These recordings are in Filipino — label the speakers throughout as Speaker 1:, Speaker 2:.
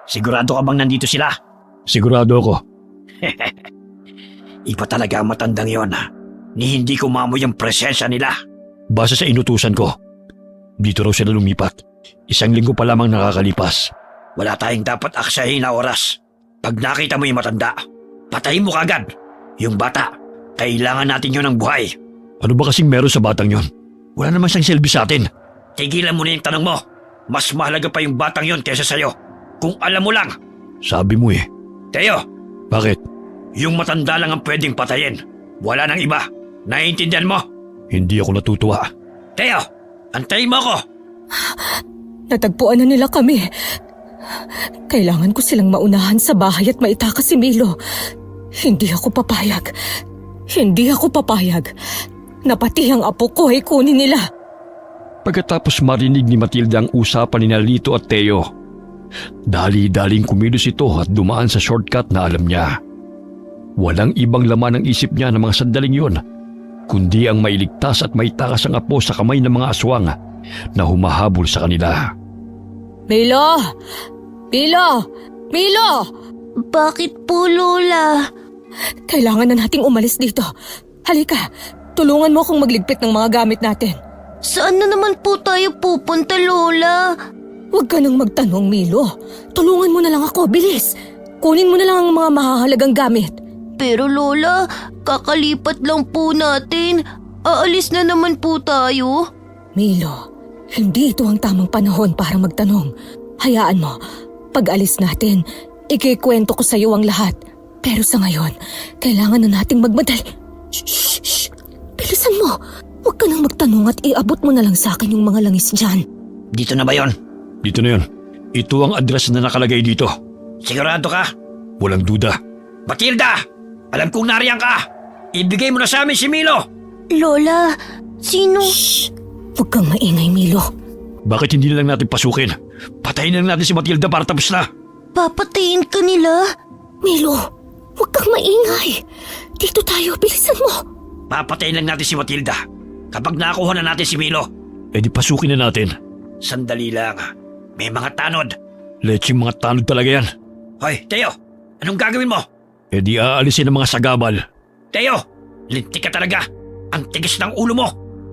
Speaker 1: Sigurado ka bang nandito sila?
Speaker 2: Sigurado ako.
Speaker 1: Iba talaga ang matandang yon. Ni hindi ko mamoy ang presensya nila.
Speaker 2: Base sa inutusan ko, dito raw sila lumipat. 1 linggo pa lamang nakakalipas.
Speaker 1: Wala tayong dapat aksahin na oras. Pag nakita mo yung matanda, patayin mo kagad. Yung bata, kailangan natin yun ng buhay.
Speaker 2: Ano ba kasing meron sa batang yon? Wala naman siyang silbi sa atin.
Speaker 1: Tigilan mo na yung tanong mo. Mas mahalaga pa yung batang yon kaysa sa'yo. Kung alam mo lang.
Speaker 2: Sabi mo eh.
Speaker 1: Teo,
Speaker 2: Bakit?
Speaker 1: yung matanda lang ang pwedeng patayin. Wala nang iba. Naiintindihan mo?
Speaker 2: Hindi ako natutuwa.
Speaker 1: Teo, antayin mo ako.
Speaker 3: Natagpuan na nila kami. Kailangan ko silang maunahan sa bahay at maitakas si Milo. Hindi ako papayag. Hindi ako papayag. Na pati ang apo ko ay kunin nila.
Speaker 2: Pagkatapos marinig ni Matilda ang usapan ni Lito at Teo, dali-daling kumilos ito at dumaan sa shortcut na alam niya. Walang ibang laman ang isip niya ng mga sandaling yon, kundi ang mailigtas at maitakas ang apo sa kamay ng mga aswang na humahabol sa kanila.
Speaker 3: Milo! Milo! Milo!
Speaker 4: Bakit po, Lola?
Speaker 3: Kailangan na nating umalis dito. Halika, tulungan mo akong magligpit ng mga gamit natin.
Speaker 4: Saan na naman po tayo pupunta, Lola?
Speaker 3: Huwag ka nang magtanong, Milo. Tulungan mo na lang ako, bilis. Kunin mo na lang ang mga mahahalagang gamit.
Speaker 4: Pero Lola, kakalipat lang po natin. Aalis na naman po tayo.
Speaker 3: Milo, hindi ito ang tamang panahon para magtanong. Hayaan mo, pag alis natin, ikikwento ko sa iyo ang lahat. Pero sa ngayon, kailangan na nating magmadali. Shh! Bilisan mo! Huwag ka nang magtanong at iabot mo na lang sa akin yung mga langis dyan.
Speaker 1: Dito na ba yon?
Speaker 2: Dito na yon. Ito ang address na nakalagay dito.
Speaker 1: Sigurado ka?
Speaker 2: Walang duda.
Speaker 1: Matilda! Alam kong nariyan ka! Ibigay mo na sa amin si Milo!
Speaker 4: Lola, sino?
Speaker 3: Shh! Huwag kang maingay, Milo.
Speaker 2: Bakit hindi na lang natin pasukin? Patayin na lang natin si Matilda para tapos na.
Speaker 4: Papatayin ka nila?
Speaker 3: Milo, huwag kang maingay. Dito tayo, bilisan mo.
Speaker 1: Papatayin lang natin si Matilda. Kapag nakuha na natin si Milo.
Speaker 2: Eh di pasukin na natin.
Speaker 1: Sandali lang. May mga tanod.
Speaker 2: Leching mga tanod talaga yan.
Speaker 1: Hoy, Teo! Anong gagawin mo?
Speaker 2: Eh di aalisin ang mga sagabal.
Speaker 1: Teo! Lintik ka talaga. Ang tigas ng ulo mo.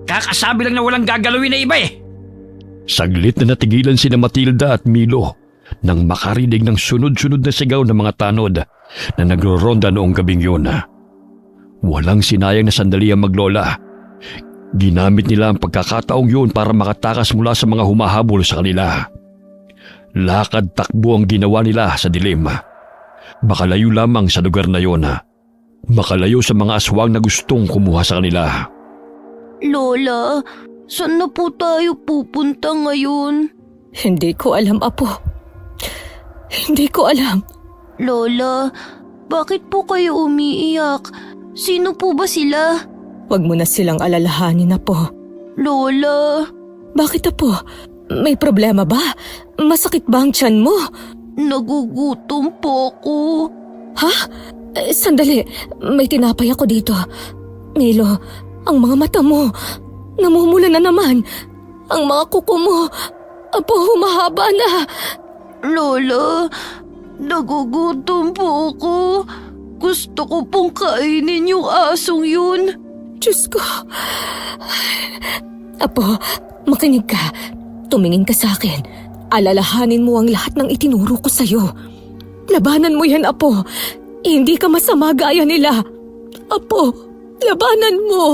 Speaker 1: Kakasabi lang na walang gagalawin na iba eh.
Speaker 2: Saglit na natigilan sina Matilda at Milo nang makarinig ng sunod-sunod na sigaw ng mga tanod na nagro-ronda noong gabing yun. Walang sinayang na sandali ang maglola. Ginamit nila ang pagkakataong yun para makatakas mula sa mga humahabol sa kanila. Lakad takbo ang ginawa nila sa dilim. Makalayo lamang sa lugar na yun. Makalayo sa mga aswang na gustong kumuha sa kanila.
Speaker 4: Lola, saan na po tayo pupunta ngayon?
Speaker 3: Hindi ko alam, Apo. Hindi ko alam.
Speaker 4: Lola, bakit po kayo umiiyak? Sino po ba sila?
Speaker 3: Huwag mo na silang alalahanin, Apo.
Speaker 4: Lola,
Speaker 3: Bakit, Apo? May problema ba? Masakit ba ang tiyan mo?
Speaker 4: nagugutom po ako.
Speaker 3: Ha? Sandali, may tinapay ako dito. Milo, ang mga mata mo, namumula na naman. Ang mga kuko mo, Apo, humahaba na.
Speaker 4: Lola, nagugutom po ako. Gusto ko pong kainin yung asong yun.
Speaker 3: Diyos ko. Apo, makinig ka. Tumingin ka sa akin. Alalahanin mo ang lahat ng itinuro ko sa'yo. Labanan mo yan, Apo. Hindi ka masama gaya nila. Apo, labanan mo.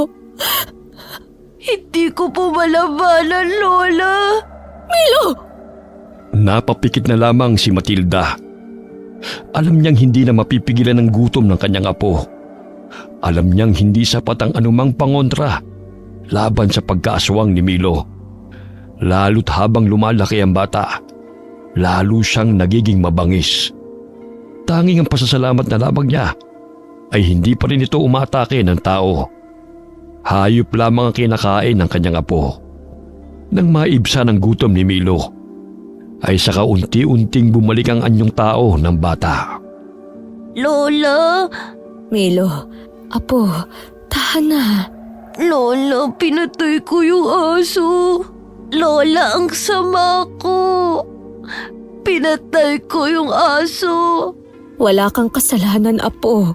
Speaker 4: Hindi ko po malabanan, Lola.
Speaker 3: Milo!
Speaker 2: Napapikit na lamang si Matilda. Alam niyang hindi na mapipigilan ng gutom ng kanyang apo. Alam niyang hindi sapat ang anumang pangontra laban sa pagkaaswang ni Milo. Lalo't habang lumalaki ang bata, lalo siyang nagiging mabangis. Tanging ang pasasalamat na lamang niya ay hindi pa rin ito umatake ng tao. Hayop lamang ang kinakain ng kanyang apo. Nang maibsan ang gutom ni Milo, ay saka unti-unting bumalik ang anyong tao ng bata.
Speaker 4: Lola,
Speaker 3: Milo, Apo, tahan na.
Speaker 4: Lola, pinatay ko yung aso. Lola, ang sama ko. Pinatay ko yung aso.
Speaker 3: Wala kang kasalanan, Apo.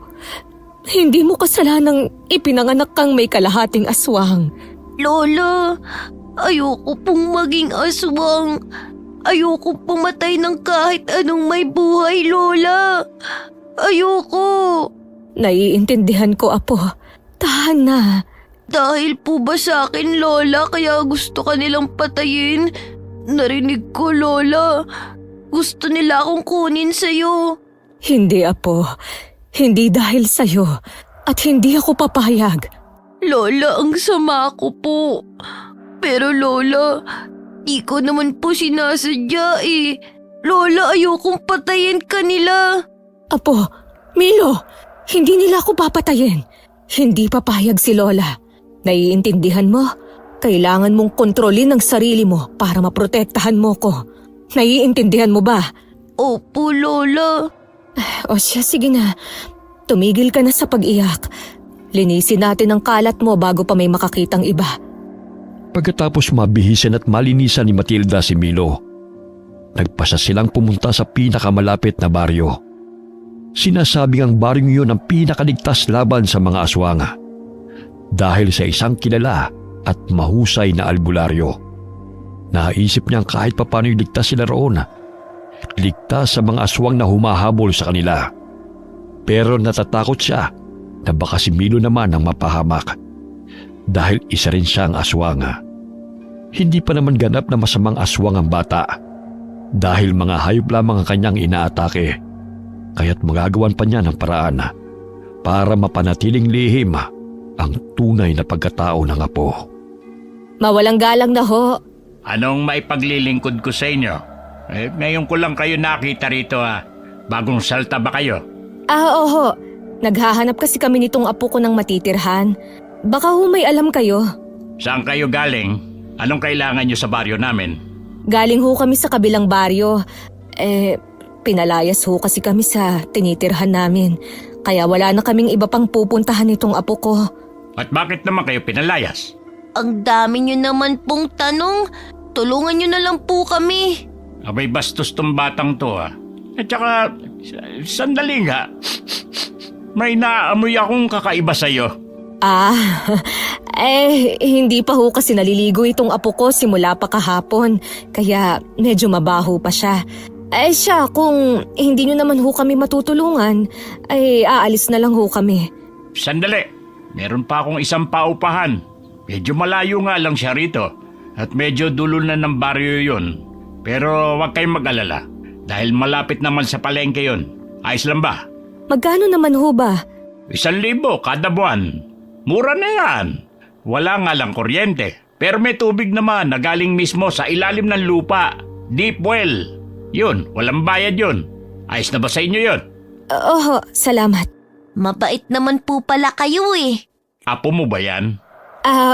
Speaker 3: Hindi mo kasalanang ipinanganak kang may kalahating aswang.
Speaker 4: Lola, ayoko pong maging aswang. Ayoko pumatay ng kahit anong may buhay, Lola. Ayoko.
Speaker 3: Naiintindihan ko, Apo. Tahan na.
Speaker 4: Dahil po ba sa akin, Lola, kaya gusto ka nilang patayin? Narinig ko, Lola. Gusto nila akong kunin sa'yo.
Speaker 3: Hindi, Apo. Hindi dahil sa'yo. At hindi ako papayag.
Speaker 4: Lola, ang sama ko po. Pero Lola, di ko naman po sinasadya eh. Lola, ayokong patayin kanila.
Speaker 3: Apo, Milo, hindi nila ako papatayin. Hindi papayag si Lola. Naiintindihan mo? Kailangan mong kontrolin ang sarili mo para maprotektahan mo ko. Naiintindihan mo ba?
Speaker 4: Opo, Lola.
Speaker 3: O siya, sige na. Tumigil ka na sa pag-iyak. Linisin natin ang kalat mo bago pa may makakitang iba.
Speaker 2: Pagkatapos mabihisan at malinisan ni Matilda si Milo, nagpasa silang pumunta sa pinakamalapit na baryo. Sinasabing ang baryong yun ang pinakaligtas laban sa mga aswang dahil sa isang kilala at mahusay na albularyo. Naisip niyang kahit papano'y ligtas sila roon. Ligtas sa mga aswang na humahabol sa kanila. Pero natatakot siya na baka si Milo naman ang mapahamak dahil isa rin siyang aswang. Hindi pa naman ganap na masamang aswang ang bata dahil mga hayop lamang ang kanyang inaatake. Kaya't magagawan pa niya ng paraan para mapanatiling lihim ang tunay na pagkatao ng apo.
Speaker 3: Mawalang galang na ho.
Speaker 5: Anong maipaglilingkod ko sa inyo? Ngayon ko lang kayo nakita rito Bagong salta ba kayo?
Speaker 3: Oho. Naghahanap kasi kami nitong apo ko ng matitirhan. Baka ho may alam kayo.
Speaker 5: Saan kayo galing? Anong kailangan nyo sa baryo namin?
Speaker 3: Galing ho kami sa kabilang baryo. Pinalayas ho kasi kami sa tinitirhan namin. Kaya wala na kaming iba pang pupuntahan nitong apo ko.
Speaker 5: At bakit naman kayo pinalayas?
Speaker 4: Ang dami nyo naman pong tanong. Tulungan nyo na lang po kami.
Speaker 5: Abay bastos tong batang to At saka, sandali nga. May naamoy akong kakaiba sa'yo.
Speaker 3: Hindi pa ho kasi naliligo itong apo ko simula pa kahapon. Kaya medyo mabaho pa siya. Siya, kung hindi nyo naman ho kami matutulungan, aalis na lang ho kami.
Speaker 5: Sandali, meron pa akong isang paupahan. Medyo malayo nga lang siya rito. At medyo dulo na ng baryo yun. Pero huwag kayong mag-alala. Dahil malapit naman sa palengke yun. Ayos lang ba?
Speaker 3: Magkano naman ho ba?
Speaker 5: 1,000 kada buwan. Mura na yan. Wala nga lang kuryente. Pero may tubig naman na galing mismo sa ilalim ng lupa. Deep well. Yun, walang bayad yun. Ayos na ba sa inyo yun?
Speaker 3: Oho, salamat.
Speaker 4: Mabait naman po pala kayo eh.
Speaker 5: Apo mo ba yan?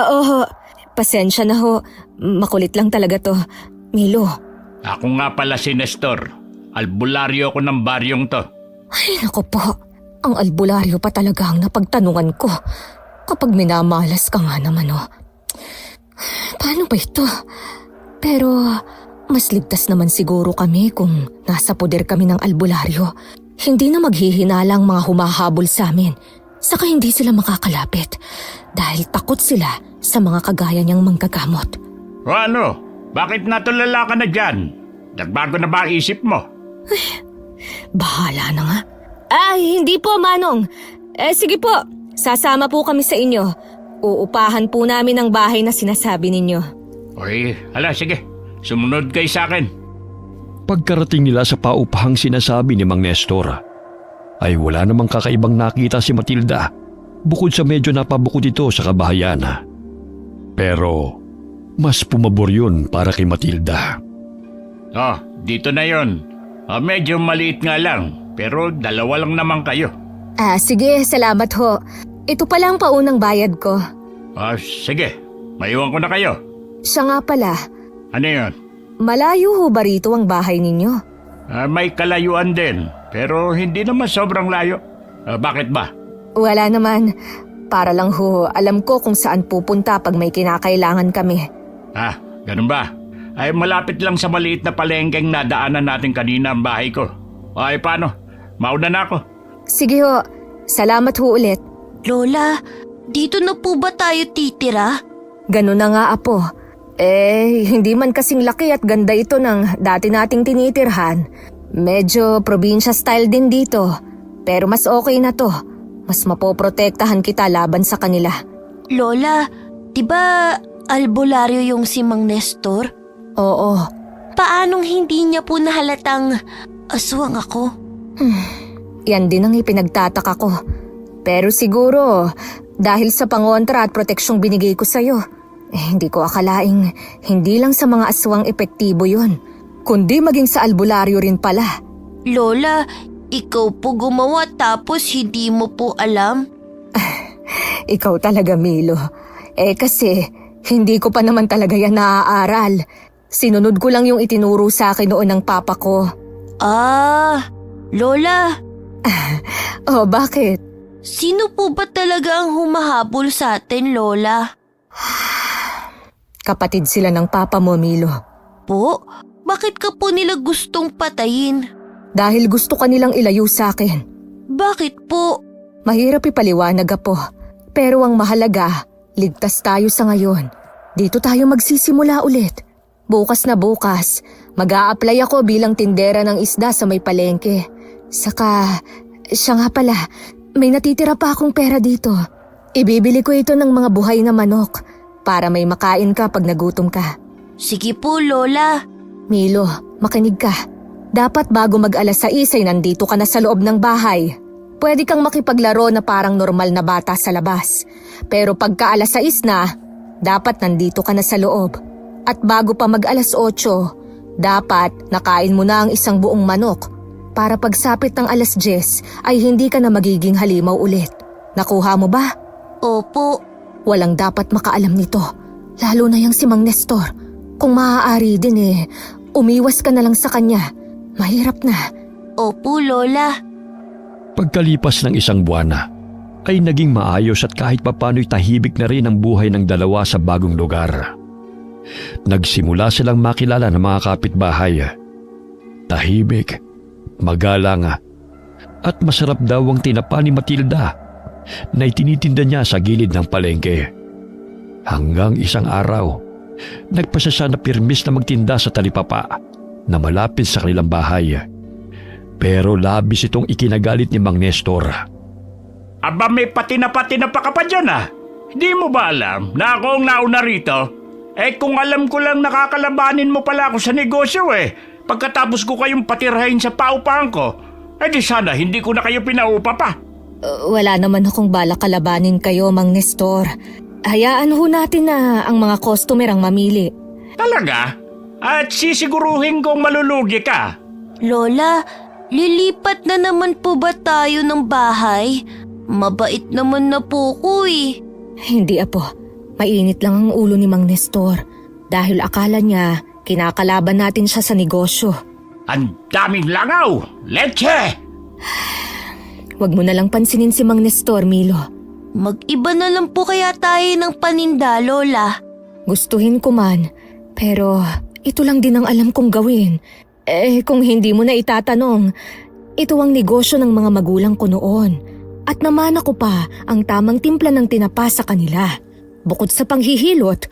Speaker 3: Oho. Pasensya na ho. Makulit lang talaga to. Milo.
Speaker 5: Ako nga pala si Nestor. Albularyo ko ng baryong to.
Speaker 3: Ay, naku po. Ang albularyo pa talaga ang napagtanungan ko. Kapag minamalas ka nga naman, Paano ba ito? Pero mas ligtas naman siguro kami kung nasa poder kami ng albularyo. Hindi na maghihinala ang mga humahabol sa amin. Saka hindi sila makakalapit dahil takot sila sa mga kagaya niyang manggagamot.
Speaker 5: O ano? Bakit natulala ka na dyan? Nagbago na ba ang isip mo?
Speaker 3: Bahala na nga. Hindi po, Manong. Sige po, sasama po kami sa inyo. Uupahan po namin ang bahay na sinasabi ninyo.
Speaker 5: Oy, sige. Sumunod kayo sa akin.
Speaker 2: Pagkarating nila sa paupahang sinasabi ni Mang Nestor, ay wala namang kakaibang nakita si Matilda bukod sa medyo napabukod ito sa kabahayan. Pero mas pumabor yun para kay Matilda.
Speaker 5: Dito na yon. Medyo maliit nga lang, pero 2 lang naman kayo.
Speaker 3: Sige, salamat ho. Ito pala ang paunang bayad ko.
Speaker 5: Sige. Maiwan ko na kayo.
Speaker 3: Siya nga pala,
Speaker 5: Ano yon?
Speaker 3: malayo ho ba rito ang bahay ninyo?
Speaker 5: May kalayuan din, pero hindi naman sobrang layo. Bakit ba?
Speaker 3: Wala naman. Para lang ho, alam ko kung saan pupunta pag may kinakailangan kami.
Speaker 5: Ganun ba? ay malapit lang sa maliit na palengkeng nadaanan natin kanina ang bahay ko. Ay paano? Mauna na ako.
Speaker 3: Sige ho, salamat ho ulit.
Speaker 4: Lola, dito na po ba tayo titira?
Speaker 3: Ganun na nga, apo. Hindi man kasing laki at ganda ito ng dati nating tinitirhan. Medyo probinsya style din dito. Pero mas okay na to. Mas mapoprotektahan kita laban sa kanila.
Speaker 4: Lola, di ba albularyo yung si Mang Nestor?
Speaker 3: Oo.
Speaker 4: Paanong hindi niya po nahalatang aswang ako?
Speaker 3: Yan din ang ipinagtataka ko. Pero siguro, dahil sa pangontra at proteksyong binigay ko sa'yo, hindi ko akalaing hindi lang sa mga aswang epektibo yun, kundi maging sa albularyo rin pala.
Speaker 4: Lola, ikaw po gumawa tapos hindi mo po alam?
Speaker 3: Ikaw talaga, Milo. Kasi, hindi ko pa naman talaga yan naaaral. Sinunod ko lang yung itinuro sa akin noon ng papa ko.
Speaker 4: Ah, Lola,
Speaker 3: Oh, bakit?
Speaker 4: sino po ba talaga ang humahabol sa atin, Lola?
Speaker 3: Kapatid sila ng papa mo, Milo.
Speaker 4: Po, bakit ka po nila gustong patayin?
Speaker 3: Dahil gusto ka nilang ilayo sa akin.
Speaker 4: Bakit po?
Speaker 3: Mahirap ipaliwanag, apo. Pero ang mahalaga, ligtas tayo sa ngayon. Dito tayo magsisimula ulit. Bukas na bukas, mag-a-apply ako bilang tindera ng isda sa may palengke. Saka, siya nga pala, may natitira pa akong pera dito. Ibibili ko ito ng mga buhay na manok para may makain ka pag nagutom ka.
Speaker 4: Sige po, Lola.
Speaker 3: Milo, makinig ka. Dapat bago mag-alas 6 ay nandito ka na sa loob ng bahay. Pwede kang makipaglaro na parang normal na bata sa labas. Pero pagka alas 6 na, dapat nandito ka na sa loob. At bago pa mag-alas 8, dapat nakain mo na ang isang buong manok para pagsapit ng alas 10 ay hindi ka na magiging halimaw ulit. Nakuha mo ba?
Speaker 4: Opo.
Speaker 3: Walang dapat makaalam nito, lalo na yung si Mang Nestor. Kung maaari din umiwas ka na lang sa kanya. Mahirap na.
Speaker 4: Opo, Lola.
Speaker 2: Pagkalipas ng isang buwan ay naging maayos at kahit papano'y tahimik na rin ang buhay ng dalawa sa bagong lugar. Nagsimula silang makilala ng mga kapitbahay. Tahimik, magalang, at masarap daw ang tinapa ni Matilda na itinitinda niya sa gilid ng palengke. Hanggang isang araw, nagpasya siya na pirmis na magtinda sa talipapa na malapit sa kanilang bahay. Pero labis itong ikinagalit ni Mang Nestor.
Speaker 5: Aba may patinapa ka pa dyan ah. Hindi mo ba alam na ako ang nauna rito? Kung alam ko lang nakakalabanin mo pala ako sa negosyo Pagkatapos ko kayong patirahin sa paupahan ko, di sana hindi ko na kayo pinaupa pa.
Speaker 3: Wala naman akong balak kalabanin kayo, Mang Nestor. Hayaan ho natin na ang mga customer ang mamili.
Speaker 5: Talaga? At sisiguruhin kong malulugi ka.
Speaker 4: Lola, lilipat na naman po ba tayo ng bahay? Mabait naman na po ko
Speaker 3: Hindi, apo. Mainit lang ang ulo ni Mang Nestor dahil akala niya kinakalaban natin siya sa negosyo.
Speaker 5: Ang daming langaw! Leche!
Speaker 3: Huwag mo na lang pansinin si Mang Nestor, Milo.
Speaker 4: Mag-iba na lang po kaya tayo ng paninda, Lola.
Speaker 3: Gustuhin ko man, pero ito lang din ang alam kong gawin. Kung hindi mo na itatanong, ito ang negosyo ng mga magulang ko noon. At namana ko pa ang tamang timpla ng tinapa sa kanila. Bukod sa panghihilot,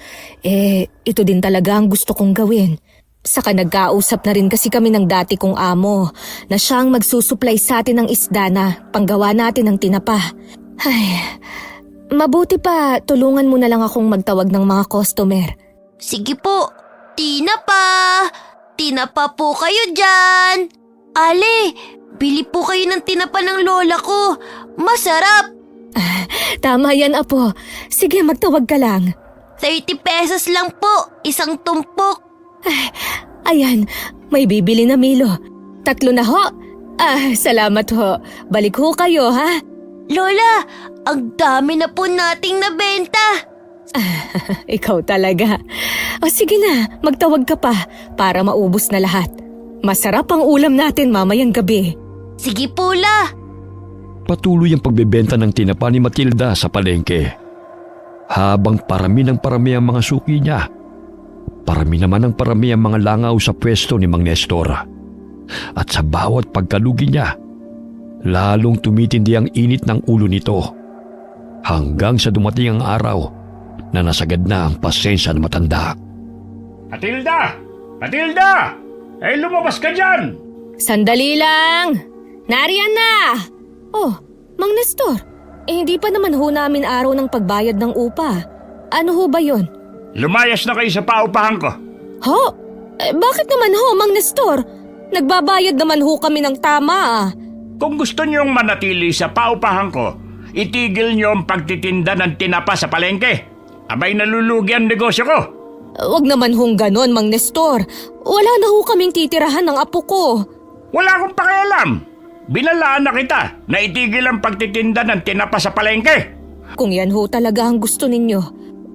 Speaker 3: ito din talaga ang gusto kong gawin. Saka nagkausap na rin kasi kami ng dati kong amo na siya ang magsusupply sa atin ng isda na panggawa natin ng tinapa. Ay, mabuti pa tulungan mo na lang akong magtawag ng mga customer.
Speaker 4: Sige po, tinapa! Tinapa po kayo dyan! Ale, bili po kayo ng tinapa ng lola ko. Masarap!
Speaker 3: Tama yan, apo. Sige, magtawag ka lang.
Speaker 4: 30 pesos lang po, isang tumpok.
Speaker 3: Ayan, may bibili na, Milo. 3 na ho. Salamat ho. Balik ho kayo, ha?
Speaker 4: Lola, ang dami na po nating nabenta.
Speaker 3: Ikaw talaga. O sige na, magtawag ka pa para maubos na lahat. Masarap ang ulam natin mamayang gabi.
Speaker 4: Sige po, La.
Speaker 2: Patuloy ang pagbebenta ng tinapa ni Matilda sa palengke. Habang parami ng parami ang mga suki niya, Parami naman ang parami ang mga langaw sa pwesto ni Mang Nestor. At sa bawat pagkalugi niya, lalong tumitindi ang init ng ulo nito hanggang sa dumating ang araw na nasagad na ang pasensya ng matanda.
Speaker 5: Matilda! Matilda! Eh, lumabas ka dyan!
Speaker 3: Sandali lang! Nariyan na! Oh, Mang Nestor, hindi pa naman ho namin araw ng pagbayad ng upa. Ano ho ba yon?
Speaker 5: Lumayas na kayo sa paupahan ko.
Speaker 3: Ho? Bakit naman ho, Mang Nestor? Nagbabayad naman ho kami ng tama ah.
Speaker 5: Kung gusto niyong manatili sa paupahan ko, itigil niyo ang pagtitinda ng tinapa sa palengke. Abay nalulugi ang negosyo ko.
Speaker 3: Wag naman hong ganon, Mang Nestor. Wala na ho kaming titirahan ng apo ko.
Speaker 5: Wala akong pakialam. Binalaan na kita na itigil ang pagtitinda ng tinapa sa palengke.
Speaker 3: Kung yan ho talaga ang gusto ninyo,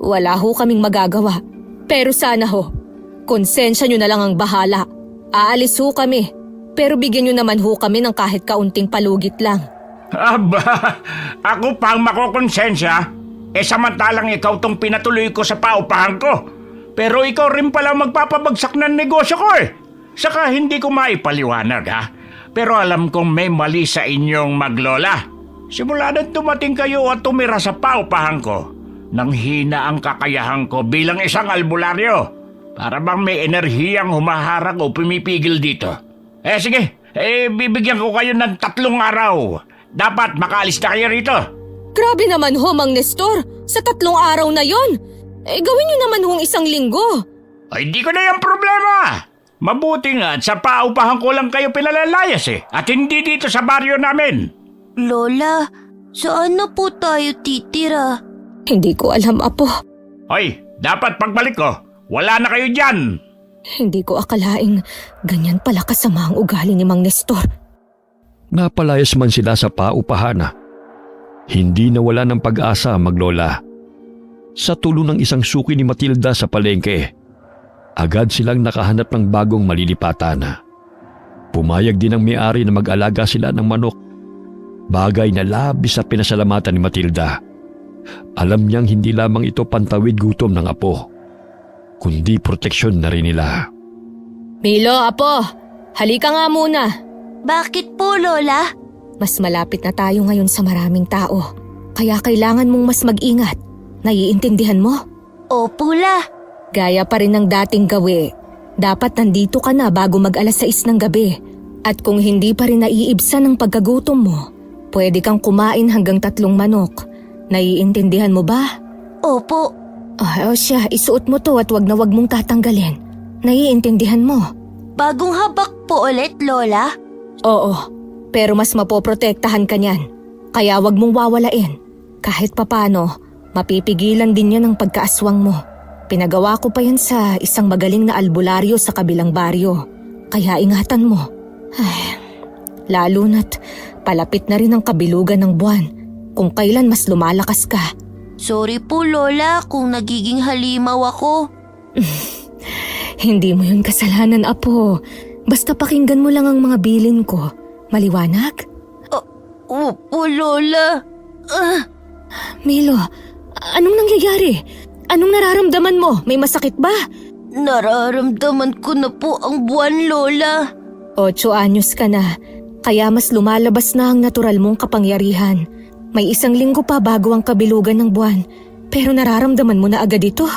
Speaker 3: wala ho kaming magagawa. Pero sana ho, konsensya nyo na lang ang bahala. Aalis ho kami, pero bigyan nyo naman ho kami ng kahit kaunting palugit lang.
Speaker 5: Aba, ako pang makokonsensya. Samantalang ikaw tong pinatuloy ko sa paupahan ko. Pero ikaw rin pala magpapabagsak ng negosyo ko eh. Saka hindi ko maipaliwanag ha. Pero alam kong may mali sa inyong maglola. Simula nang tumating kayo at tumira sa paupahan ko, nang hina ang kakayahan ko bilang isang albularyo. Para bang may enerhiyang humaharang o pumipigil dito. Sige, bibigyan ko kayo ng 3 araw. Dapat makaalis na kayo rito.
Speaker 3: Grabe naman ho, Mang Nestor. Sa 3 araw na yon. Gawin nyo naman hong 1 linggo.
Speaker 5: Ay, di ko na yung problema. Mabuti nga at sa paupahan ko lang kayo pinalalayas at hindi dito sa baryo namin.
Speaker 4: Lola, saan na po tayo titira?
Speaker 3: Hindi ko alam, Apo.
Speaker 5: Hoy, dapat pagbalik ko, wala na kayo dyan.
Speaker 3: Hindi ko akalaing ganyan pala kasama ang ugali ni Mang Nestor.
Speaker 2: Napalayas man sila sa paupahan. Hindi nawala ng pag-asa ang maglola. Sa tulong ng isang suki ni Matilda sa palengke, agad silang nakahanap ng bagong malilipatan. Pumayag din ang may-ari na mag-alaga sila ng manok. Bagay na labis na pinasalamatan ni Matilda. Alam niyang hindi lamang ito pantawid gutom ng apo, kundi proteksyon na rin nila.
Speaker 3: Milo, Apo, halika nga muna.
Speaker 4: Bakit po, Lola?
Speaker 3: Mas malapit na tayo ngayon sa maraming tao, kaya kailangan mong mas mag-ingat. Naiintindihan mo?
Speaker 4: Opo, La.
Speaker 3: Gaya pa rin ng dating gawi, dapat nandito ka na bago mag-alas 6 ng gabi. At kung hindi pa rin naiibsan ang pagkagutom mo, pwede kang kumain hanggang 3 manok. Naiintindihan mo ba?
Speaker 4: Opo.
Speaker 3: O siya, isuot mo to at wag na wag mong tatanggalin. Naiintindihan mo?
Speaker 4: Bagong habak po ulit, Lola?
Speaker 3: Oo, pero mas mapoprotektahan ka niyan. Kaya wag mong wawalain. Kahit papano, mapipigilan din yan ang pagkaaswang mo. Pinagawa ko pa yan sa isang magaling na albularyo sa kabilang baryo. Kaya ingatan mo. Ay, lalo na't palapit na rin ang kabilugan ng buwan. Kung kailan mas lumalakas ka.
Speaker 4: Sorry po, Lola, kung nagiging halimaw ako.
Speaker 3: Hindi mo yun kasalanan, Apo. Basta pakinggan mo lang ang mga bilin ko. Maliwanag?
Speaker 4: Opo, Lola.
Speaker 3: Milo, anong nangyayari? Anong nararamdaman mo? May masakit ba?
Speaker 4: Nararamdaman ko na po ang buwan, Lola.
Speaker 3: 8 anyos ka na, kaya mas lumalabas na ang natural mong kapangyarihan. May 1 linggo pa bago ang kabilugan ng buwan, pero nararamdaman mo na agad ito.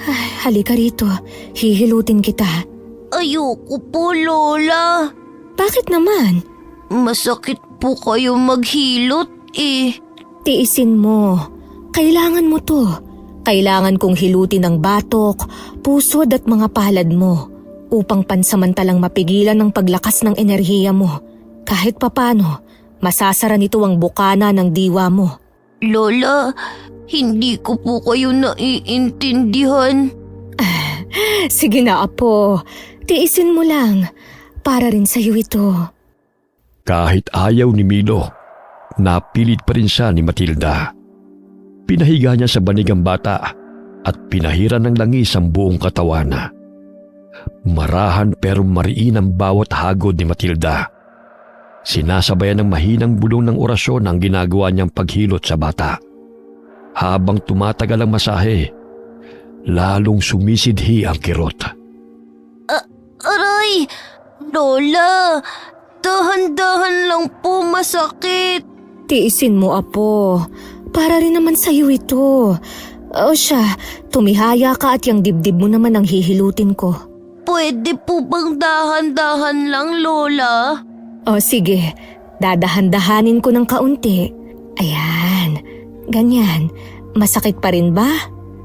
Speaker 3: Ay, halika rito, hihilutin kita.
Speaker 4: Ayoko po, Lola.
Speaker 3: Bakit naman?
Speaker 4: Masakit po kayo maghilot eh.
Speaker 3: Tiisin mo. Kailangan mo to. Kailangan kong hilutin ang batok, pusod at mga palad mo upang pansamantalang mapigilan ang paglakas ng enerhiya mo. Kahit papano, masasara nito ang bukana ng diwa mo.
Speaker 4: Lola, hindi ko po kayo naiintindihan.
Speaker 3: Sige na, Apo. Tiisin mo lang. Para rin sa'yo ito.
Speaker 2: Kahit ayaw ni Milo, napilit pa rin siya ni Matilda. Pinahiga niya sa banig ang bata at pinahiran ng langis ang buong katawan. Marahan pero mariin ang bawat hagod ni Matilda. Sinasabayan ng mahinang bulong ng orasyon ang ginagawa niyang paghilot sa bata. Habang tumatagal ang masahe, lalong sumisidhi ang kirot.
Speaker 4: Aray! Lola! Dahan-dahan lang po, masakit.
Speaker 3: Tiisin mo, Apo. Para rin naman sa'yo ito. O siya, tumihaya ka at yung dibdib mo naman ang hihilutin ko.
Speaker 4: Pwede po bang dahan-dahan lang, Lola?
Speaker 3: O sige, dadahan-dahanin ko ng kaunti. Ayan, ganyan. Masakit pa rin ba?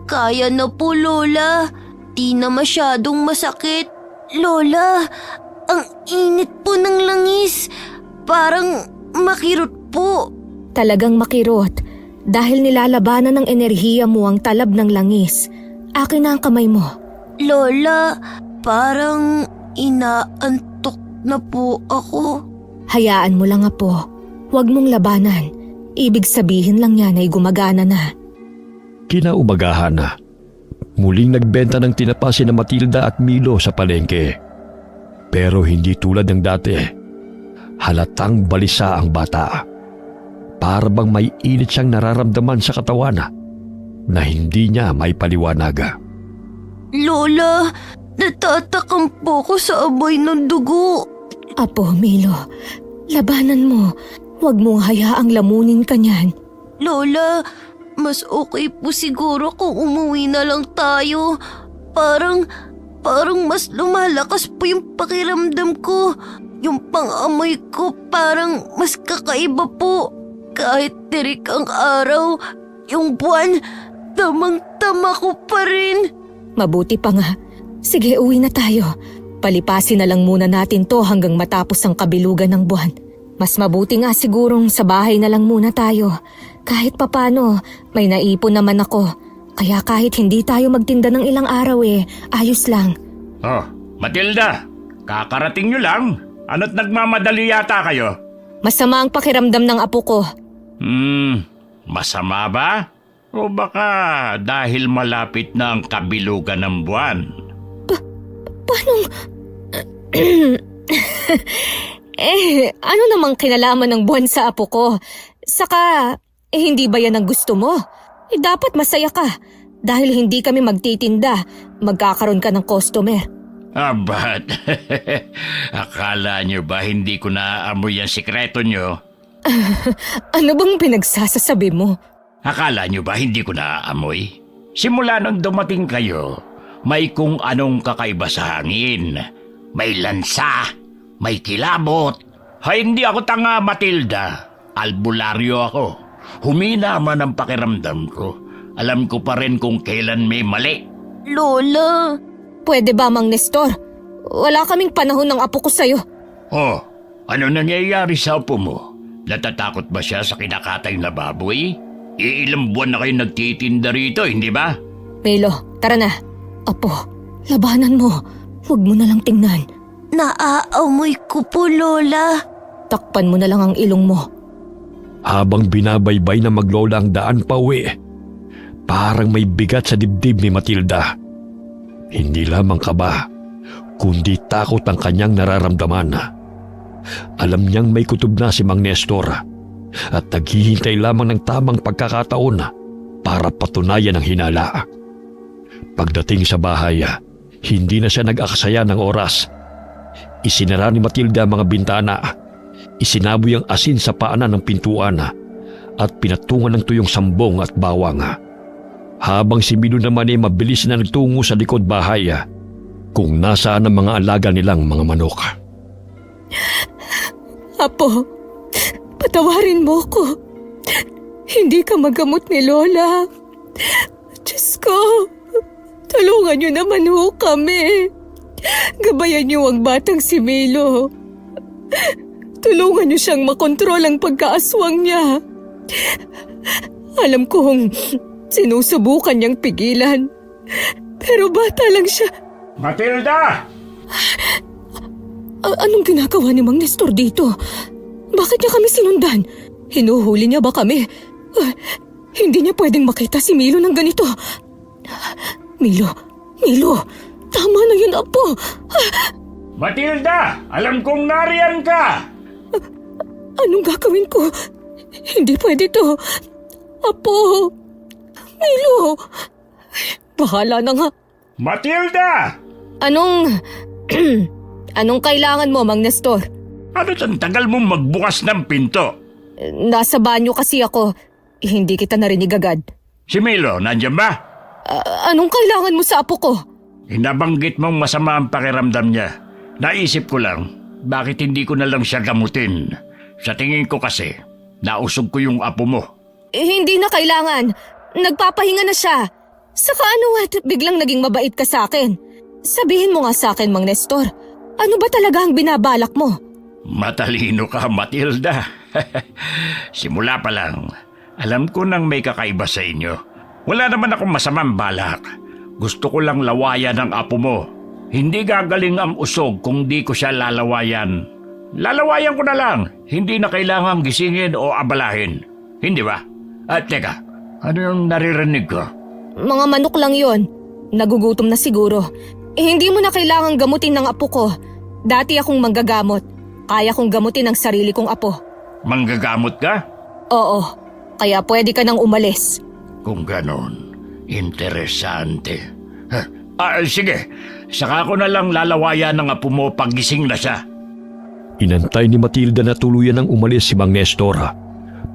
Speaker 4: Kaya na po, Lola. Di na masyadong masakit. Lola, ang init po ng langis. Parang makirot po.
Speaker 3: Talagang makirot. Dahil nilalabanan ng enerhiya mo ang talab ng langis. Akin na ang kamay mo.
Speaker 4: Lola, parang inaantok na po ako.
Speaker 3: Hayaan mo lang, Apo. Huwag mong labanan. Ibig sabihin lang yan ay gumagana na.
Speaker 2: Kinaumagahan na. Muling nagbenta ng tinapa sina Matilda at Milo sa palengke. Pero hindi tulad ng dati. Halatang balisa ang bata. Para bang may init siyang nararamdaman sa katawan na hindi niya may paliwanag.
Speaker 4: Lola, natatakam po ko sa amoy ng dugo.
Speaker 3: Apo, Milo, labanan mo. Huwag mong hayaang lamunin ka niyan.
Speaker 4: Lola, mas okay po siguro kung umuwi na lang tayo. Parang mas lumalakas po yung pakiramdam ko. Yung pang-amoy ko parang mas kakaiba po. Kahit tirik ang araw, yung buwan, tamang-tama ko pa rin.
Speaker 3: Mabuti pa nga. Sige, uwi na tayo. Palipasin na lang muna natin to hanggang matapos ang kabilugan ng buwan. Mas mabuti nga sigurong sa bahay na lang muna tayo. Kahit papano, may naipon naman ako. Kaya kahit hindi tayo magtinda ng ilang araw ayos lang.
Speaker 5: Oh, Matilda, kakarating nyo lang. Ano't nagmamadali yata kayo?
Speaker 3: Masama ang pakiramdam ng apo ko.
Speaker 5: Masama ba? O baka dahil malapit na ang kabilugan ng buwan?
Speaker 3: Paanong... ano namang kinalaman ng buwan sa apo ko? Saka, hindi ba yan ang gusto mo? Dapat masaya ka. Dahil hindi kami magtitinda, magkakaroon ka ng customer.
Speaker 5: Ba't? Akala nyo ba hindi ko naaamoy ang sikreto nyo?
Speaker 3: Ano bang pinagsasasabi mo?
Speaker 5: Akala nyo ba hindi ko naaamoy? Simula nang dumating kayo, may kung anong kakaiba sa hangin. May lansa, may kilabot. Hindi ako tanga, Matilda. Albularyo ako. Humina man ang pakiramdam ko. Alam ko pa rin kung kailan may mali.
Speaker 4: Lola,
Speaker 3: Pwede ba, Mang Nestor? Wala kaming panahon ng apo ko sa'yo.
Speaker 5: Oh, ano nangyayari sa apo mo? Natatakot ba siya sa kinakatay na baboy? Ilang buwan na kayo nagtitinda rito, hindi ba?
Speaker 3: Milo, tara na. Apo, labanan mo. Huwag mo na lang tingnan.
Speaker 4: naaamoy ko po, Lola.
Speaker 3: Takpan mo na lang ang ilong mo.
Speaker 2: Habang binabaybay na maglola ang daan pa uwi, parang may bigat sa dibdib ni Matilda. Hindi lamang kaba, kundi takot ang kanyang nararamdaman. Alam niyang may kutob na si Mang Nestor at naghihintay lamang ng tamang pagkakataon para patunayan ang hinala. Pagdating sa bahay, hindi na siya nag-aksaya ng oras. Isinara ni Matilda ang mga bintana, isinaboy ang asin sa paanan ng pintuan at pinatungan ng tuyong sambong at bawang. Habang si Milo naman ay mabilis na nagtungo sa likod bahay kung nasaan ang mga alaga nilang mga manok.
Speaker 3: Apo, patawarin mo ko. Hindi ka magamot ni Lola. Diyos ko, tulungan niyo naman ho kami. Gabayan niyo ang batang si Milo. Tulungan niyo siyang makontrol ang pagkaaswang niya. Alam kong sinusubukan niyang pigilan. Pero bata lang siya.
Speaker 5: Matilda!
Speaker 3: Anong ginagawa ni Mang Nestor dito? Bakit niya kami sinundan? Hinuhuli niya ba kami? Hindi niya pwedeng makita si Milo ng ganito. Milo, tama na yun, Apo.
Speaker 5: Matilda! Alam kong nariyan ka!
Speaker 3: Anong gagawin ko? Hindi pwede to. Apo, Milo, Bahala na nga.
Speaker 5: Matilda!
Speaker 3: Anong... Anong kailangan mo, Mang Nestor?
Speaker 5: Ano ang tagal mong magbukas ng pinto?
Speaker 3: Nasa banyo kasi ako. Hindi kita narinig agad.
Speaker 5: Si Milo, nandyan ba?
Speaker 3: Anong kailangan mo sa apo ko?
Speaker 5: Hinabanggit mong masama ang pakiramdam niya. Naisip ko lang, bakit hindi ko na lang siya gamutin? Sa tingin ko kasi, nausog ko yung apo mo.
Speaker 3: Hindi na kailangan. Nagpapahinga na siya. Saka ano at biglang naging mabait ka sa akin? Sabihin mo nga sa akin, Mang Nestor. Ano ba talaga ang binabalak mo?
Speaker 5: Matalino ka, Matilda. Simula pa lang, alam ko nang may kakaiba sa inyo. Wala naman akong masamang balak. Gusto ko lang lawayan ang apo mo. Hindi gagaling ang usog kung di ko siya lalawayan. Lalawayan ko na lang. Hindi na kailangang gisingin o abalahin. Hindi ba? At teka, ano yung naririnig ko?
Speaker 3: Mga manok lang yon. Nagugutom na siguro. Hindi mo na kailangang gamutin ng apo ko. Dati akong manggagamot. Kaya kong gamutin ang sarili kong apo.
Speaker 5: Manggagamot ka?
Speaker 3: Oo, kaya pwede ka nang umalis.
Speaker 5: Kung ganon, interesante. Sige, saka ko na lang lalawayan ng apo mo pag gising na siya.
Speaker 2: Inantay ni Matilda na tuluyan ng umalis si Mang Nestor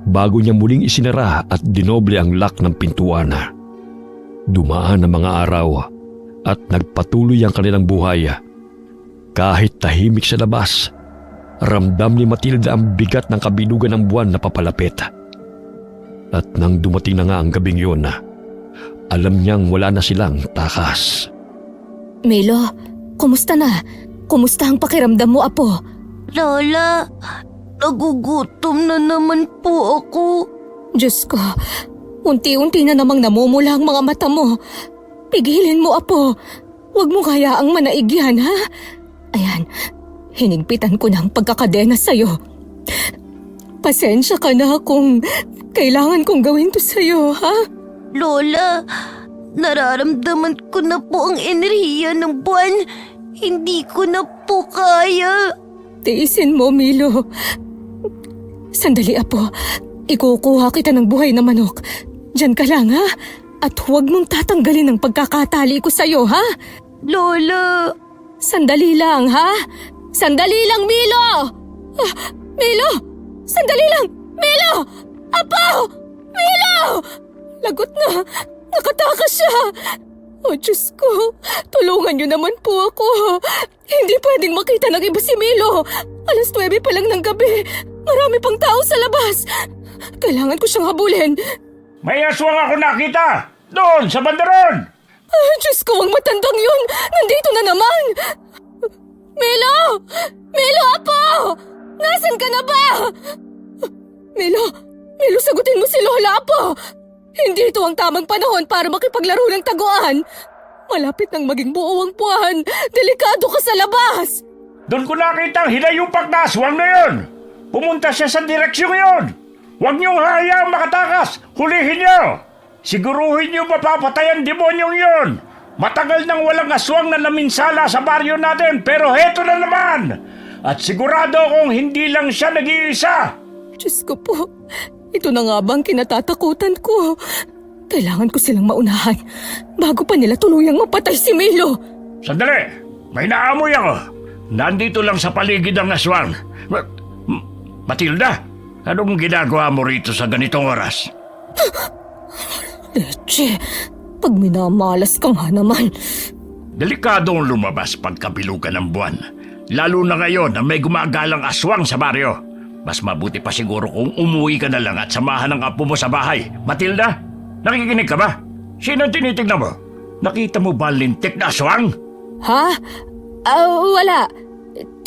Speaker 2: bago niya muling isinara at dinoble ang lock ng pintuan. Dumaan ang mga araw at nagpatuloy ang kanilang buhay. Kahit tahimik sa labas, ramdam ni Matilda ang bigat ng kabilugan ng buwan na papalapit. At nang dumating na nga ang gabing yun, alam niyang wala na silang takas.
Speaker 3: Milo, kumusta na? Kumusta ang pakiramdam mo, apo?
Speaker 4: Lola, nagugutom na naman po ako.
Speaker 3: Diyos ko, unti-unti na namang namumula ang mga mata mo. Pigilin mo, apo. Huwag mo hayaang manaig yan, ha? Ayan, hinigpitan ko na ang pagkakadena sa'yo. Pasensya ka na kung kailangan kong gawin to sa'yo, ha?
Speaker 4: Lola, nararamdaman ko na po ang enerhiya ng buwan. Hindi ko na po kaya.
Speaker 3: Tiisin mo, Milo. Sandali, apo. Ikukuha kita ng buhay na manok. Diyan ka lang, ha? At huwag mong tatanggalin ang pagkakatali ko sa'yo, ha?
Speaker 4: Lola,
Speaker 3: Sandali lang, ha? Sandali lang, Milo! Milo! Sandali lang! Milo! Apo! Milo! Lagot na! Nakatakas siya! Oh, Diyos ko! Tulungan niyo naman po ako! Hindi pwedeng makita ng iba si Milo! 9:00 pa lang ng gabi! Marami pang tao sa labas! Kailangan ko siyang habulin!
Speaker 5: May aswang ako nakita! Doon, sa bandaron!
Speaker 3: Diyos ko, ang matandang yun! Nandito na naman! Milo! Milo, apo! Nasaan ka na ba? Milo! Milo, sagutin mo si Lola, apo! Hindi ito ang tamang panahon para makipaglaro ng taguan. Malapit nang maging buo ang buwan. Delikado ka sa labas!
Speaker 5: Doon ko nakita ang hinayupak na aswang na yun! Pumunta siya sa direksyon yun! Huwag niyong hayaang makatakas! Hulihin niyo! Siguruhin niyo mapapatay ang demonyong yun! Matagal nang walang aswang na naminsala sa baryo natin, pero heto na naman! At sigurado kong hindi lang siya nag-iisa!
Speaker 3: Diyos ko po, ito na nga bang kinatatakutan ko? Kailangan ko silang maunahan bago pa nila tuluyang mapatay si Milo.
Speaker 5: Sandali! May naamoy ako! Nandito lang sa paligid ang aswang. Matilda, anong ginagawa mo rito sa ganitong oras?
Speaker 3: Leche, pag minamalas ka nga naman.
Speaker 5: Delikadong lumabas pagkabilugan ng buwan. Lalo na ngayon na may gumagalang aswang sa baryo. Mas mabuti pa siguro kung umuwi ka na lang at samahan ang apo mo sa bahay. Matilda, nakikinig ka ba? Sino ang tinitignan mo? Nakita mo ba ang lintik na aswang?
Speaker 3: Ha? Wala.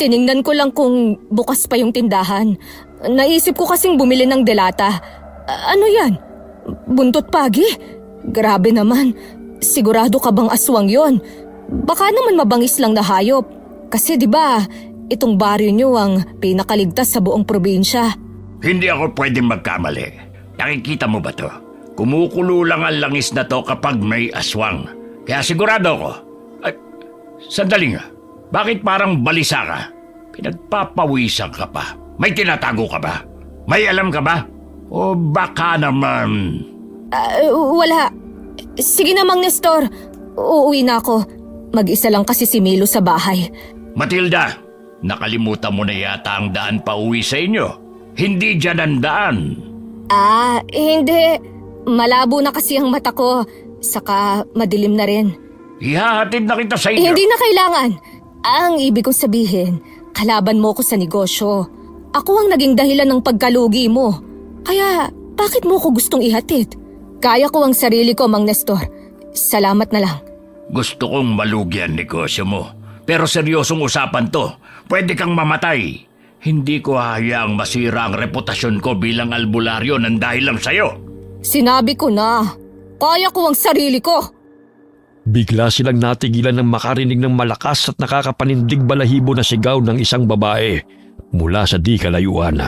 Speaker 3: Tiningnan ko lang kung bukas pa yung tindahan. Naisip ko kasing bumili ng delata. Ano yan? Buntot pagi? Grabe naman. Sigurado ka bang aswang yon? Baka naman mabangis lang na hayop. Kasi di ba, itong baryo nyo ang pinakaligtas sa buong probinsya.
Speaker 5: Hindi ako pwedeng magkamali. Nakikita mo ba to? Kumukulo lang ang langis na to kapag may aswang. Kaya sigurado ko. Ay, sandali nga. Bakit parang balisa ka? Pinagpapawisan ka pa. May tinatago ka ba? May alam ka ba? O baka naman...
Speaker 3: Wala. Sige na, Mang Nestor. Uuwi na ako. Mag-isa lang kasi si Milo sa bahay.
Speaker 5: Matilda, nakalimutan mo na yata ang daan pa uwi sa inyo. Hindi dyan ang daan.
Speaker 3: Hindi. Malabo na kasi ang mata ko. Saka madilim na rin.
Speaker 5: Ihahatid na kita sa inyo.
Speaker 3: Hindi na kailangan. Ang ibig kong sabihin, kalaban mo ko sa negosyo. Ako ang naging dahilan ng pagkalugi mo. Kaya, bakit mo ko gustong ihatid? Kaya ko ang sarili ko, Mang Nestor. Salamat na lang.
Speaker 5: Gusto kong malugi ang negosyo mo. Pero seryosong usapan to. Pwede kang mamatay. Hindi ko hahayaang masira ang reputasyon ko bilang albularyo ng dahil lang sa'yo.
Speaker 3: Sinabi ko na, kaya ko ang sarili ko.
Speaker 2: Bigla silang natigilan ng makarinig ng malakas at nakakapanindig balahibo na sigaw ng isang babae mula sa di kalayuan.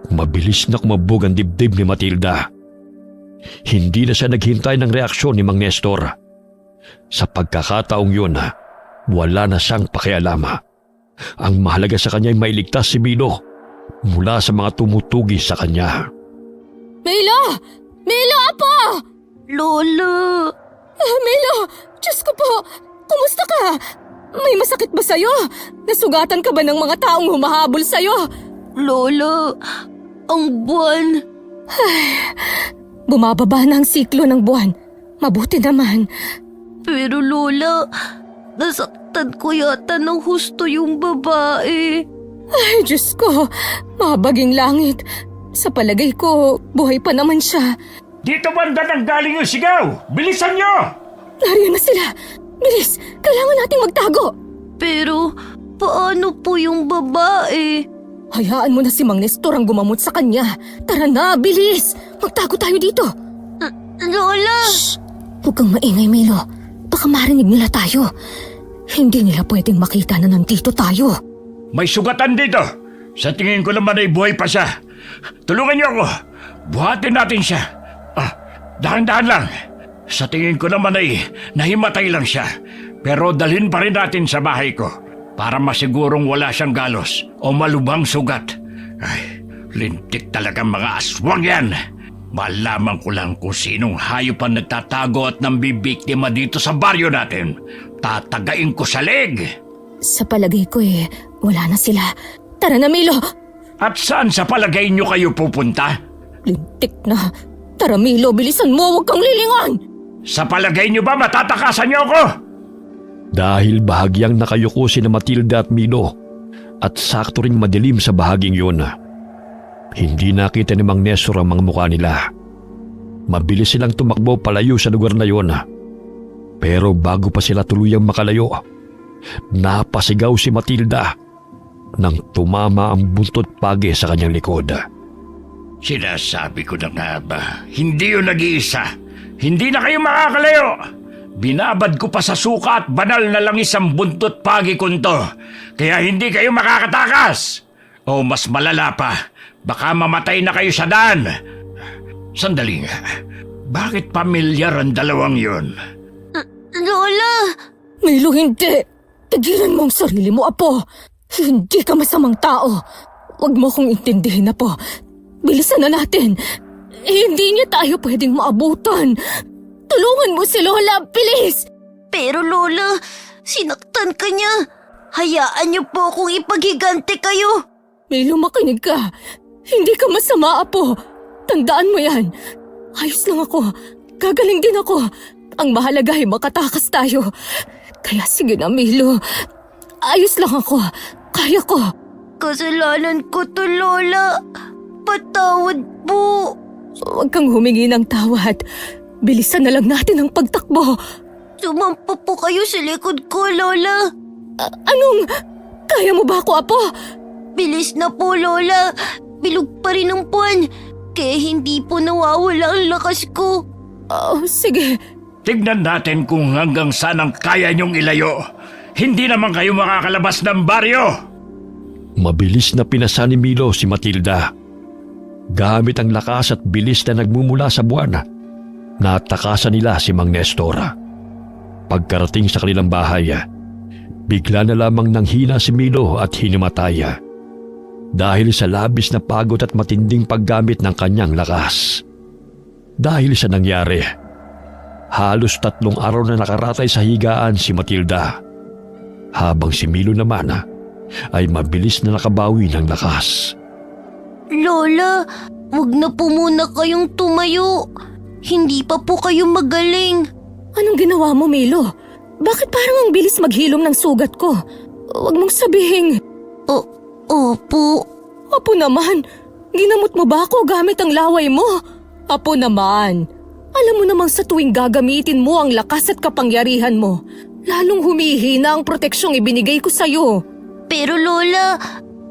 Speaker 2: Mabilis na kumabog ang dibdib ni Matilda. Hindi na siya naghintay ng reaksyon ni Mang Nestor. Sa pagkakataong yun, wala na siyang pakialama. Ang mahalaga sa kanya ay mailigtas si Milo mula sa mga tumutugi sa kanya.
Speaker 3: Milo! Milo, apo!
Speaker 4: Lola!
Speaker 3: Milo! Diyos ko po! Kumusta ka? May masakit ba sa'yo? Nasugatan ka ba ng mga taong humahabol sa'yo?
Speaker 4: Lola! Ang buwan!
Speaker 3: Bumababa na ang siklo ng buwan. Mabuti naman.
Speaker 4: Pero Lola, nasaktan ko yata ng husto yung babae.
Speaker 3: Ay, Diyos ko. Mabaging langit. Sa palagay ko, buhay pa naman siya.
Speaker 5: Dito banda nang galing yung sigaw! Bilisan nyo!
Speaker 3: Nariyan na sila. Bilis! Kailangan nating magtago.
Speaker 4: Pero, paano po yung babae?
Speaker 3: Hayaan mo na si Mang Nestor ang gumamot sa kanya. Tara na, bilis! Magtago tayo dito.
Speaker 4: Lola!
Speaker 3: Huwag kang maingay, Milo. Baka marinig nila tayo. Hindi nila pwedeng makita na nandito tayo.
Speaker 5: May sugatan dito. Sa tingin ko naman ay buhay pa siya. Tulungan niyo ako. Buhatin natin siya. Dahan-dahan lang. Sa tingin ko naman ay nahimatay lang siya. Pero dalhin pa rin natin sa bahay ko para masigurong wala siyang galos o malubhang sugat. Ay, lintik talagang mga aswang yan. Malaman ko lang kung sinong hayop ang nagtatago at nambibiktima dito sa baryo natin. Tatagain ko sa leg.
Speaker 3: Sa palagay ko wala na sila. Tara na, Milo!
Speaker 5: At saan sa palagay niyo kayo pupunta?
Speaker 3: Lintik na. Tara, Milo, bilisan mo, huwag kang lilingon!
Speaker 5: Sa palagay niyo ba matatakasan niyo ako?
Speaker 2: Dahil bahagyang nakayuko si na Matilda at Milo at sakto ring madilim sa bahaging yun. Hindi nakita ni Mang Nestor ang mga mukha nila. Mabilis silang tumakbo palayo sa lugar na yun. Pero bago pa sila tuluyang makalayo, napasigaw si Matilda nang tumama ang buntot pagi sa kanyang likod.
Speaker 5: Sinasabi ko na nga ba, hindi yun nag-iisa. Hindi na kayo makakalayo. Binabad ko pa sa suka at banal na langis ang buntot pagi kunto. Kaya hindi kayo makakatakas. O mas malala pa, baka mamatay na kayo sa daan. Sandali nga, bakit pamilyar ang dalawang yun?
Speaker 4: Lola!
Speaker 3: Milo, hindi! Tigilan mo ang sarili mo, Apo! Hindi ka masamang tao! Huwag mo kong intindihin, Apo. Bilisan na natin! Hindi niya tayo pwedeng maabutan! Tulungan mo si Lola, bilis!
Speaker 4: Pero Lola, sinaktan ka niya. Hayaan niyo po akong ipaghigante kayo.
Speaker 3: Milo, makinig ka. Hindi ka masama, Apo. Tandaan mo yan. Ayos lang ako. Gagaling din ako. Ang mahalaga ay makatakas tayo. Kaya sige na, Milo. Ayos lang ako. Kaya ko.
Speaker 4: Kasalanan ko to, Lola. Patawad po.
Speaker 3: Huwag kang humingi ng tawad. Bilisan na lang natin ang pagtakbo.
Speaker 4: Sumampa po kayo sa likod ko, Lola.
Speaker 3: Anong? Kaya mo ba ako, Apo?
Speaker 4: Bilis na po, Lola. Bilog pa rin ang buwan. Kaya hindi po nawawala ang lakas ko.
Speaker 3: Oh, sige.
Speaker 5: Tignan natin kung hanggang saan ang kaya niyong ilayo. Hindi naman kayo makakalabas ng baryo.
Speaker 2: Mabilis na pinasa ni Milo si Matilda. Gamit ang lakas at bilis na nagmumula sa buwan, natakasan nila si Mang Nestor. Pagkarating sa kanilang bahay, bigla na lamang nanghina si Milo at hinimatay dahil sa labis na pagod at matinding paggamit ng kanyang lakas. Dahil sa nangyari, Halos 3 araw na nakaratay sa higaan si Matilda. Habang si Milo naman ay mabilis na nakabawi ng lakas.
Speaker 4: Lola, wag na po muna kayong tumayo. Hindi pa po kayo magaling.
Speaker 3: Anong ginawa mo, Milo? Bakit parang ang bilis maghilom ng sugat ko? Huwag mong sabihin.
Speaker 4: Opo.
Speaker 3: Apo naman, ginamot mo ba ako gamit ang laway mo? Apo naman, alam mo namang sa tuwing gagamitin mo ang lakas at kapangyarihan mo, lalong humihina ang proteksyong ibinigay ko sa'yo.
Speaker 4: Pero Lola,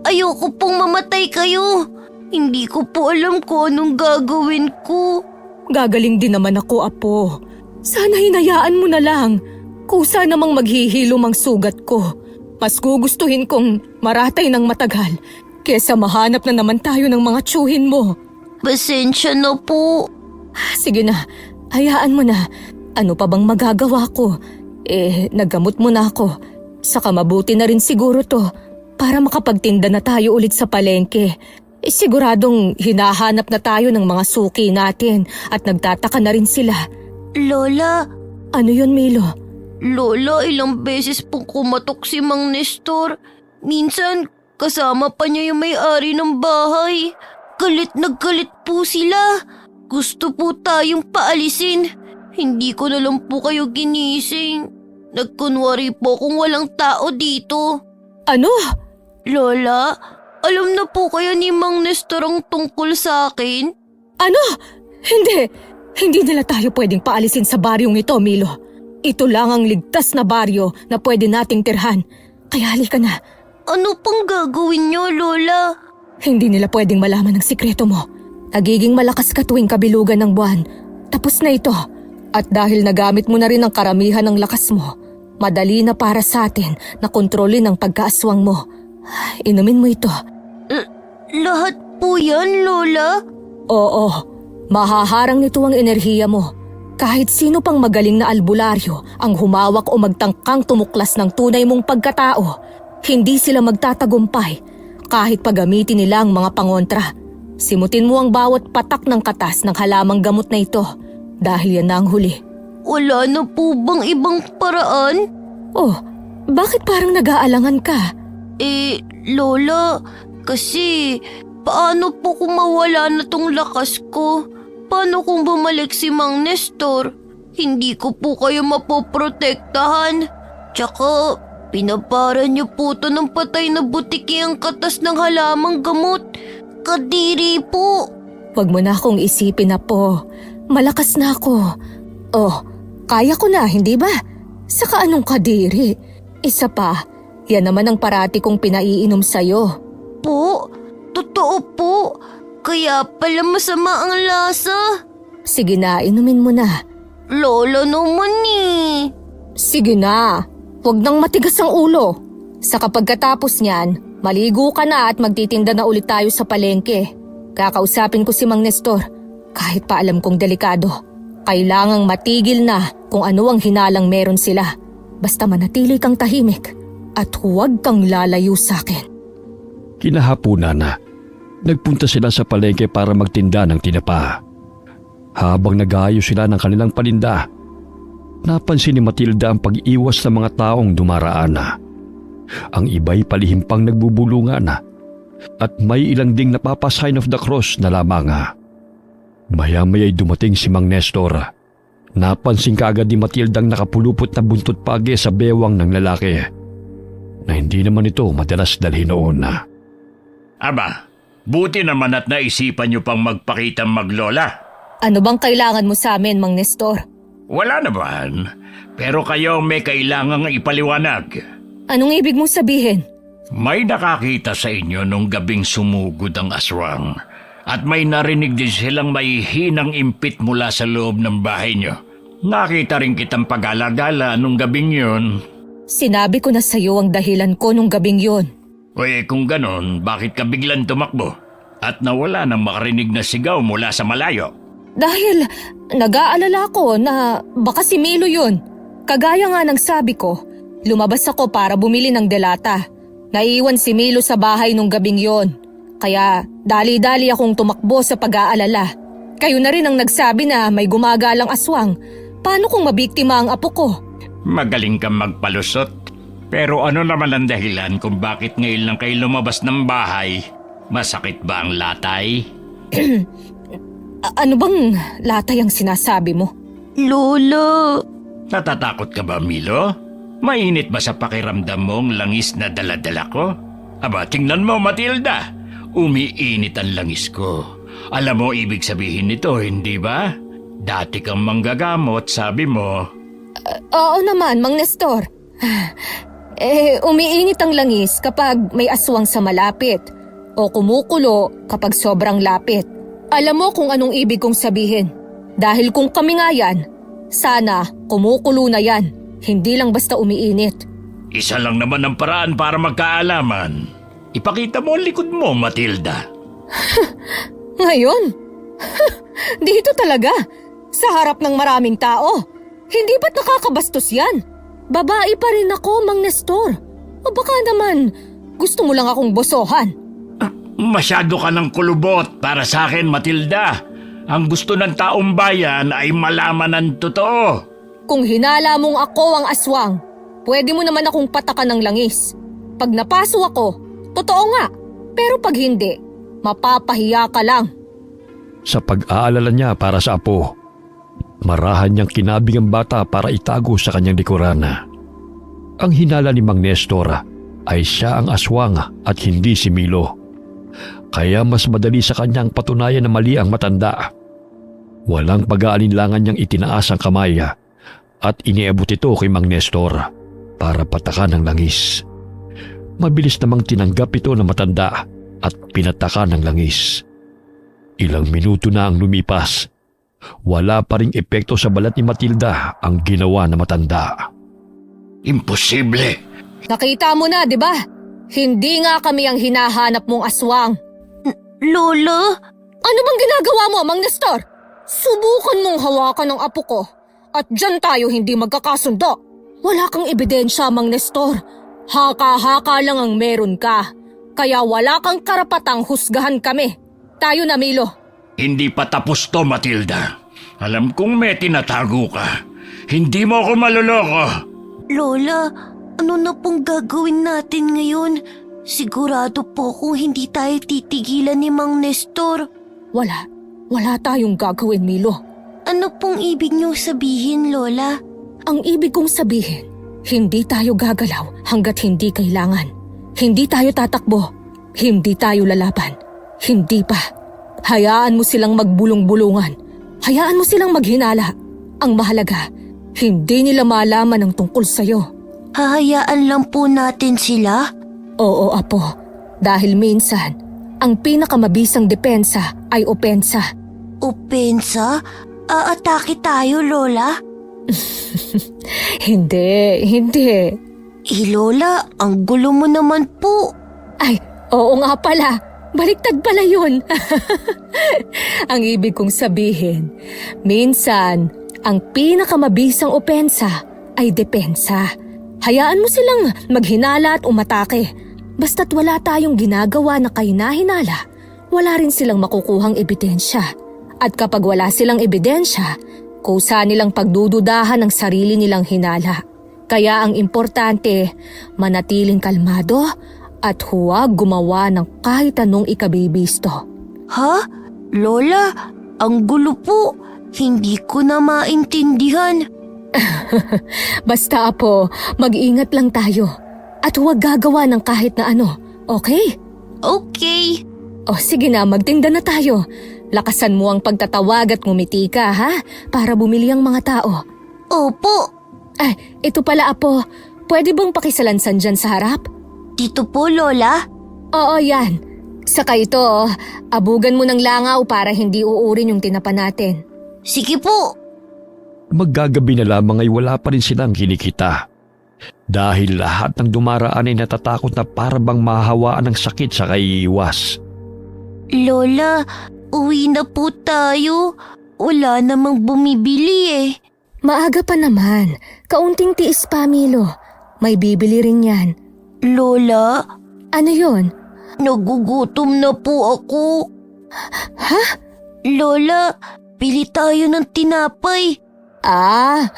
Speaker 4: ayoko pong mamatay kayo. Hindi ko po alam kung anong gagawin ko.
Speaker 3: Gagaling din naman ako, Apo. Sana hinayaan mo na lang. Kusa namang maghihilom ang sugat ko. Mas gugustuhin kong maratay ng matagal kesa mahanap na naman tayo ng mga tsuhin mo.
Speaker 4: Pasensya na po.
Speaker 3: Sige na, hayaan mo na. Ano pa bang magagawa ko? Naggamot mo na ako. Saka mabuti na rin siguro to para makapagtinda na tayo ulit sa palengke. Siguradong hinahanap na tayo ng mga suki natin at nagtataka na rin sila.
Speaker 4: Lola,
Speaker 3: Ano yun, Milo?
Speaker 4: Lola, ilang beses pong kumatok si Mang Nestor. Minsan, kasama pa niya yung may-ari ng bahay. Galit na galit po sila. Gusto po tayong paalisin. Hindi ko na lang po kayo ginising. Nagkunwari po kung walang tao dito.
Speaker 3: Ano?
Speaker 4: Lola, alam na po kaya ni Mang Nestor ang tungkol sa akin?
Speaker 3: Ano? Hindi. Hindi nila tayo pwedeng paalisin sa baryong ito, Milo. Ito lang ang ligtas na baryo na pwede nating tirhan. Kaya halika na.
Speaker 4: Ano pang gagawin niyo, Lola?
Speaker 3: Hindi nila pwedeng malaman ang sikreto mo. Nagiging malakas ka tuwing kabilugan ng buwan. Tapos na ito. At dahil nagamit mo na rin ang karamihan ng lakas mo, madali na para sa atin na kontrolin ang pagkaaswang mo. Inumin mo ito.
Speaker 4: Lahat po yan, Lola?
Speaker 3: Oo, mahaharang nito ang enerhiya mo. Kahit sino pang magaling na albularyo ang humawak o magtangkang tumuklas ng tunay mong pagkatao, hindi sila magtatagumpay kahit pagamitin nila ang mga pangontra. Simutin mo ang bawat patak ng katas ng halamang gamot na ito dahil yan na ang huli.
Speaker 4: Wala na po bang ibang paraan?
Speaker 3: Oh, bakit parang nag-aalangan ka?
Speaker 4: Lola, kasi paano po kung mawala na tong lakas ko? Paano kung bumalik si Mang Nestor? Hindi ko po kayo mapoprotektahan. Tsaka, pinaparan niyo po to ng patay na butiki ang katas ng halamang gamot. Kadiri po.
Speaker 3: Huwag mo na akong isipin na po. Malakas na ako. Oh, kaya ko na, hindi ba? Saka anong kadiri? Isa pa, yan naman ang parati kong pinaiinom sa'yo.
Speaker 4: Po, totoo po. Kaya pala masama ang lasa.
Speaker 3: Sige na, inumin mo na.
Speaker 4: Lola naman eh.
Speaker 3: Sige na, huwag nang matigas ang ulo. Saka pagkatapos niyan, maligo ka na at magtitinda na ulit tayo sa palengke. Kakausapin ko si Mang Nestor, kahit pa alam kong delikado. Kailangang matigil na kung ano ang hinalang meron sila. Basta manatili kang tahimik at huwag kang lalayo sa akin.
Speaker 2: Kinahapunan na, nagpunta sila sa palengke para magtinda ng tinapa. Habang nag-aayos sila ng kanilang paninda, napansin ni Matilda ang pag-iwas ng mga taong dumaraan na. Ang iba'y palihim pang nagbubulungan na at may ilang ding napapa-sign of the cross na lamang. Maya-maya'y dumating si Mang Nestor. Napansin kaagad ni Matilda ang nakapulupot na buntot pagi sa bewang ng lalaki na hindi naman ito madalas dalhin noon.
Speaker 5: Aba, buti naman at naisipan niyo pang magpakitang maglola.
Speaker 3: Ano bang kailangan mo sa amin, Mang Nestor?
Speaker 5: Wala naman, pero kayo may kailangang ipaliwanag.
Speaker 3: Anong ibig mong sabihin?
Speaker 5: May nakakita sa inyo nung gabing sumugod ang aswang at may narinig din silang may hinang impit mula sa loob ng bahay niyo. Nakita rin kitang pag-alagala nung gabing yun.
Speaker 3: Sinabi ko na sa'yo ang dahilan ko nung gabing yon.
Speaker 5: Kung ganon, bakit ka biglang tumakbo at nawala nang makarinig na sigaw mula sa malayo?
Speaker 3: Dahil nag-aalala ko na baka si Milo yun. Kagaya nga ng sabi ko, lumabas ako para bumili ng delata. Naiwan si Milo sa bahay nung gabing yon. Kaya dali-dali akong tumakbo sa pag-aalala. Kayo na rin ang nagsabi na may gumagalang aswang. Paano kung mabiktima ang apo ko?
Speaker 5: Magaling kang magpalusot. Pero ano naman ang dahilan kung bakit ngayon lang kayo lumabas ng bahay? Masakit ba ang latay?
Speaker 3: Ano bang latay ang sinasabi mo?
Speaker 4: Lola,
Speaker 5: Natatakot ka ba, Milo? Mainit ba sa pakiramdam mong langis na daladala ko? Aba, tingnan mo, Matilda. Umiinit ang langis ko. Alam mo ibig sabihin nito, hindi ba? Dati kang manggagamot, sabi mo.
Speaker 3: Oo naman, Mang Nestor. Umiinit ang langis kapag may aswang sa malapit o kumukulo kapag sobrang lapit. Alam mo kung anong ibig kong sabihin. Dahil kung kami nga yan, sana kumukulo na yan, hindi lang basta umiinit.
Speaker 5: Isa lang naman ang paraan para magkaalaman. Ipakita mo ang likod mo, Matilda.
Speaker 3: Ngayon? Dito talaga, sa harap ng maraming tao. Hindi ba't nakakabastos yan? Babae pa rin ako, Mang Nestor. O baka naman, gusto mo lang akong bosohan.
Speaker 5: Masyado ka ng kulubot para sa akin, Matilda. Ang gusto ng taong bayan ay malaman ang totoo.
Speaker 3: Kung hinala mong ako ang aswang, pwede mo naman akong patakan ng langis. Pag napaso ako, totoo nga. Pero pag hindi, mapapahiya ka lang.
Speaker 2: Sa pag-aalala niya para sa apo, marahan niyang kinabing ang bata para itago sa kanyang likurana. Ang hinala ni Mang Nestor ay siya ang aswang at hindi si Milo. Kaya mas madali sa kanyang patunayan na mali ang matanda. Walang pag-aalinlangan niyang itinaas ang kamay at iniabot ito kay Mang Nestor para patakan ng langis. Mabilis namang tinanggap ito ng matanda at pinatakan ng langis. Ilang minuto na ang lumipas. Wala pa ring epekto sa balat ni Matilda ang ginawa na matanda.
Speaker 5: Imposible!
Speaker 3: Nakita mo na, di ba? Hindi nga kami ang hinahanap mong aswang.
Speaker 4: Lola,
Speaker 3: Ano bang ginagawa mo, Mang Nestor? Subukan mong hawakan ang apo ko at dyan tayo hindi magkakasundo. Wala kang ebidensya, Mang Nestor. Haka-haka lang ang meron ka. Kaya wala kang karapatang husgahan kami. Tayo na, Milo.
Speaker 5: Hindi pa tapos to, Matilda. Alam kong may tinatago ka. Hindi mo ako maloloko.
Speaker 4: Lola, ano na pong gagawin natin ngayon? Sigurado po kung hindi tayo titigilan ni Mang Nestor.
Speaker 3: Wala tayong gagawin, Milo.
Speaker 4: Ano pong ibig niyong sabihin, Lola?
Speaker 3: Ang ibig kong sabihin, hindi tayo gagalaw hanggat hindi kailangan. Hindi tayo tatakbo. Hindi tayo lalaban. Hindi pa. Hayaan mo silang magbulong-bulungan. Hayaan mo silang maghinala. Ang mahalaga, hindi nila malaman ang tungkol sa'yo.
Speaker 4: Hahayaan lang po natin sila?
Speaker 3: Oo, apo. Dahil minsan, ang pinakamabisang depensa ay opensa.
Speaker 4: Opensa? Aatake tayo, Lola?
Speaker 3: Hindi.
Speaker 4: Lola, ang gulo mo naman po.
Speaker 3: Ay, oo nga pala. Baliktad pala yun. Ang ibig kong sabihin, minsan, ang pinakamabisang opensa ay depensa. Hayaan mo silang maghinala at umatake. Basta't wala tayong ginagawa na kahinahinala, wala rin silang makukuhang ebidensya. At kapag wala silang ebidensya, kusa nilang pagdududahan ng sarili nilang hinala. Kaya ang importante, manatiling kalmado at huwag gumawa ng kahit anong ikabibisto.
Speaker 4: Ha? Lola, ang gulo po. Hindi ko na maintindihan.
Speaker 3: Basta apo, mag-ingat lang tayo. At huwag gagawa ng kahit na ano, okay?
Speaker 4: Okay.
Speaker 3: O sige na, magtinda na tayo. Lakasan mo ang pagtatawag at ngumiti ka, ha? Para bumili ang mga tao.
Speaker 4: Opo.
Speaker 3: Ay, ito pala apo. Pwede bang pakisalansan dyan sa harap?
Speaker 4: Dito po, Lola.
Speaker 3: Oo, yan. Saka ito, abugan mo ng langaw para hindi uurin yung tinapa natin.
Speaker 4: Sige po.
Speaker 2: Maggagabi na lamang ay wala pa rin silang kinikita. Dahil lahat ng dumaraan ay natatakot na parabang mahawaan ng sakit sa kaiiwas.
Speaker 4: Lola, uwi na po tayo. Wala namang bumibili eh.
Speaker 3: Maaga pa naman. Kaunting tiis pa, Milo. May bibili rin yan.
Speaker 4: Lola,
Speaker 3: Ano yon?
Speaker 4: nagugutom na po ako.
Speaker 3: Ha?
Speaker 4: Lola, pili tayo ng tinapay.
Speaker 3: Ah,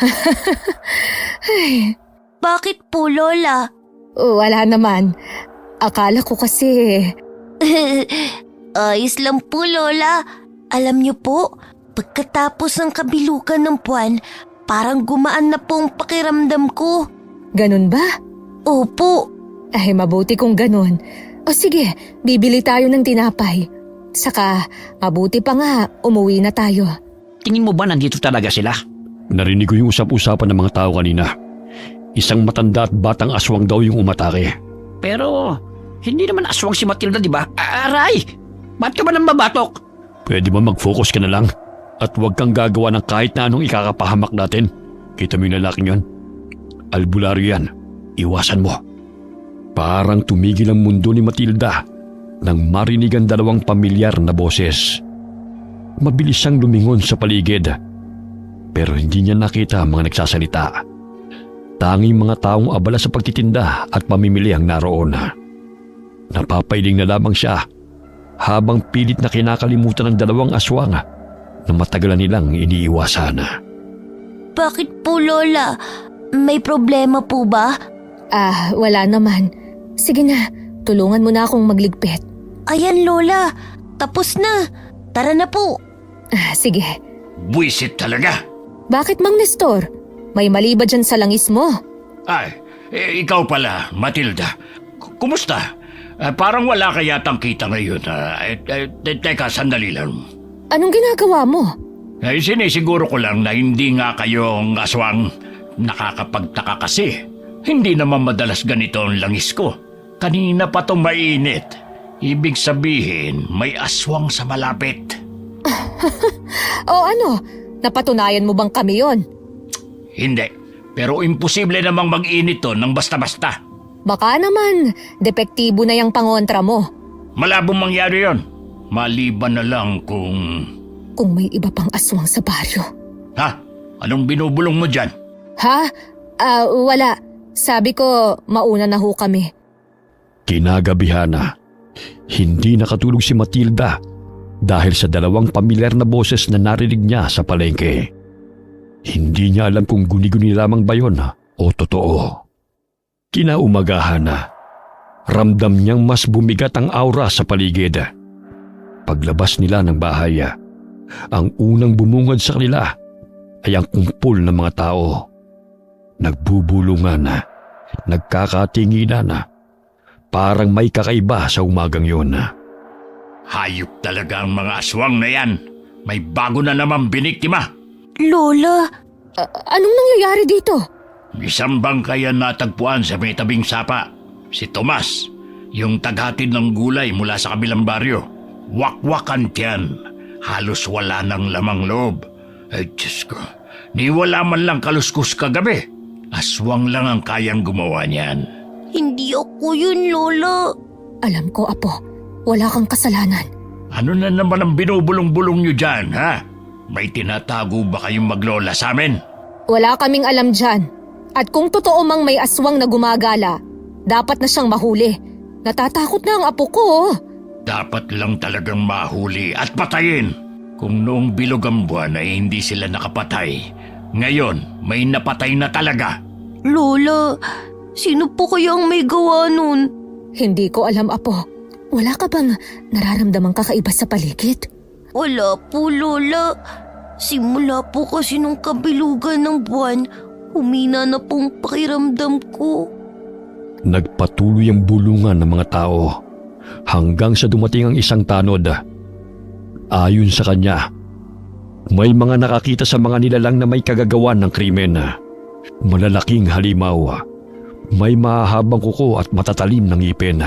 Speaker 4: Bakit po, Lola?
Speaker 3: wala naman. Akala ko kasi...
Speaker 4: Ayos lang po, Lola. Alam niyo po, pagkatapos ng kabilugan ng buwan, parang gumaan na po ang pakiramdam ko.
Speaker 3: Ganun ba?
Speaker 4: Opo.
Speaker 3: Ay, mabuti kung ganun. O sige, bibili tayo ng tinapay. Saka, mabuti pa nga, umuwi na tayo.
Speaker 1: Tingin mo ba nandito talaga sila?
Speaker 2: Narinig ko yung usap-usapan ng mga tao kanina. Isang matanda at batang aswang daw yung umatake.
Speaker 1: Pero, hindi naman aswang si Matilda, di ba? Aray! Ba't ka ba nang babatok?
Speaker 2: Pwede ba mag-focus ka na lang? At huwag kang gagawa ng kahit na anong ikakapahamak natin. Kita mo yung lalaking yun? Albularyo yan. Iwasan mo. Parang tumigil ang mundo ni Matilda nang marinig ang dalawang pamilyar na boses. Mabilis siyang lumingon sa paligid. Pero hindi niya nakita ang mga nagsasalita. Tanging mga taong abala sa pagtitinda at pamimili ang naroon. Napapailing na lamang siya habang pilit na kinakalimutan ng dalawang aswang na matagalan nilang iniiwasan.
Speaker 4: Bakit po, Lola? May problema po ba?
Speaker 3: Ah, wala naman. Sige na, tulungan mo na akong magligpit.
Speaker 4: Ayan, Lola. Tapos na. Tara na po.
Speaker 3: Ah, sige.
Speaker 5: Buisit talaga.
Speaker 3: Bakit, Mang Nestor? May mali ba dyan sa langis mo?
Speaker 5: Ay, ikaw pala, Matilda. Kumusta? Parang wala ka yatang kita ngayon. Teka, sandali lang.
Speaker 3: Anong ginagawa mo?
Speaker 5: Sinisiguro ko lang na hindi nga kayong aswang. Nakakapagtaka kasi. Hindi naman madalas ganito ang langis ko. Kanina pa itong mainit. Ibig sabihin, may aswang sa malapit.
Speaker 3: O ano, napatunayan mo bang kami yon?
Speaker 5: Hindi. Pero imposible namang mag-init to ng basta-basta.
Speaker 3: Baka naman, depektibo na yung pangontra mo.
Speaker 5: Malabong mangyari yon. Maliban na lang kung...
Speaker 3: Kung may iba pang aswang sa baryo.
Speaker 5: Ha? Anong binubulong mo dyan?
Speaker 3: Ha? Wala. Sabi ko, mauna na ho kami.
Speaker 2: Kinagabihan na. Hindi nakatulog si Matilda dahil sa dalawang pamilyar na boses na narinig niya sa palengke. Hindi niya alam kung guni-guni lamang ba yun o totoo. Kinaumagahan na. Ramdam niyang mas bumigat ang aura sa paligid. Paglabas nila ng bahay, ang unang bumungad sa kanila ay ang kumpul ng mga tao. Nagbubulungan, nagkakatinginan, parang may kakaiba sa umagang yun.
Speaker 5: Hayop talaga ang mga aswang na yan. May bago na naman biniktima.
Speaker 4: Lola,
Speaker 3: Anong nangyayari dito?
Speaker 5: Isang bangkayan natagpuan sa may tabing sapa. Si Tomas, yung taghatid ng gulay mula sa kabilang baryo. Wakwakan tiyan. Halos wala ng lamang loob. Ay, Diyos ko. Ni wala man lang kaluskus kagabi. Aswang lang ang kayang gumawa niyan.
Speaker 4: hindi ako yun, Lola.
Speaker 3: Alam ko, Apo. Wala kang kasalanan.
Speaker 5: Ano na naman ang binubulong-bulong niyo dyan, ha? May tinatago ba kayong maglola sa amin?
Speaker 3: Wala kaming alam dyan. At kung totoo mang may aswang na gumagala, dapat na siyang mahuli. Natatakot na ang apo ko.
Speaker 5: Dapat lang talagang mahuli at patayin. Kung noong bilog ang buwan ay hindi sila nakapatay, ngayon may napatay na talaga.
Speaker 4: Lola, sino po kaya ang may gawa nun?
Speaker 3: Hindi ko alam, Apo. Wala ka bang nararamdamang kakaiba sa paligid?
Speaker 4: Wala po, Lola. Simula po kasi nung kabilugan ng buwan, humina na pong pakiramdam ko.
Speaker 2: Nagpatuloy ang bulungan ng mga tao hanggang sa dumating ang isang tanod. Ayon sa kanya, may mga nakakita sa mga nilalang na may kagagawan ng krimen. Malalaking halimaw, may mahahabang kuko at matatalim ng ngipin.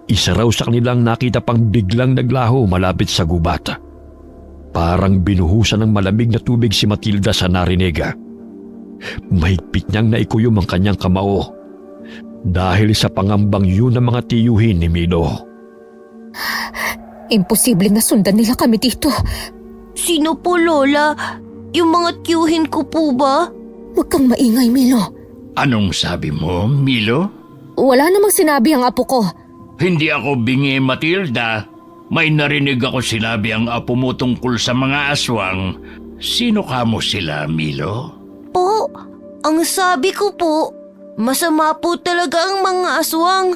Speaker 2: Isa raw sa kanilang nakita pang biglang naglaho malapit sa gubat. Parang binuhusan ng malamig na tubig si Matilda sa narinig. Mahigpit niyang naikuyom ang kanyang kamao dahil sa pangambang yun ng mga tiyuhin ni Milo.
Speaker 3: Imposible na sundan nila kami dito.
Speaker 4: Sino po, Lola? Yung mga tiyuhin ko po ba?
Speaker 3: Huwag kang maingay, Milo.
Speaker 5: Anong sabi mo, Milo?
Speaker 3: Wala namang sinabi ang apo ko.
Speaker 5: Hindi ako bingi, Matilda. May narinig ako sinabi ang apo mo tungkol sa mga aswang. Sino ka mo sila, Milo?
Speaker 4: Po, ang sabi ko po, masama po talaga ang mga aswang.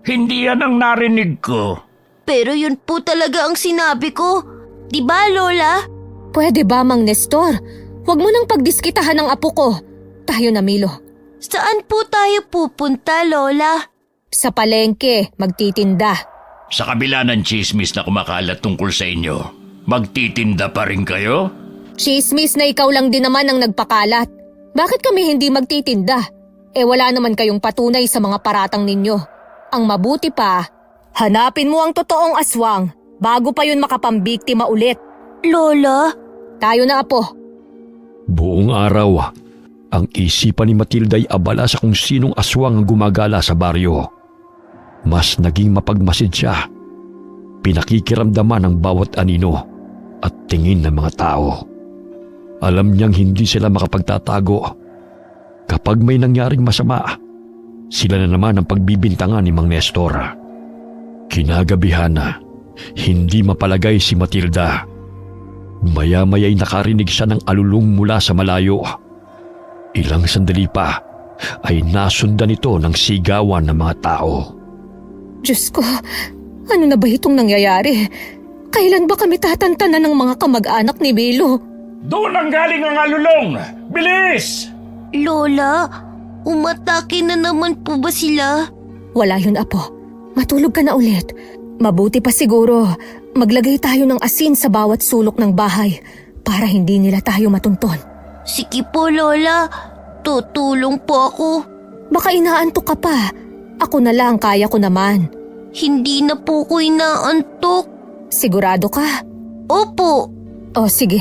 Speaker 5: Hindi yan ang narinig ko.
Speaker 4: Pero yun po talaga ang sinabi ko. Diba, Lola?
Speaker 3: Pwede ba, Mang Nestor? Huwag mo nang pagdiskitahan ng apo ko. Tayo na, Milo.
Speaker 4: Saan po tayo pupunta, Lola?
Speaker 3: Sa palengke, magtitinda.
Speaker 5: Sa kabila ng chismis na kumakalat tungkol sa inyo, magtitinda pa rin kayo?
Speaker 3: Chismis na ikaw lang din naman ang nagpakalat. Bakit kami hindi magtitinda? Wala naman kayong patunay sa mga paratang ninyo. Ang mabuti pa, hanapin mo ang totoong aswang bago pa yun makapambiktima ulit.
Speaker 4: Lola?
Speaker 3: Tayo na, apo.
Speaker 2: Buong araw, ang isipan ni Matilda ay abala sa kung sinong aswang ang gumagala sa baryo. Mas naging mapagmasid siya. Pinakikiramdaman ng bawat anino at tingin ng mga tao. Alam niyang hindi sila makapagtatago. Kapag may nangyaring masama, sila na naman ang pagbibintangan ni Mang Nestor. Kinagabihan na, hindi mapalagay si Matilda. Maya-maya'y nakarinig siya ng alulong mula sa malayo. Ilang sandali pa ay nasundan ito ng sigawan ng mga tao.
Speaker 3: Diyos ko, ano na ba itong nangyayari? Kailan ba kami tatantanan ng mga kamag-anak ni Milo?
Speaker 5: Doon ang galing ang alulong! Bilis!
Speaker 4: Lola, umatake na naman po ba sila?
Speaker 3: Wala yun, apo. Matulog ka na ulit. Mabuti pa siguro, maglagay tayo ng asin sa bawat sulok ng bahay para hindi nila tayo matunton.
Speaker 4: Sige po, Lola. Tutulong po ako.
Speaker 3: Baka inaantok ka pa. Ako na lang, kaya ko naman.
Speaker 4: Hindi na po ko inaantok.
Speaker 3: Sigurado ka?
Speaker 4: Opo.
Speaker 3: O sige,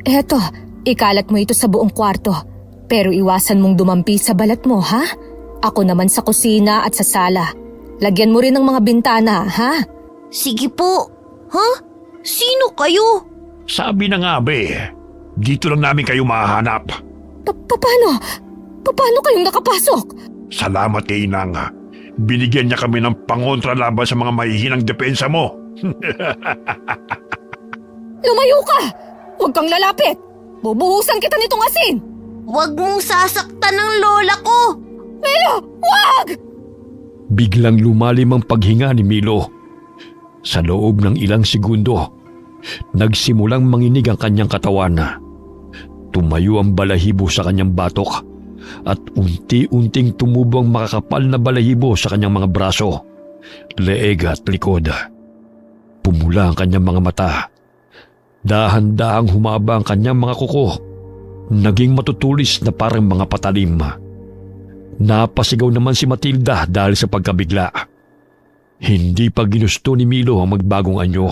Speaker 3: eto, ikalat mo ito sa buong kwarto. Pero iwasan mong dumampi sa balat mo, ha? Ako naman sa kusina at sa sala. Lagyan mo rin ng mga bintana, ha?
Speaker 4: Sige po. Ha? Sino kayo?
Speaker 6: Sabi na nga be, dito lang namin kayo mahahanap.
Speaker 3: Paano? Paano kayong nakapasok?
Speaker 6: Salamat kay Inang. Binigyan niya kami ng pangontra laban sa mga mahihinang depensa mo.
Speaker 3: Lumayo ka! Huwag kang lalapit! Bubuhusan kita nitong asin!
Speaker 4: Huwag mong sasaktan ng lola ko.
Speaker 3: Milo! Huwag!
Speaker 2: Biglang lumalim ang paghinga ni Milo. Sa loob ng ilang segundo, nagsimulang manginig ang kanyang katawan. Tumayo ang balahibo sa kanyang batok at unti-unting tumubo ang makakapal na balahibo sa kanyang mga braso, leeg at likod. Pumula ang kanyang mga mata. Dahan-dahang humaba ang kanyang mga kuko. Naging matutulis na parang mga patalim. Napasigaw naman si Matilda dahil sa pagkabigla. Hindi pa ginusto ni Milo ang magbagong anyo.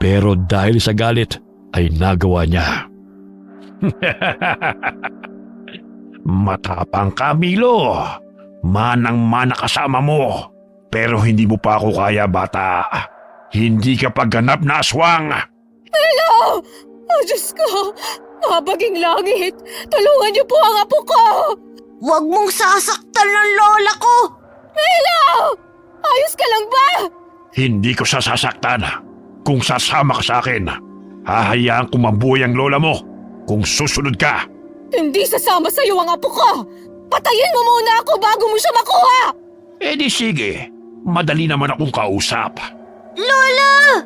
Speaker 2: Pero dahil sa galit ay nagawa niya.
Speaker 6: Matapang ka, Milo. Manang-mana kasama mo. Pero hindi mo pa ako kaya, bata. Hindi ka pagganap na aswang.
Speaker 3: Milo! Oh, Diyos ko! Mabaging langit! Tulungan niyo po ang apo ko!
Speaker 4: Huwag mong sasaktan ng lola ko.
Speaker 3: Milo! Ayos ka lang ba?
Speaker 6: Hindi ko sasasaktan. Kung sasama ka sa akin, hahayaan kong mabuhay ang lola mo. Kung susunod ka.
Speaker 3: Hindi sasama sa iyo ang apo ko! Patayin mo muna ako bago mo siya makuha!
Speaker 6: Eh di sige, madali naman akong kausap.
Speaker 4: Lola!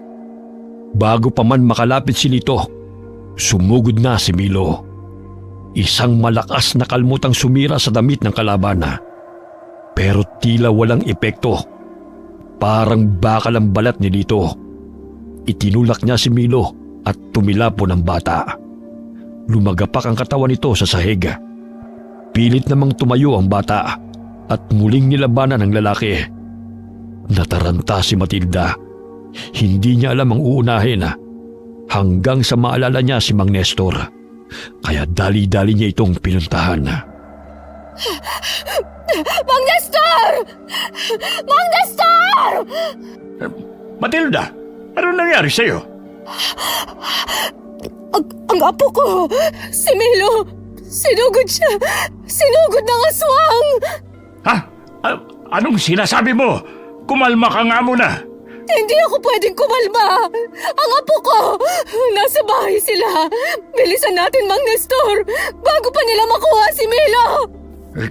Speaker 2: Bago pa man makalapit si Lito, sumugod na si Milo. Isang malakas na kalmutang sumira sa damit ng kalaban. Pero tila walang epekto. Parang bakal ang balat ni Lito. Itinulak niya si Milo at tumilapon ang bata. Lumagapak ang katawan nito sa sahig. Pilit namang tumayo ang bata at muling nilabanan ng lalaki. Nataranta si Matilda. Hindi niya alam ang uunahin hanggang sa maalala niya si Mang Nestor. Kaya dali-dali niya itong pinuntahan.
Speaker 3: Mang Nestor! Mang Nestor!
Speaker 5: Matilda, ano nangyari sa'yo?
Speaker 3: Ang apo ko, si Milo, sinugod siya. Sinugod ng aswang.
Speaker 5: Ha? Anong sinasabi mo? Kumalma ka nga muna.
Speaker 3: Hindi ako pwedeng kumalma! Ang apo ko! Nasa bahay sila! Bilisan natin, Mang Nestor! Bago pa nila makuha si Milo!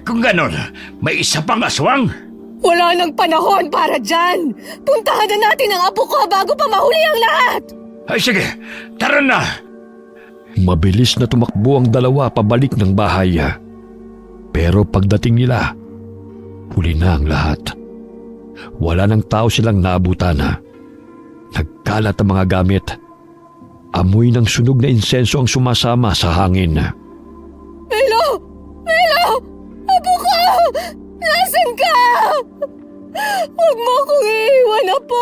Speaker 5: Kung ganon, may isa pang aswang.
Speaker 3: Wala nang panahon para dyan! Puntahan na natin ang apo ko bago pa mahuli ang lahat!
Speaker 5: Ay sige, tara na!
Speaker 2: Mabilis na tumakbo ang dalawa pabalik ng bahay. Pero pagdating nila, huli na ang lahat. Wala nang tao silang naabutan. Nagkalat ang mga gamit. Amoy ng sunog na insenso ang sumasama sa hangin.
Speaker 3: Milo! Milo! Apo ko! Nasaan ka? Huwag mo akong iiwan, Apo!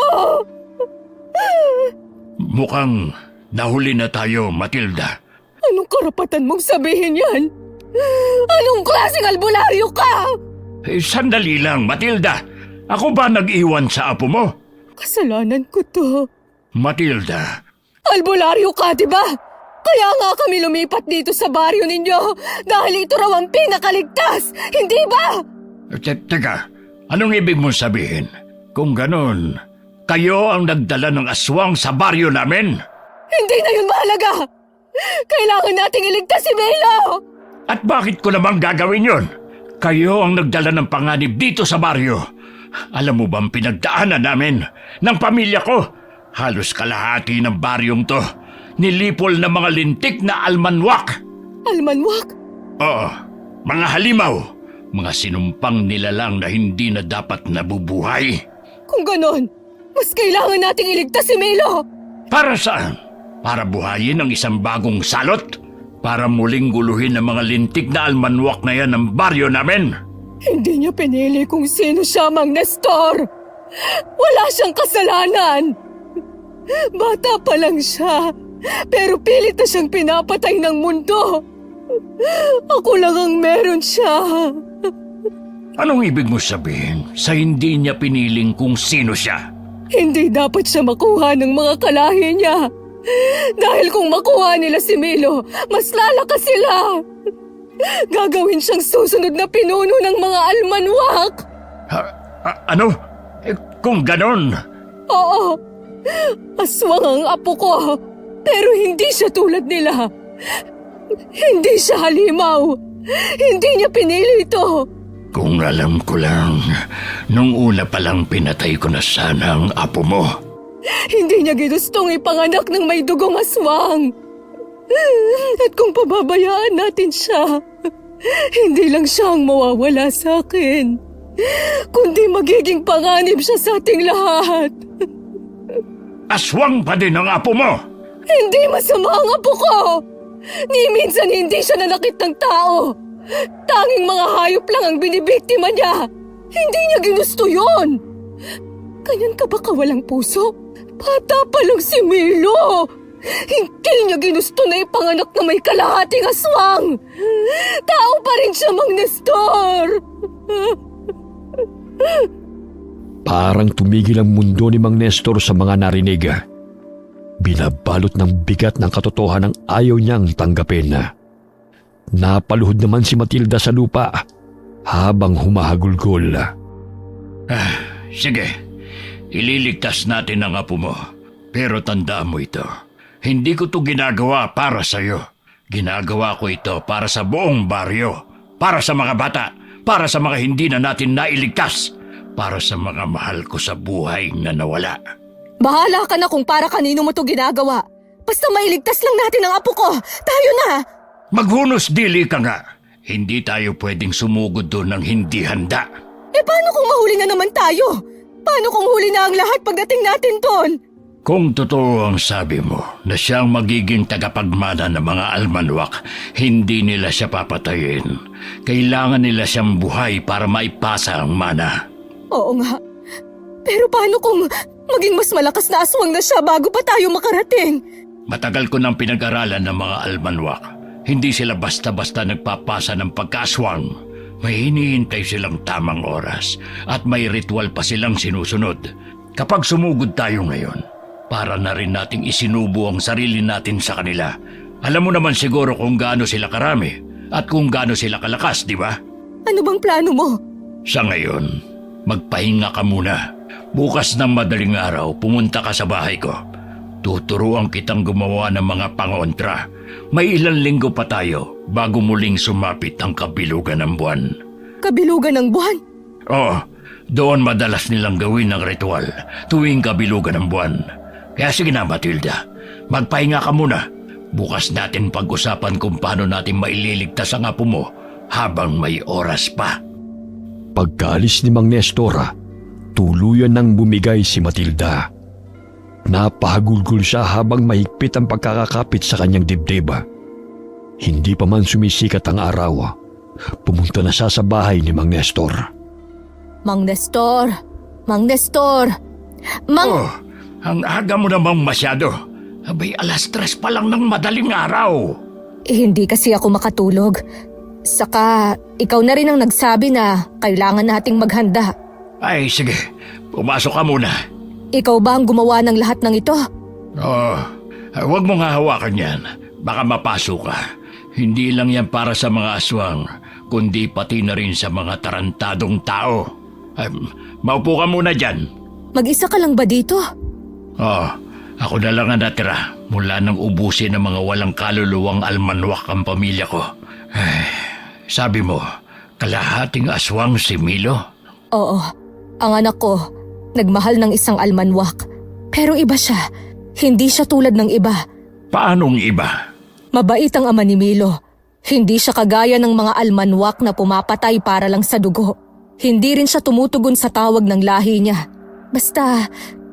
Speaker 5: Mukhang nahuli na tayo, Matilda.
Speaker 3: Anong karapatan mong sabihin yan? Anong klaseng albularyo ka?
Speaker 5: Sandali lang, Matilda. Ako ba nag-iwan sa apo mo?
Speaker 3: Kasalanan ko to.
Speaker 5: Matilda,
Speaker 3: Albularyo ka, di ba? Kaya nga kami lumipat dito sa baryo ninyo dahil ito raw ang pinakaligtas, hindi ba?
Speaker 5: teka, anong ibig mong sabihin? Kung ganon, kayo ang nagdala ng aswang sa baryo namin?
Speaker 3: Hindi na yun mahalaga! Kailangan nating iligtas si Milo!
Speaker 5: At bakit ko namang gagawin yon? Kayo ang nagdala ng panganib dito sa baryo. Alam mo bang pinagdaanan namin ng pamilya ko? Halos kalahati ng baryong to nilipol ng mga lintik na almanwak.
Speaker 3: Almanwak?
Speaker 5: Oo, mga halimaw. Mga sinumpang nilalang na hindi na dapat nabubuhay.
Speaker 3: Kung ganon, mas kailangan nating iligtas si Milo!
Speaker 5: Para saan? Para buhayin ang isang bagong salot? Para muling guluhin ang mga lintik na almanwak na yan ng baryo namin?
Speaker 3: Hindi niya pinili kung sino siya, Mang Nestor! Wala siyang kasalanan! Bata pa lang siya, pero pilit na siyang pinapatay ng mundo! Ako lang ang meron siya!
Speaker 5: Anong ibig mo sabihin sa hindi niya piniling kung sino siya?
Speaker 3: Hindi dapat siya makuha ng mga kalahi niya! Dahil kung makuha nila si Milo, mas lalakas sila! Gagawin siyang susunod na pinuno ng mga almanwak!
Speaker 5: Ano? Kung ganon,
Speaker 3: Oo, aswang ang apo ko, pero hindi siya tulad nila. Hindi siya halimaw. Hindi niya pinili ito.
Speaker 5: kung alam ko lang, nung una pa lang pinatay ko na sana ang apo mo.
Speaker 3: Hindi niya ginustong ipanganak ng may dugong aswang. At kung pababayaan natin siya, hindi lang siya ang mawawala sa akin, kundi magiging panganib siya sa ating lahat.
Speaker 5: Aswang pa din ang apo mo!
Speaker 3: Hindi masama ang apo ko! Ni minsan hindi siya nanakit ng tao. Tanging mga hayop lang ang binibiktima niya. Hindi niya ginusto yun. Ganyan ka ba kawalang puso? Bata pa lang si Milo. Hindi niya ginusto na ipanganak na may kalahating aswang. Tao pa rin siya, Mang Nestor.
Speaker 2: Parang tumigil ang mundo ni Mang Nestor sa mga narinig. Binabalot ng bigat ng katotohanan ang ayaw niyang tanggapin. Napaluhod naman si Matilda sa lupa habang humahagulgol.
Speaker 5: Sige, ililigtas natin ang apo mo. Pero tandaan mo ito, hindi ko to ginagawa para sa'yo. Ginagawa ko ito para sa buong baryo, para sa mga bata, para sa mga hindi na natin nailigtas, para sa mga mahal ko sa buhay na nawala.
Speaker 3: Bahala ka na kung para kanino mo to ginagawa. Basta mailigtas lang natin ang apo ko. Tayo na!
Speaker 5: Maghunos dili ka nga. Hindi tayo pwedeng sumugod doon ng hindi handa.
Speaker 3: Paano kung mahuli na naman tayo? Paano kung huli na ang lahat pagdating natin doon?
Speaker 5: Kung totoo ang sabi mo na siyang magiging tagapagmana ng mga almanwak, hindi nila siya papatayin. Kailangan nila siyang buhay para maipasa ang mana.
Speaker 3: Oo nga. Pero paano kung maging mas malakas na aswang na siya bago pa tayo makarating?
Speaker 5: Matagal ko nang pinag-aralan ng mga almanwak. Hindi sila basta-basta nagpapasa ng pagkaswang. May hinihintay silang tamang oras at may ritual pa silang sinusunod. Kapag sumugod tayo ngayon, para na rin nating isinubo ang sarili natin sa kanila. Alam mo naman siguro kung gaano sila karami at kung gaano sila kalakas, di ba?
Speaker 3: Ano bang plano mo?
Speaker 5: Sa ngayon, magpahinga ka muna. Bukas ng madaling araw, pumunta ka sa bahay ko. Tuturuan kitang gumawa ng mga pangontra. May ilang linggo pa tayo bago muling sumapit ang kabilugan ng buwan.
Speaker 3: Kabilugan ng buwan?
Speaker 5: Oo, doon madalas nilang gawin ang ritual tuwing kabilugan ng buwan. Kaya sige na, Matilda, magpahinga ka muna. Bukas natin pag-usapan kung paano natin maililigtas ang apo mo habang may oras pa.
Speaker 2: Pagkaalis ni Mang Nestor, tuluyan nang bumigay si Matilda. Napahagulgol siya habang mahigpit ang pagkakakapit sa kanyang dibdib. Hindi pa man sumisikat ang araw, pumunta na siya sa bahay ni Mang Nestor.
Speaker 3: Mang Nestor! Mang Nestor!
Speaker 5: Oh, ang aga mo namang masyado. Abay, 3:00 pa lang ng madaling araw.
Speaker 3: Hindi kasi ako makatulog. Saka, ikaw na rin ang nagsabi na kailangan nating maghanda.
Speaker 5: Ay, sige, pumasok ka muna.
Speaker 3: Ikaw ba ang gumawa ng lahat ng ito?
Speaker 5: Oh, huwag mong hahawakan yan. Baka mapasok ka. Hindi lang yan para sa mga aswang, kundi pati na rin sa mga tarantadong tao. Maupo ka muna dyan.
Speaker 3: Mag-isa ka lang ba dito?
Speaker 5: Oh, ako na lang ang natira mula nang ubusin ng mga walang kaluluwang almanwak ang pamilya ko. Ay, sabi mo, kalahating aswang si Milo?
Speaker 3: Oo, ang anak ko, nagmahal ng isang almanwak. Pero iba siya, hindi siya tulad ng iba.
Speaker 5: Paanong iba?
Speaker 3: Mabait ang ama ni Milo. Hindi siya kagaya ng mga almanwak na pumapatay para lang sa dugo. Hindi rin siya tumutugon sa tawag ng lahi niya. Basta,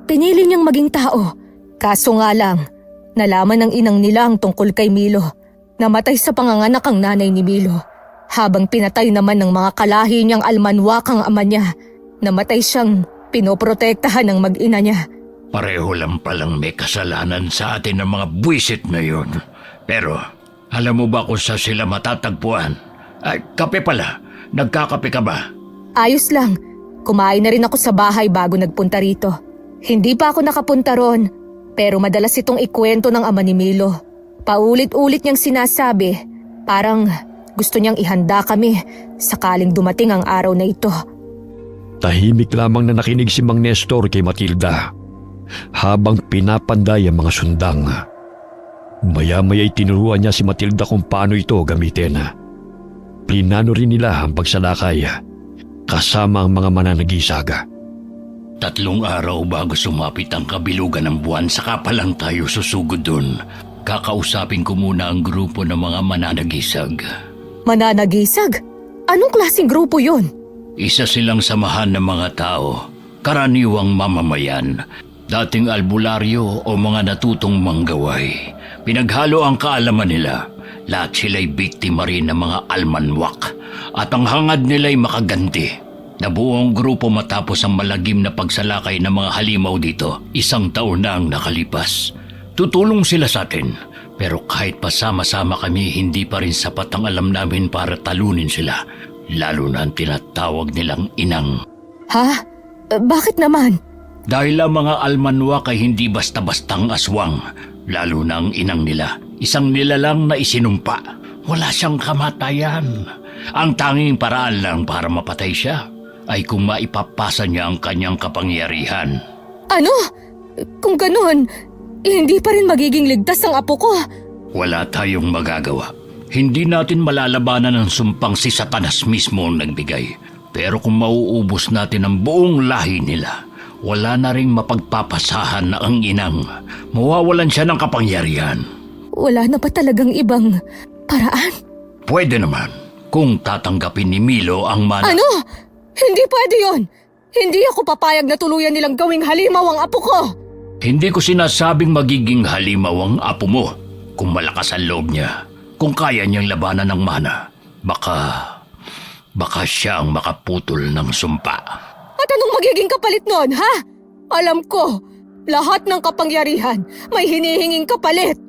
Speaker 3: pinili niyang maging tao. Kaso nga lang, nalaman ng inang nila ang tungkol kay Milo. Namatay sa panganganak ang nanay ni Milo. Habang pinatay naman ng mga kalahi niyang almanwak ang ama niya, namatay siyang pinoprotektahan ng mag-ina niya.
Speaker 5: Pareho lang palang may kasalanan sa atin ng mga buwisit na yun. Pero, alam mo ba kung saan sila matatagpuan? Ay, kape pala. Nagkakape ka ba?
Speaker 3: Ayos lang. Kumain na rin ako sa bahay bago nagpunta rito. Hindi pa ako nakapunta ron, pero madalas itong ikwento ng ama ni Milo. Paulit-ulit niyang sinasabi, parang gusto niyang ihanda kami sakaling dumating ang araw na ito.
Speaker 2: Tahimik lamang na nakinig si Mang Nestor kay Matilda habang pinapanday ang mga sundang. Maya-maya'y tinuruan niya si Matilda kung paano ito gamitin. Plinano rin nila ang pagsalakay kasama ang mga mananagisag.
Speaker 5: 3 araw bago sumapit ang kabilugan ng buwan, saka pa lang tayo susugod dun. Kakausapin ko muna ang grupo ng mga mananagisag.
Speaker 3: Mananagisag? Anong klaseng grupo yun?
Speaker 5: Isa silang samahan ng mga tao, karaniwang mamamayan, dating albularyo o mga natutong manggaway. Pinaghalo ang kaalaman nila. Lahat sila'y biktima rin ng mga almanwak at ang hangad nila'y makaganti. Nabuo ang grupo matapos ang malagim na pagsalakay ng mga halimaw dito. 1 taon na ang nakalipas. Tutulong sila sa atin, pero kahit pasama-sama kami, hindi pa rin sapat ang alam namin para talunin sila. Lalo na ang tinatawag nilang inang.
Speaker 3: Ha? Bakit naman?
Speaker 5: Dahil ang mga almanwak ay hindi basta-bastang aswang, lalo na ang inang nila. Isang nilalang na isinumpa. Wala siyang kamatayan. Ang tanging paraan lang para mapatay siya ay kung maipapasa niya ang kanyang kapangyarihan.
Speaker 3: Ano? Kung ganun, hindi pa rin magiging ligtas ang apo ko.
Speaker 5: Wala tayong magagawa. Hindi natin malalabanan ang sumpang si Satanas mismo ang nagbigay. Pero kung mauubos natin ang buong lahi nila, wala na ring mapagpapasahan na ang inang. Mawawalan siya ng kapangyarihan.
Speaker 3: Wala na ba talagang ibang paraan?
Speaker 5: Pwede naman kung tatanggapin ni Milo ang mana.
Speaker 3: Ano? Hindi pwede yon. Hindi ako papayag na tuluyan nilang gawing halimaw ang apo ko.
Speaker 5: Hindi ko sinasabing magiging halimaw ang apo mo. Kung malakas ang loob niya, kung kaya niyang labanan ng mana, baka siya ang makaputol ng sumpa.
Speaker 3: At anong magiging kapalit nun, ha? Alam ko, lahat ng kapangyarihan may hinihinging kapalit.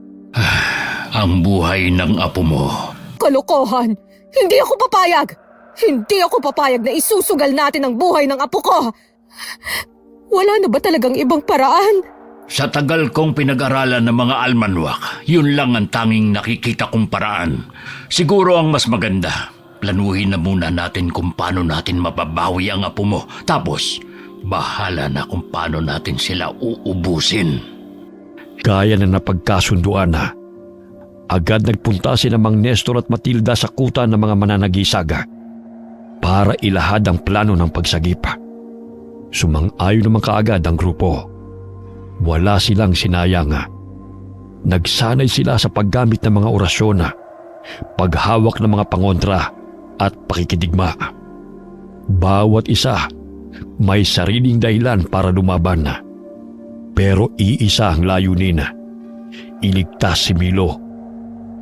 Speaker 5: Ang buhay ng apo mo.
Speaker 3: Kalokohan! Hindi ako papayag! Hindi ako papayag na isusugal natin ang buhay ng apo ko! Wala na ba talagang ibang paraan?
Speaker 5: Sa tagal kong pinag-aralan ng mga almanwak, yun lang ang tanging nakikita kong paraan. Siguro ang mas maganda, planuhin na muna natin kung paano natin mababawi ang apo mo. Tapos, Bahala na kung paano natin sila uubusin.
Speaker 2: Gaya na napagkasunduan na, agad nagpunta sina Mang Nestor at Matilda sa kuta ng mga mananagisaga para ilahad ang plano ng pagsagip. Sumang-ayon naman kaagad ang grupo. Wala silang sinayang. Nagsanay sila sa paggamit ng mga orasyon, paghawak ng mga pangontra at pakikidigma. Bawat isa may sariling dahilan para lumaban. Pero iisa ang layunin, iligtas si Milo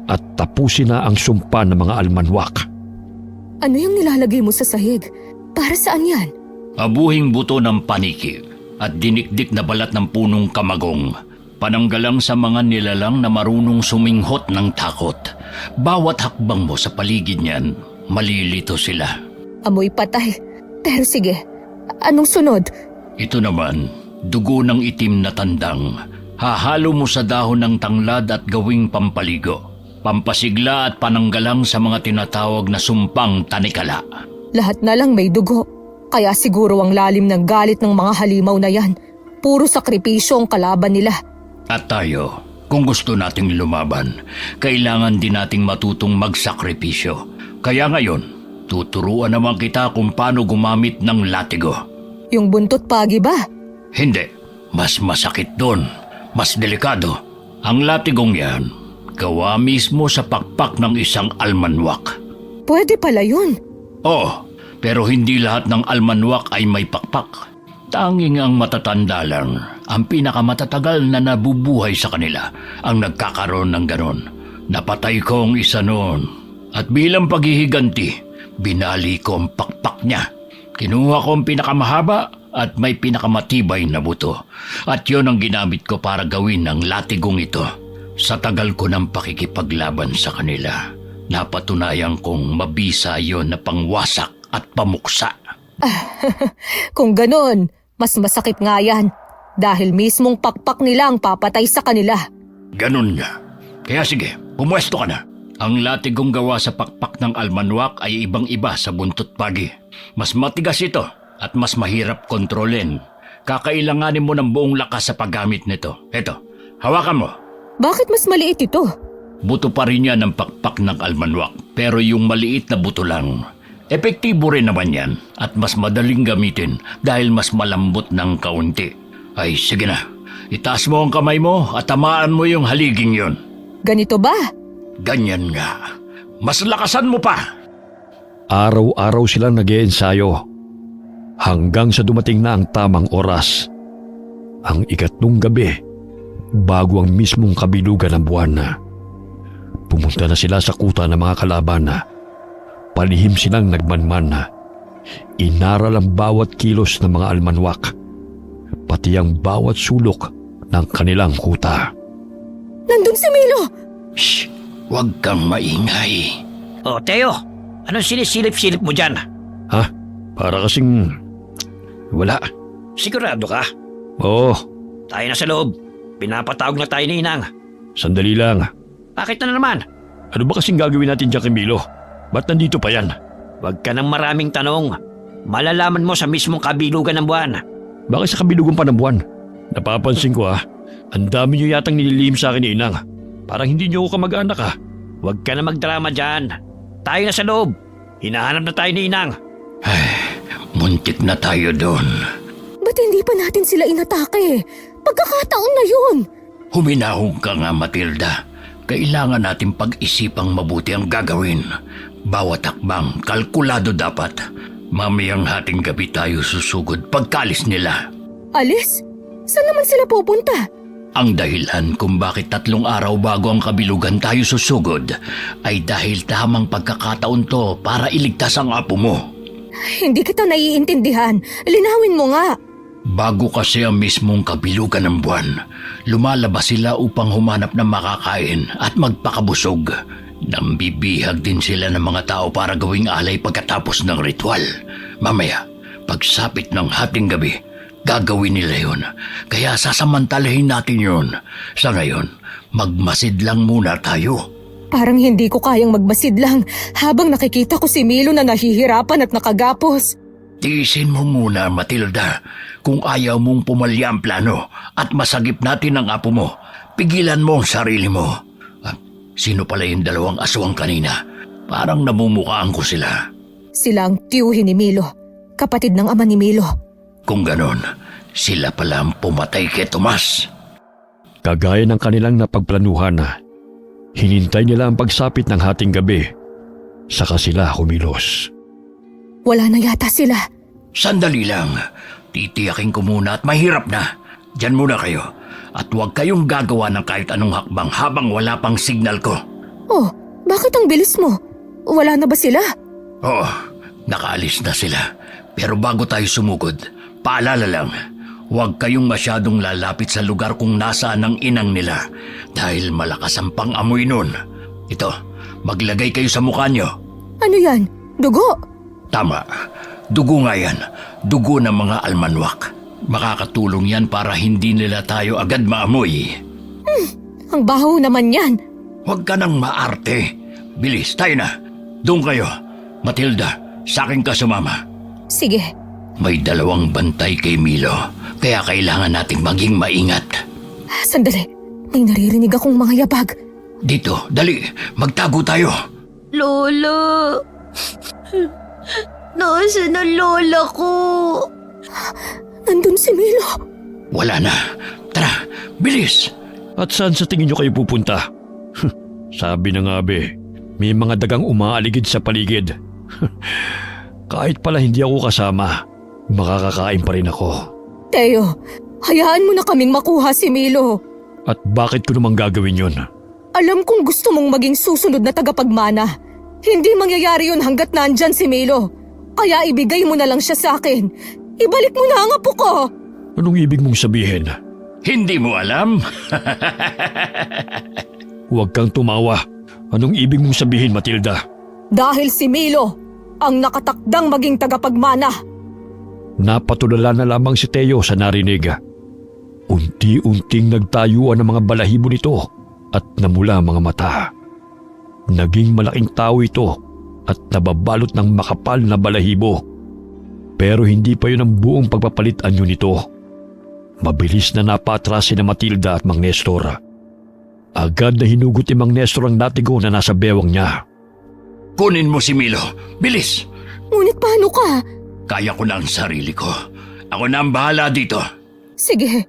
Speaker 2: at tapusin na ang sumpa ng mga almanwak.
Speaker 3: Ano yung nilalagay mo sa sahig? Para saan yan?
Speaker 5: Abuhing buto ng paniki at dinikdik na balat ng punong kamagong. Pananggalang sa mga nilalang na marunong suminghot ng takot. Bawat hakbang mo sa paligid niyan, malilito sila.
Speaker 3: Amoy patay. Pero sige, anong sunod?
Speaker 5: Ito naman, dugo ng itim na tandang. Hahalo mo sa dahon ng tanglad at gawing pampaligo. Pampasigla at pananggalang sa mga tinatawag na sumpang tanikala.
Speaker 3: Lahat na lang may dugo. Kaya siguro ang lalim ng galit ng mga halimaw na yan. Puro sakripisyo ang kalaban nila.
Speaker 5: At tayo, kung gusto nating lumaban, kailangan din nating matutong magsakripisyo. Kaya ngayon, tuturuan naman kita kung paano gumamit ng latigo.
Speaker 3: Yung buntot pagi ba?
Speaker 5: Hindi, mas masakit doon, mas delikado. Ang latigong yan, gawa mismo sa pakpak ng isang almanwak.
Speaker 3: Pwede pala yun.
Speaker 5: Oo, pero hindi lahat ng almanwak ay may pakpak. Tanging ang matatanda lang, ang pinakamatatagal na nabubuhay sa kanila, ang nagkakaroon ng ganon. Napatay ko ang isa noon. At bilang paghihiganti, binali ko ang pakpak niya. Kinuha ko ang pinakamahaba at may pinakamatibay na buto. At yon ang ginamit ko para gawin ang latigong ito. Sa tagal ko ng pakikipaglaban sa kanila, napatunayan kong mabisa yon na pangwasak at pamuksa.
Speaker 3: Kung ganon, mas masakit nga yan. Dahil mismong pakpak nila ang papatay sa kanila.
Speaker 5: Ganon nga. Kaya sige, pumwesto ka na. Ang latigong gawa sa pakpak ng almanwak ay ibang-iba sa buntot pagi. Mas matigas ito at mas mahirap kontrolin. Kakailanganin mo ng buong lakas sa paggamit nito. Eto, hawakan mo.
Speaker 3: Bakit mas maliit ito?
Speaker 5: Buto pa rin yan ang pakpak ng almanwak, pero yung maliit na buto lang. Epektibo rin naman yan at mas madaling gamitin dahil mas malambot ng kaunti. Ay sige na, itaas mo ang kamay mo at tamaan mo yung haliging yon.
Speaker 3: Ganito ba?
Speaker 5: Ganyan nga. Mas lakasan mo pa.
Speaker 2: Araw-araw silang nag-iensayo hanggang sa dumating na ang tamang oras. Ang ikatlong gabi, bago ang mismong kabilugan ng buwan na. Pumunta na sila sa kuta ng mga kalaban na. Palihim silang nagmanman na. Inaral ang bawat kilos ng mga almanwak, pati ang bawat sulok ng kanilang kuta.
Speaker 3: Nandun si Milo!
Speaker 5: Shh! Huwag kang maingay.
Speaker 1: O, Teo, anong sinisilip-silip mo dyan?
Speaker 2: Ha? Para kasing... wala.
Speaker 1: Sigurado ka?
Speaker 2: Oo,
Speaker 1: Tayo na sa loob. Pinapatawag na tayo ni Inang.
Speaker 2: sandali lang.
Speaker 1: Bakit na naman?
Speaker 2: Ano ba kasing gagawin natin dyan kay Milo? Ba't nandito pa yan?
Speaker 1: Huwag ka ng maraming tanong. Malalaman mo sa mismong kabilugan ng buwan.
Speaker 2: Bakit sa kabilugan pa ng buwan? Napapansin ko ang dami niyo yatang nililihim sa akin ni Inang. Parang hindi niyo ako kamag-anak
Speaker 1: Huwag ka na magdrama dyan. Tayo na sa loob. Hinahanap na tayo ni Inang.
Speaker 5: Ay, muntik na tayo doon.
Speaker 3: Ba't hindi pa natin sila inatake? Pagkakataon na yun!
Speaker 5: Huminahon ka nga, Matilda. Kailangan natin pag-isipang mabuti ang gagawin. Bawat hakbang, kalkulado dapat. Mamayang hating gabi tayo susugod pagkalis nila.
Speaker 3: Alis? Saan naman sila pupunta?
Speaker 5: Ang dahilan kung bakit 3 araw bago ang kabilugan tayo susugod ay dahil tamang pagkakataon to para iligtas ang apo mo.
Speaker 3: Hindi kita naiintindihan. Linawin mo nga.
Speaker 5: Bago kasi ang mismong kabilugan ng buwan, lumalabas sila upang humanap ng makakain at magpakabusog. Nambibihag din sila ng mga tao para gawing alay pagkatapos ng ritual. Mamaya, pagsapit ng hating gabi, gagawin nila yun. Kaya sasamantalahin natin yun. Sa ngayon, magmasid lang muna tayo.
Speaker 3: Parang hindi ko kayang magmasid lang habang nakikita ko si Milo na nahihirapan at nakagapos.
Speaker 5: Tiisin mo muna, Matilda. Kung ayaw mong pumalya ang plano at masagip natin ang apo mo, pigilan mo ang sarili mo. Ah, sino pala yung dalawang aswang kanina? Parang namumukhaan ko sila.
Speaker 3: Sila ang tiyuhin ni Milo, kapatid ng ama ni Milo.
Speaker 5: Kung ganon, sila pala ang pumatay kay Tomas.
Speaker 2: Kagaya ng kanilang napagplanuhan, hinintay nila ang pagsapit ng hating gabi. Saka sila kumilos.
Speaker 3: Wala na yata sila.
Speaker 5: Sandali lang. Titiyakin ko muna at mahirap na. Diyan muna kayo. At huwag kayong gagawa ng kahit anong hakbang habang wala pang signal ko.
Speaker 3: Oh, bakit ang bilis mo? Wala na ba sila?
Speaker 5: Oo, nakaalis na sila. Pero bago tayo sumugod, paalala lang, huwag kayong masyadong lalapit sa lugar kung nasaan ang inang nila dahil malakas ang pang-amoy nun. Ito, maglagay kayo sa mukha nyo.
Speaker 3: Ano yan? Dugo?
Speaker 5: Tama, dugo nga yan. Dugo ng mga almanwak. Makakatulong yan para hindi nila tayo agad maamoy.
Speaker 3: Ang baho naman yan.
Speaker 5: Huwag ka nang maarte. Bilis, tayo na. Doon kayo. Matilda, sa akin ka sumama.
Speaker 3: Sige.
Speaker 5: May 2 bantay kay Milo, kaya kailangan nating maging maingat.
Speaker 3: Sandali. May naririnig akong mga yabag.
Speaker 5: Dito, dali, magtago tayo.
Speaker 4: Lola. Nasaan ang lola ko?
Speaker 3: Nandun si Milo.
Speaker 5: Wala na. Tara, bilis.
Speaker 2: At saan sa tingin nyo kayo pupunta? Sabi na nga be, may mga dagang umaaligid sa paligid. Kahit pala hindi ako kasama, makakakain pa rin ako.
Speaker 3: Teo, hayaan mo na kaming makuha si Milo.
Speaker 2: At bakit ko namang gagawin yun?
Speaker 3: Alam kong gusto mong maging susunod na tagapagmana. Hindi mangyayari yun hanggat nandyan si Milo. Kaya ibigay mo na lang siya sa akin. Ibalik mo na ang apo ko.
Speaker 2: Anong ibig mong sabihin?
Speaker 5: Hindi mo alam?
Speaker 2: Huwag kang tumawa. Anong ibig mong sabihin, Matilda?
Speaker 3: Dahil si Milo ang nakatakdang maging tagapagmana.
Speaker 2: Napatulala na lamang si Teo sa narinig. Unti-unting nagtayuan ang mga balahibo nito at namula ang mga mata. Naging malaking tao ito at nababalot ng makapal na balahibo. Pero hindi pa yun ang buong pagpapalit anyo nito. Mabilis na napatras si Matilda at Mang Nestor. Agad na hinugot ni Mang Nestor ang latigo na nasa bewang niya.
Speaker 5: Kunin mo si Milo. Bilis!
Speaker 3: Ngunit paano ka?
Speaker 5: Kaya ko na ang sarili ko. Ako na ang bahala dito.
Speaker 3: Sige.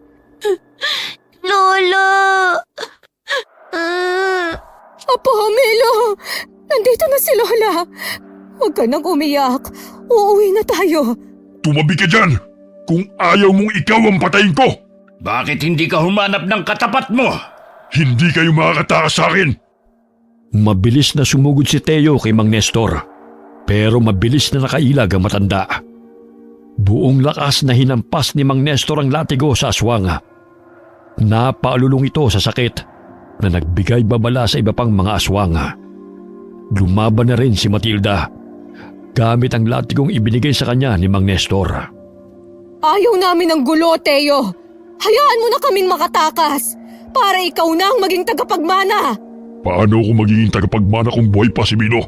Speaker 4: Lola!
Speaker 3: Apo, Milo! Nandito na si Lola. Huwag ka nang umiyak. Uuwi na tayo.
Speaker 6: Tumabi ka dyan! Kung ayaw mong ikaw ang patayin ko!
Speaker 5: Bakit hindi ka humanap ng katapat mo?
Speaker 6: Hindi kayo makakatakas sa akin!
Speaker 2: Mabilis na sumugod si Teo kay Mang Nestor. Pero mabilis na nakailag ang matanda. Buong lakas na hinampas ni Mang Nestor ang latigo sa aswang. Napaalulong ito sa sakit na nagbigay babala sa iba pang mga aswang. Lumaban na rin si Matilda gamit ang latigong ibinigay sa kanya ni Mang Nestor.
Speaker 3: Ayaw namin ng gulo, Teo. Hayaan mo na kaming makatakas para ikaw na ang maging tagapagmana.
Speaker 6: Paano ako magiging tagapagmana kung buhay pa si Milo?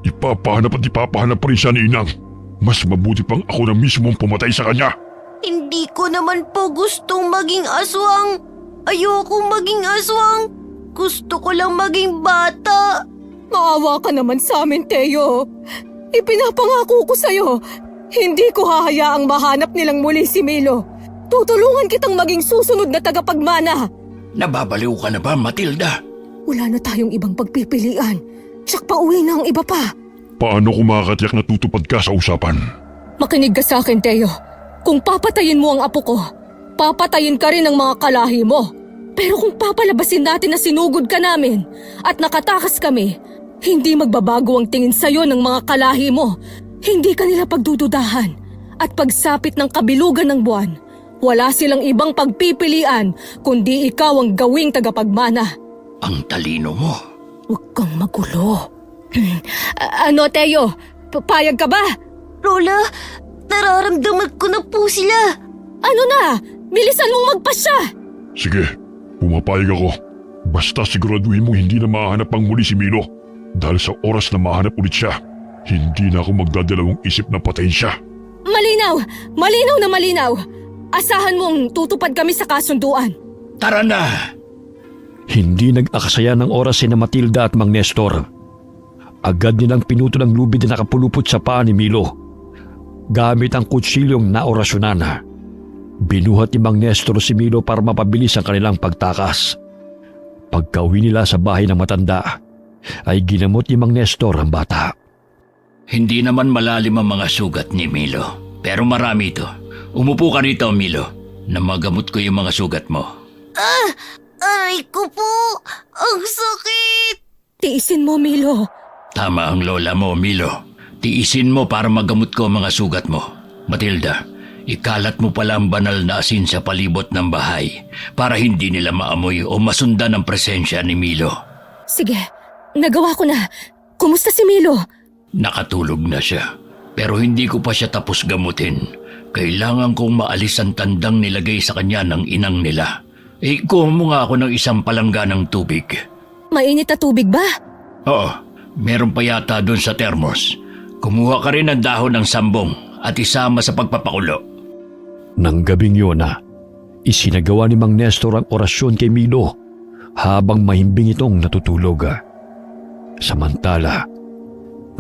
Speaker 6: Ipapahanap at ipapahanap pa rin siya ni Inang. Mas mabuti pang ako na mismo ang pumatay sa kanya.
Speaker 4: Hindi ko naman po gustong maging aswang. Ayokong maging aswang. Gusto ko lang maging bata.
Speaker 3: Maawa ka naman sa amin, Teo. Ipinapangako ko sa'yo, hindi ko hahayaang mahanap nilang muli si Milo. Tutulungan kitang maging susunod na tagapagmana.
Speaker 5: Nababaliw ka na ba, Matilda?
Speaker 3: Wala na tayong ibang pagpipilian. Tsak pa uwi na ang iba pa.
Speaker 6: Paano ko makakatiyak na tutupad ka sa usapan?
Speaker 3: Makinig ka sa akin, Teo. Kung papatayin mo ang apo ko, papatayin ka rin ang mga kalahi mo. Pero kung papalabasin natin na sinugod ka namin at nakatakas kami, hindi magbabago ang tingin sa'yo ng mga kalahi mo. Hindi ka nila pagdududahan. At pagsapit ng kabilugan ng buwan, wala silang ibang pagpipilian kundi ikaw ang gawing tagapagmana.
Speaker 5: Ang talino mo.
Speaker 3: Huwag kang magulo. Ano, Teo? Papayag ka ba?
Speaker 4: Lola, nararamdaman ko na po sila.
Speaker 3: Ano na? Bilisan mong magpasya!
Speaker 6: Sige, pumapayag ako. Basta siguraduhin mo hindi na mahanap pang muli si Milo. Dahil sa oras na mahanap ulit siya, hindi na ako magdadalawang isip na patayin siya.
Speaker 3: Malinaw! Malinaw na malinaw! Asahan mong tutupad kami sa kasunduan.
Speaker 5: Tara na!
Speaker 2: Hindi nag-akasaya ng oras si na Matilda at Mang Nestor. Agad nilang pinuto ng lubid na nakapulupot sa paa ni Milo. Gamit ang kutsilyong naorasyonan. Binuhat ni Mang Nestor si Milo para mapabilis ang kanilang pagtakas. Pagkauwi nila sa bahay ng matanda, ay ginamot ni Mang Nestor ang bata.
Speaker 5: Hindi naman malalim ang mga sugat ni Milo, pero marami ito. Umupo ka rito, Milo, na magamot ko yung mga sugat mo.
Speaker 4: Aray ko po! Ang sakit!
Speaker 3: Tiisin mo, Milo.
Speaker 5: Tama ang lola mo, Milo. Tiisin mo para magamot ko ang mga sugat mo. Matilda, ikalat mo pala ang banal na asin sa palibot ng bahay para hindi nila maamoy o masundan ang presensya ni Milo.
Speaker 3: Sige, nagawa ko na. Kumusta si Milo?
Speaker 5: Nakatulog na siya, pero hindi ko pa siya tapos gamutin. Kailangan kong maalis ang tandang nilagay sa kanya ng inang nila. Kuha mo nga ako ng isang palangga ng tubig.
Speaker 3: Mainit na tubig ba?
Speaker 5: Oo, meron pa yata doon sa termos. Kumuha ka rin ng dahon ng sambong at isama sa pagpapakulo.
Speaker 2: Nang gabing yun isinagawa ni Mang Nestor ang orasyon kay Milo habang mahimbing itong natutulog. Samantala,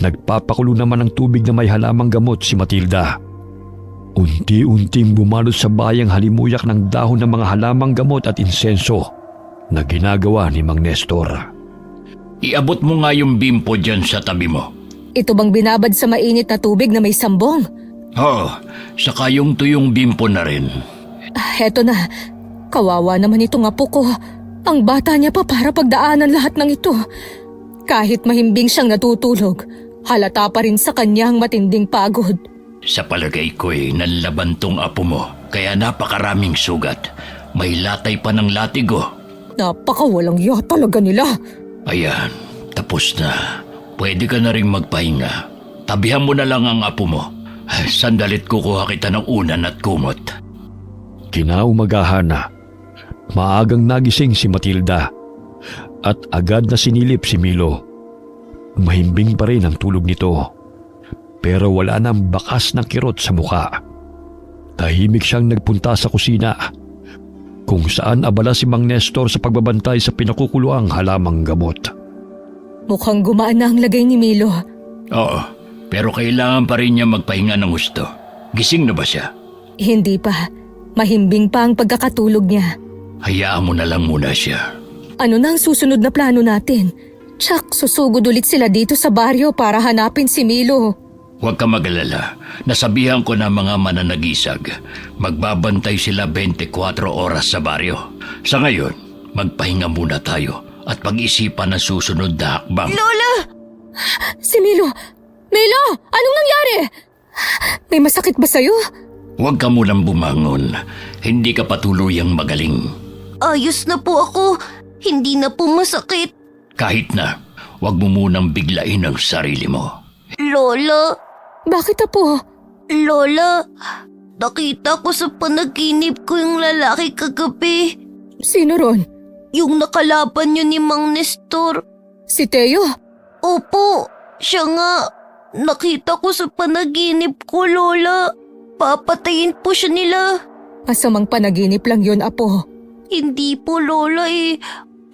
Speaker 2: nagpapakulo naman ng tubig na may halamang gamot si Matilda. Unti-unting bumalot sa bayang halimuyak ng dahon ng mga halamang gamot at insenso na ginagawa ni Mang Nestor.
Speaker 5: Iabot mo nga yung bimpo dyan sa tabi mo.
Speaker 3: Ito bang binabad sa mainit na tubig na may sambong?
Speaker 5: Oo, saka yung tuyong bimpo na rin.
Speaker 3: Heto na. Kawawa naman itong apo ko. Ang bata niya pa para pagdaanan lahat ng ito. Kahit mahimbing siyang natutulog, halata pa rin sa kanya ang matinding pagod.
Speaker 5: Sa palagay ko'y nanlaban tong apo mo, kaya napakaraming sugat. May latay pa ng latigo.
Speaker 3: Napakawalang iya talaga nila.
Speaker 5: Ayan, tapos na. Pwede ka na rin magpahinga. Tabihan mo na lang ang apo mo. Sandalit kukuha kita ng unan at kumot.
Speaker 2: Kinaumagahan na, maagang nagising si Matilda at agad na sinilip si Milo. Mahimbing pa rin ang tulog nito, pero wala nang bakas ng kirot sa mukha. Tahimik siyang nagpunta sa kusina, kung saan abala si Mang Nestor sa pagbabantay sa pinakukuluang halamang gamot.
Speaker 3: Mukhang gumaan na ang lagay ni Milo.
Speaker 5: Oo, pero kailangan pa rin niya magpahinga ng gusto. Gising na ba siya?
Speaker 3: Hindi pa. Mahimbing pa ang pagkakatulog niya.
Speaker 5: Hayaan mo na lang muna siya.
Speaker 3: Ano na ang susunod na plano natin? Tsak, susugod ulit sila dito sa baryo para hanapin si Milo.
Speaker 5: Huwag ka mag-alala. Nasabihan ko na mga mananagisag. Magbabantay sila 24 oras sa baryo. Sa ngayon, magpahinga muna tayo at pag-isipan ang susunod na hakbang.
Speaker 4: Lola!
Speaker 3: Si Milo! Milo! Anong nangyari? May masakit ba sa'yo?
Speaker 5: Huwag ka munang bumangon. Hindi ka patuluyang magaling.
Speaker 4: Ayos na po ako. Hindi na po masakit.
Speaker 5: Kahit na, huwag mo munang biglain ang sarili mo.
Speaker 4: Lola!
Speaker 3: Bakit apo?
Speaker 4: Lola! Nakita ko sa panaginip ko yung lalaki kagabi.
Speaker 3: Sino ron?
Speaker 4: Yung nakalaban niyo ni Mang Nestor.
Speaker 3: Si Teo?
Speaker 4: Opo, siya nga. Nakita ko sa panaginip ko, Lola. Papatayin po siya nila.
Speaker 3: Masamang panaginip lang yun, apo.
Speaker 4: Hindi po, Lola eh.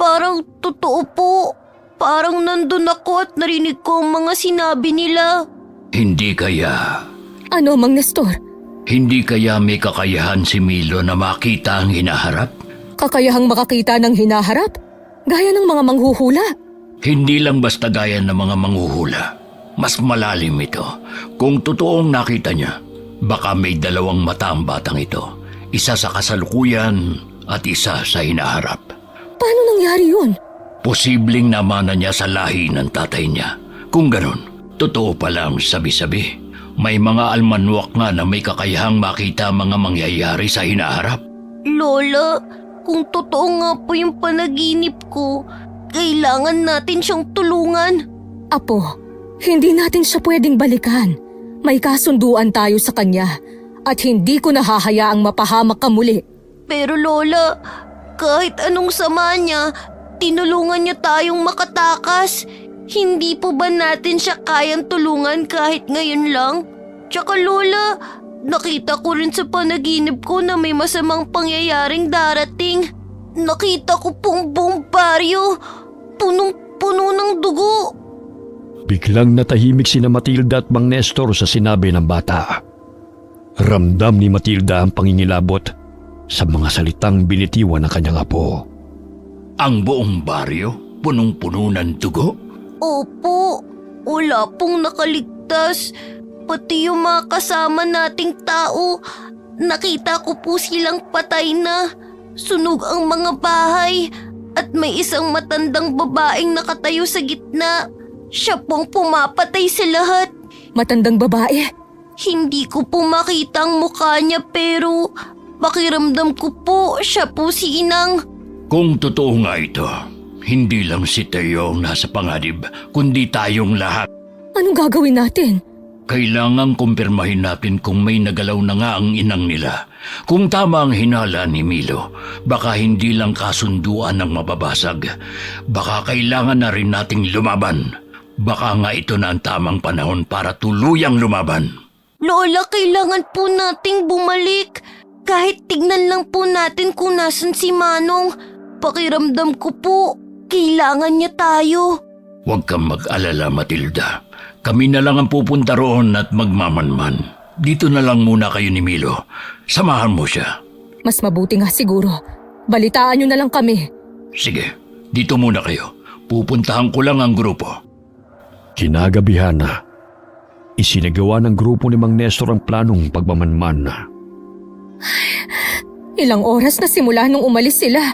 Speaker 4: Parang totoo po. Parang nandun ako at narinig ko ang mga sinabi nila.
Speaker 5: Hindi kaya.
Speaker 3: Ano, Mang Nestor?
Speaker 5: Hindi kaya may kakayahan si Milo na makita ang hinaharap?
Speaker 3: Kakayahang makakita ng hinaharap? Gaya ng mga manghuhula?
Speaker 5: Hindi lang basta gaya ng mga manghuhula. Mas malalim ito. Kung totoong nakita niya, baka may dalawang mata ang batang ito. Isa sa kasalukuyan at isa sa hinaharap.
Speaker 3: Paano nangyari yun?
Speaker 5: Posibleng namana niya sa lahi ng tatay niya. Kung ganon, totoo pala ang sabi-sabi. May mga almanwak nga na may kakayahang makita mga mangyayari sa hinaharap.
Speaker 4: Lola, kung totoo nga po yung panaginip ko, kailangan natin siyang tulungan.
Speaker 3: Apo, hindi natin siya pwedeng balikan. May kasunduan tayo sa kanya at hindi ko nahahayaang mapahamak ka muli.
Speaker 4: Pero Lola, kahit anong sama niya, tinulungan niya tayong makatakas. Hindi po ba natin siya kayang tulungan kahit ngayon lang? Tsaka Lola, Nakita ko rin sa panaginip ko na may masamang pangyayaring darating. Nakita ko pong buong baryo, punong-puno ng dugo.
Speaker 2: Biglang natahimik sina Matilda at Mang Nestor sa sinabi ng bata. Ramdam ni Matilda ang pangingilabot sa mga salitang binitiwan ng kanyang apo.
Speaker 5: Ang buong baryo, punong-puno ng dugo?
Speaker 4: Opo, wala pong nakaligtas. Pati yung mga kasama nating tao, nakita ko po silang patay na. Sunog ang mga bahay at may isang matandang babaeng nakatayo sa gitna. Siya pong pumapatay sa lahat.
Speaker 3: Matandang babae.
Speaker 4: Hindi ko po makita ang mukha niya pero pakiramdam ko po siya po si Inang.
Speaker 5: Kung totoo nga ito, hindi lang si Teo ang nasa panganib, kundi tayong lahat.
Speaker 3: Anong gagawin natin?
Speaker 5: Kailangang kumpirmahin natin kung may nagalaw na nga ang inang nila. Kung tama ang hinala ni Milo, baka hindi lang kasunduan ang mababasag. Baka kailangan na rin nating lumaban. Baka nga ito na ang tamang panahon para tuluyang lumaban.
Speaker 4: Lola, kailangan po nating bumalik. Kahit tignan lang po natin kung nasan si Manong. Pakiramdam ko po, kailangan niya tayo.
Speaker 5: Huwag kang mag-alala, Matilda. Kami na lang ang pupunta roon at magmamanman. Dito na lang muna kayo ni Milo. Samahan mo siya.
Speaker 3: Mas mabuti nga siguro. Balitaan nyo na lang kami.
Speaker 5: Sige, dito muna kayo. Pupuntahan ko lang ang grupo.
Speaker 2: Kinagabihan na, isinagawa ng grupo ni Mang Nestor ang planong pagmamanman.
Speaker 3: Ilang oras na simula nung umalis sila.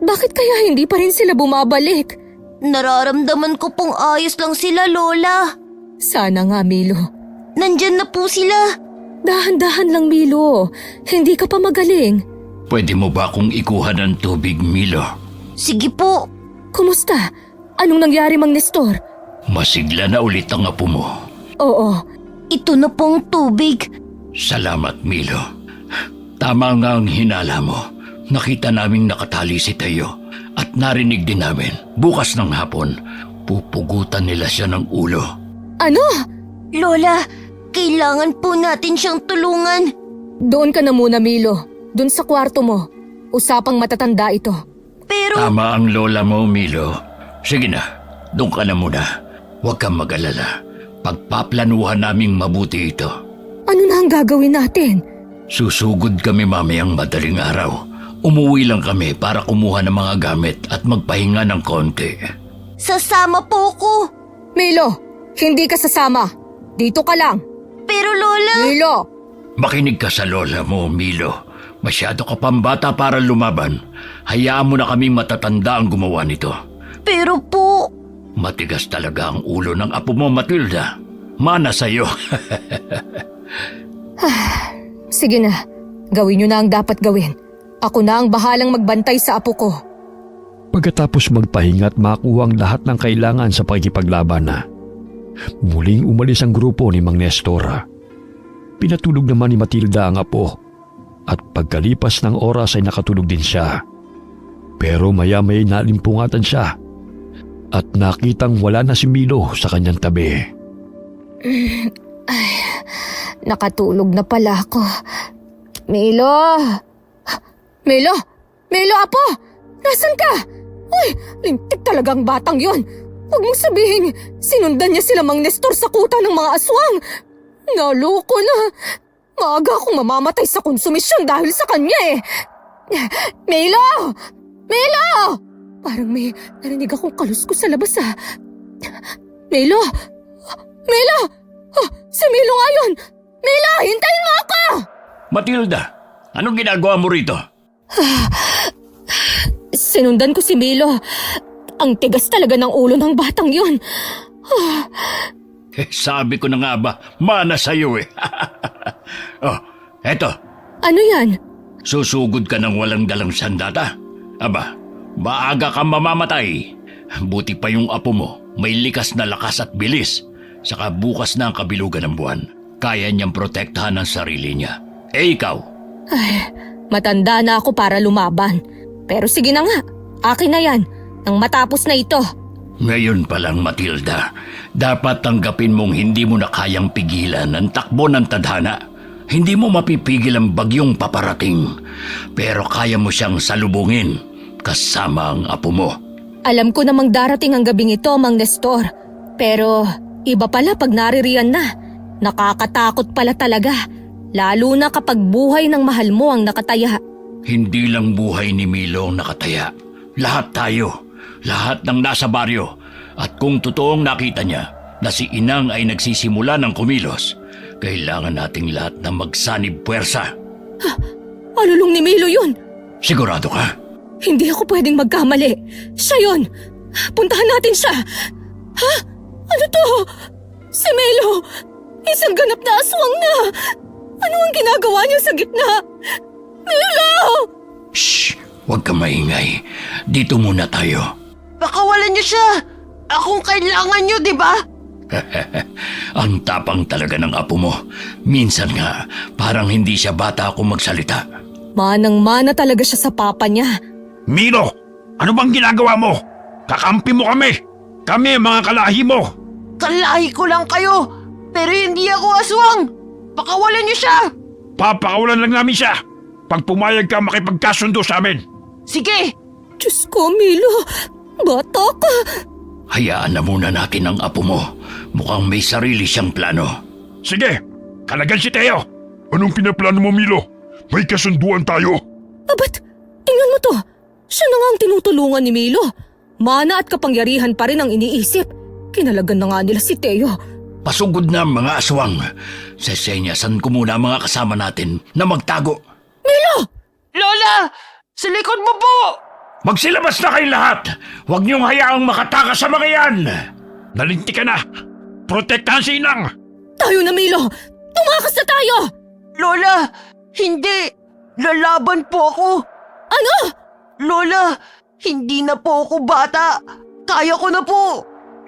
Speaker 3: Bakit kaya hindi pa rin sila bumabalik?
Speaker 4: Nararamdaman ko pong ayos lang sila, Lola.
Speaker 3: Sana nga, Milo.
Speaker 4: Nandyan na po sila.
Speaker 3: Dahan-dahan lang, Milo. Hindi ka pa magaling.
Speaker 5: Pwede mo ba akong ikuha ng tubig, Milo?
Speaker 4: Sige po.
Speaker 3: Kumusta? Anong nangyari, Mang Nestor?
Speaker 5: Masigla na ulit ang apo mo.
Speaker 3: Oo.
Speaker 4: Ito na pong tubig.
Speaker 5: Salamat, Milo. Tama nga ang hinala mo. Nakita naming nakatali si Teo at narinig din namin. Bukas ng hapon, pupugutan nila siya ng ulo.
Speaker 3: Ano?
Speaker 4: Lola, kailangan po natin siyang tulungan.
Speaker 3: Doon ka na muna, Milo. Doon sa kwarto mo. Usapang matatanda ito.
Speaker 4: Pero
Speaker 5: Tama ang lola mo, Milo. Sige na, doon ka na muna. Huwag kang mag-alala. Pagpaplanuhan naming mabuti ito.
Speaker 3: Ano na ang gagawin natin?
Speaker 5: Susugod kami mamayang madaling araw. Umuwi lang kami para kumuha ng mga gamit at magpahinga ng konti.
Speaker 4: sasama po ko.
Speaker 3: Milo, hindi ka sasama. Dito ka lang.
Speaker 4: Pero Lola,
Speaker 3: Milo!
Speaker 5: Makinig ka sa lola mo, Milo. Masyado ka pang bata para lumaban. Hayaan mo na kaming matatanda ang gumawa nito.
Speaker 4: pero po,
Speaker 5: Matigas talaga ang ulo ng apo mo, Matilda. Mana sa'yo.
Speaker 3: Sige na, gawin nyo na ang dapat gawin. Ako na ang bahalang magbantay sa apo ko.
Speaker 2: Pagkatapos magpahinga at makuha ang lahat ng kailangan sa pakikipaglaban na, muling umalis ang grupo ni Mang Nestor. Pinatulog naman ni Matilda ang apo at pagkalipas ng oras ay nakatulog din siya. Pero maya-maya nalimpungatan siya at nakitang wala na si Milo sa kanyang tabi.
Speaker 3: Nakatulog na pala ako. Milo! Milo! Milo, apo! Nasaan ka? Uy, lintik talagang batang yon. Huwag mong sabihin, sinundan niya sila Mang Nestor sa kuta ng mga aswang. Naloko na. Maaga akong mamamatay sa konsumisyon dahil sa kanya eh. Milo! Milo! Parang may narinig akong kaluskos sa labas ah. Milo! Milo! Oh, si Milo nga yun! Milo, hintayin mo ako!
Speaker 5: Matilda, anong ginagawa mo rito?
Speaker 3: Sinundan ko si Milo. Ang tigas talaga ng ulo ng batang yun.
Speaker 5: Sabi ko na nga ba, mana sa'yo eh. Oh, eto,
Speaker 3: Ano yan?
Speaker 5: susugod ka ng walang dalang sandata. Aba, maaga kang mamamatay. Buti pa yung apo mo, may likas na lakas at bilis. Saka bukas na ang kabilugan ng buwan. Kaya niyang protektahan ang sarili niya. Eh ikaw,
Speaker 3: Ay, matanda na ako para lumaban. Pero sige na nga, akin na yan. Nang matapos na ito.
Speaker 5: ngayon pa lang Matilda, dapat tanggapin mong hindi mo na kayang pigilan ang takbo ng tadhana. Hindi mo mapipigil ang bagyong paparating, pero kaya mo siyang salubungin kasama ang apo mo.
Speaker 3: Alam ko namang darating ang gabing ito, Mang Nestor. Pero iba pala pag naririyan na. Nakakatakot pala talaga. Lalo na kapag buhay ng mahal mo ang nakataya.
Speaker 5: Hindi lang buhay ni Milo ang nakataya. Lahat tayo, lahat ng nasa baryo. At kung totoong nakita niya na si Inang ay nagsisimula ng kumilos, kailangan nating lahat na magsanib puwersa.
Speaker 3: Alulong ni Milo yun.
Speaker 5: Sigurado ka?
Speaker 3: Hindi ako pwedeng magkamali. Siya yun. Puntahan natin siya. Ha? Ano to? Si Milo. Isang ganap na aswang na. Ano ang ginagawa niya sa gitna? Milo!
Speaker 5: Shh! Huwag ka maingay. Dito muna tayo.
Speaker 4: Pakawalan niyo siya! Akong kailangan niyo, di ba?
Speaker 5: Ang tapang talaga ng apo mo. Minsan nga, parang hindi siya bata kung magsalita.
Speaker 3: Manang-mana talaga siya sa papa niya.
Speaker 6: Milo, ano bang ginagawa mo? Kakampi mo kami! Kami ang mga kalahi mo!
Speaker 4: Kalahi ko lang kayo, pero hindi ako aswang! Pakawalan niyo siya!
Speaker 6: Papakawalan lang namin siya pag pumayag ka makipagkasundo sa amin.
Speaker 4: Sige!
Speaker 3: Diyos ko, Milo. Bata ka.
Speaker 5: Hayaan na muna natin ang apo mo. Mukhang may sarili siyang plano.
Speaker 6: Sige, kalagan si Teo. Anong pinaplano mo, Milo? May kasunduan tayo.
Speaker 3: Abat, tingnan mo to. Siya na nga ang tinutulungan ni Milo. Mana at kapangyarihan pa rin ang iniisip. Kinalagan na nga nila si Teo.
Speaker 5: Pasugod na ang mga aswang. Sesenyasan ko muna ang mga kasama natin na magtago.
Speaker 3: Milo!
Speaker 4: Lola! Sa likod mo po!
Speaker 5: Magsilabas na kayo lahat! Huwag niyong hayaang makatakas sa mga yan!
Speaker 6: Nalinti ka na. Protektahan si Inang.
Speaker 3: Tayo na, Milo! Tumakas na tayo!
Speaker 4: Lola! Hindi! Lalaban po ako!
Speaker 3: Ano?
Speaker 4: Lola! Hindi na po ako bata! Kaya ko na po!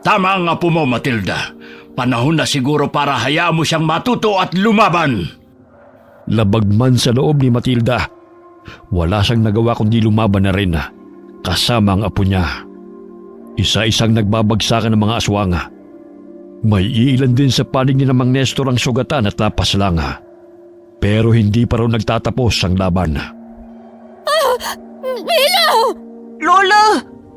Speaker 5: Tama ang apo mo, Matilda. Panahon na siguro para hayaan mo siyang matuto at lumaban.
Speaker 2: Labag man sa loob ni Matilda, wala siyang nagawa kundi lumaban na rin kasama ang apo niya. Isa-isang nagbabagsakan ng mga aswang. May ilan din sa panig ni Mang Nestor ang sugatan at lapas lang. Pero hindi pa raw nagtatapos ang laban.
Speaker 3: Milo!
Speaker 4: Lola!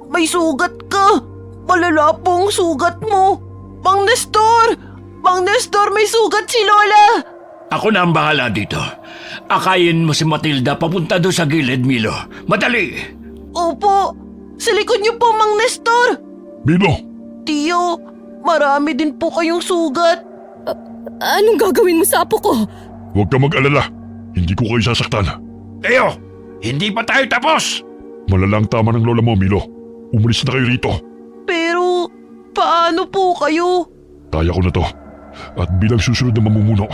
Speaker 4: May sugat ka! Malala pong sugat mo! Mang Nestor! Mang Nestor, may sugat si Lola!
Speaker 5: Ako na ang bahala dito. Akayin mo si Matilda papunta doon sa gilid, Milo. Madali!
Speaker 4: Opo! Sa likod niyo po, Mang Nestor!
Speaker 6: Milo,
Speaker 4: Tiyo, marami din po kayong sugat.
Speaker 3: Anong gagawin mo sa apo ko?
Speaker 6: huwag ka mag-alala. Hindi ko kayo sasaktan.
Speaker 5: Teo, hindi pa tayo tapos!
Speaker 6: Malalang tama ng lola mo, Milo. Umalis na kayo rito.
Speaker 4: Pero, paano po kayo?
Speaker 6: Kaya ko na to. At bilang susunod na mamumuno,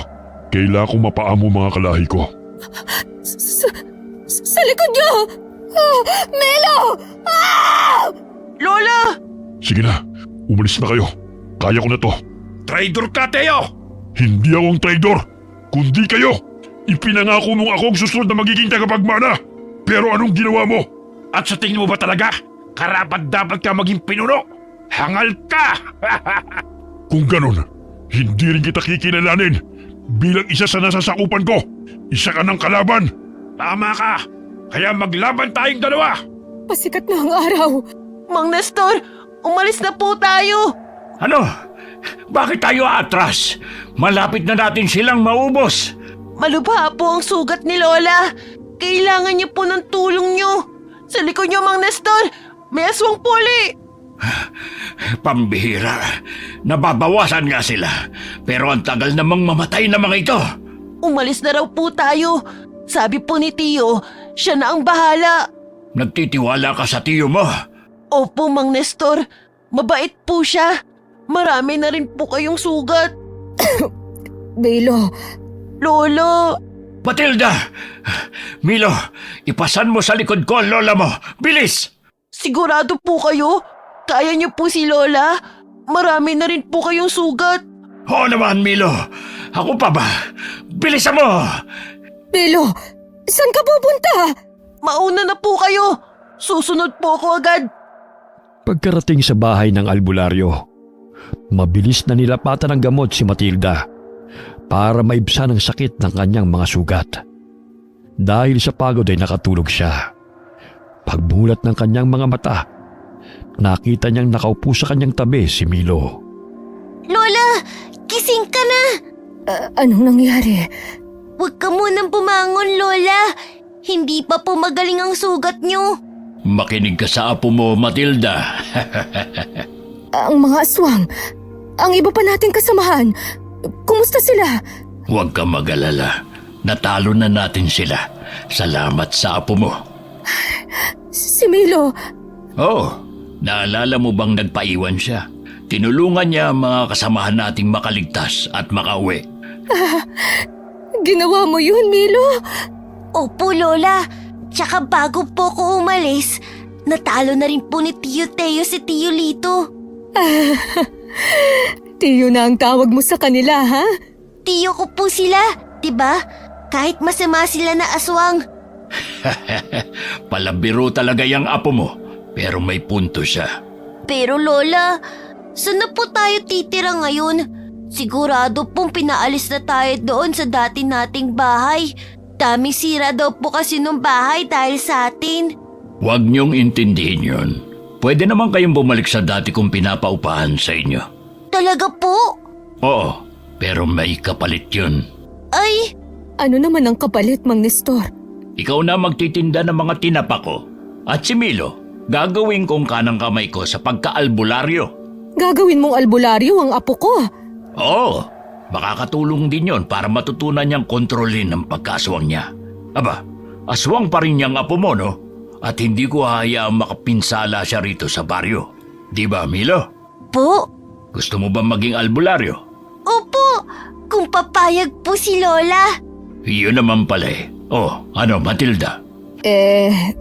Speaker 6: kailangan kong mapaamo mga kalahi ko.
Speaker 3: Sa likod niyo! Milo!
Speaker 4: Lola!
Speaker 6: Sige na, umalis na kayo. Kaya ko na to.
Speaker 5: Traitor ka, Teo!
Speaker 6: Hindi ako ang traidor, kundi kayo. Ipinangako mong ako ang susunod na magiging tagapagmana. Pero anong ginawa mo? At sa tingin mo ba talaga, karapat dapat ka maging pinuno? Hangal ka! Kung ganon, hindi rin kita kikilalanin bilang isa sa nasasakupan ko. Isa ka ng kalaban. Tama ka. Kaya maglaban tayong dalawa.
Speaker 3: Pasikat na ang araw.
Speaker 4: Mang Nestor, umalis na po tayo!
Speaker 5: Ano? Bakit tayo atras? Malapit na natin silang maubos.
Speaker 4: Malubha po ang sugat ni Lola. Kailangan niyo po ng tulong niyo. Sa likod niyo, Mang Nestor, may aswang puli.
Speaker 5: Pambihira. Nababawasan nga sila. Pero ang tagal namang mamatay na mga ito.
Speaker 4: Umalis na raw po tayo. Sabi po ni Tiyo, siya na ang bahala.
Speaker 5: Nagtitiwala ka sa tiyo mo.
Speaker 4: Opo, Mang Nestor. Mabait po siya. Marami na rin po kayong sugat.
Speaker 3: Milo,
Speaker 4: Lola,
Speaker 5: Matilda! Milo, ipasan mo sa likod ko ang lola mo. Bilis!
Speaker 4: sigurado po kayo? Kaya niyo po si Lola? Marami na rin po kayong sugat.
Speaker 5: Oo naman, Milo. Ako pa ba? Bilisan mo!
Speaker 3: Milo, saan ka pupunta?
Speaker 4: Mauna na po kayo. Susunod po ako agad.
Speaker 2: Pagkarating sa bahay ng albularyo, mabilis na nilapatan ng gamot si Matilda para maibsan ang sakit ng kanyang mga sugat. Dahil sa pagod ay nakatulog siya. Pagmulat ng kanyang mga mata, nakita niyang nakaupo sa kanyang tabi si Milo.
Speaker 4: Lola, gising ka na!
Speaker 3: Anong nangyari?
Speaker 4: Huwag ka munang bumangon, Lola. Hindi pa po magaling ang sugat niyo.
Speaker 5: Makinig ka sa apo mo, Matilda.
Speaker 3: Ang mga aswang, ang iba pa nating kasamahan, kumusta sila?
Speaker 5: Huwag ka mag-alala. Natalo na natin sila. Salamat sa apo mo.
Speaker 3: Si Milo,
Speaker 5: Oh, naalala mo bang nagpaiwan siya? Tinulungan niya ang mga kasamahan nating makaligtas at makauwi.
Speaker 3: ginawa mo yun, Milo?
Speaker 4: Opo, Lola. Tsaka bago po ko umalis, natalo na rin po ni Tio Teo si Tio Lito.
Speaker 3: Tiyo na ang tawag mo sa kanila, ha?
Speaker 4: Tio ko po sila, diba? Kahit masama sila na aswang.
Speaker 5: Palabiro talaga yung apo mo, pero may punto siya.
Speaker 4: Pero Lola, saan na po tayo titira ngayon? Sigurado pong pinaalis na tayo doon sa dati nating bahay. Daming sira daw po kasi nung bahay dahil sa atin.
Speaker 5: Huwag niyong intindihin yun. Pwede naman kayong bumalik sa dati kong pinapaupahan sa inyo.
Speaker 4: Talaga po?
Speaker 5: Oo, pero may kapalit yun.
Speaker 4: Ay,
Speaker 3: Ano naman ang kapalit, Mang Nestor?
Speaker 5: Ikaw na magtitinda ng mga tinapa ko. At si Milo, gagawin kong kanang kamay ko sa pagka-albularyo.
Speaker 3: Gagawin mong albularyo ang apo ko.
Speaker 5: Oo, makakatulong din yon para matutunan niyang kontrolin ang pagkaswang niya. Aba, aswang pa rin niyang apo mo, no? At hindi ko hayaang makapinsala siya rito sa baryo. Di ba, Milo?
Speaker 4: po?
Speaker 5: Gusto mo ba maging albularyo?
Speaker 4: Opo, kung papayag po si Lola.
Speaker 5: Yun naman pala eh. Oh, ano, Matilda?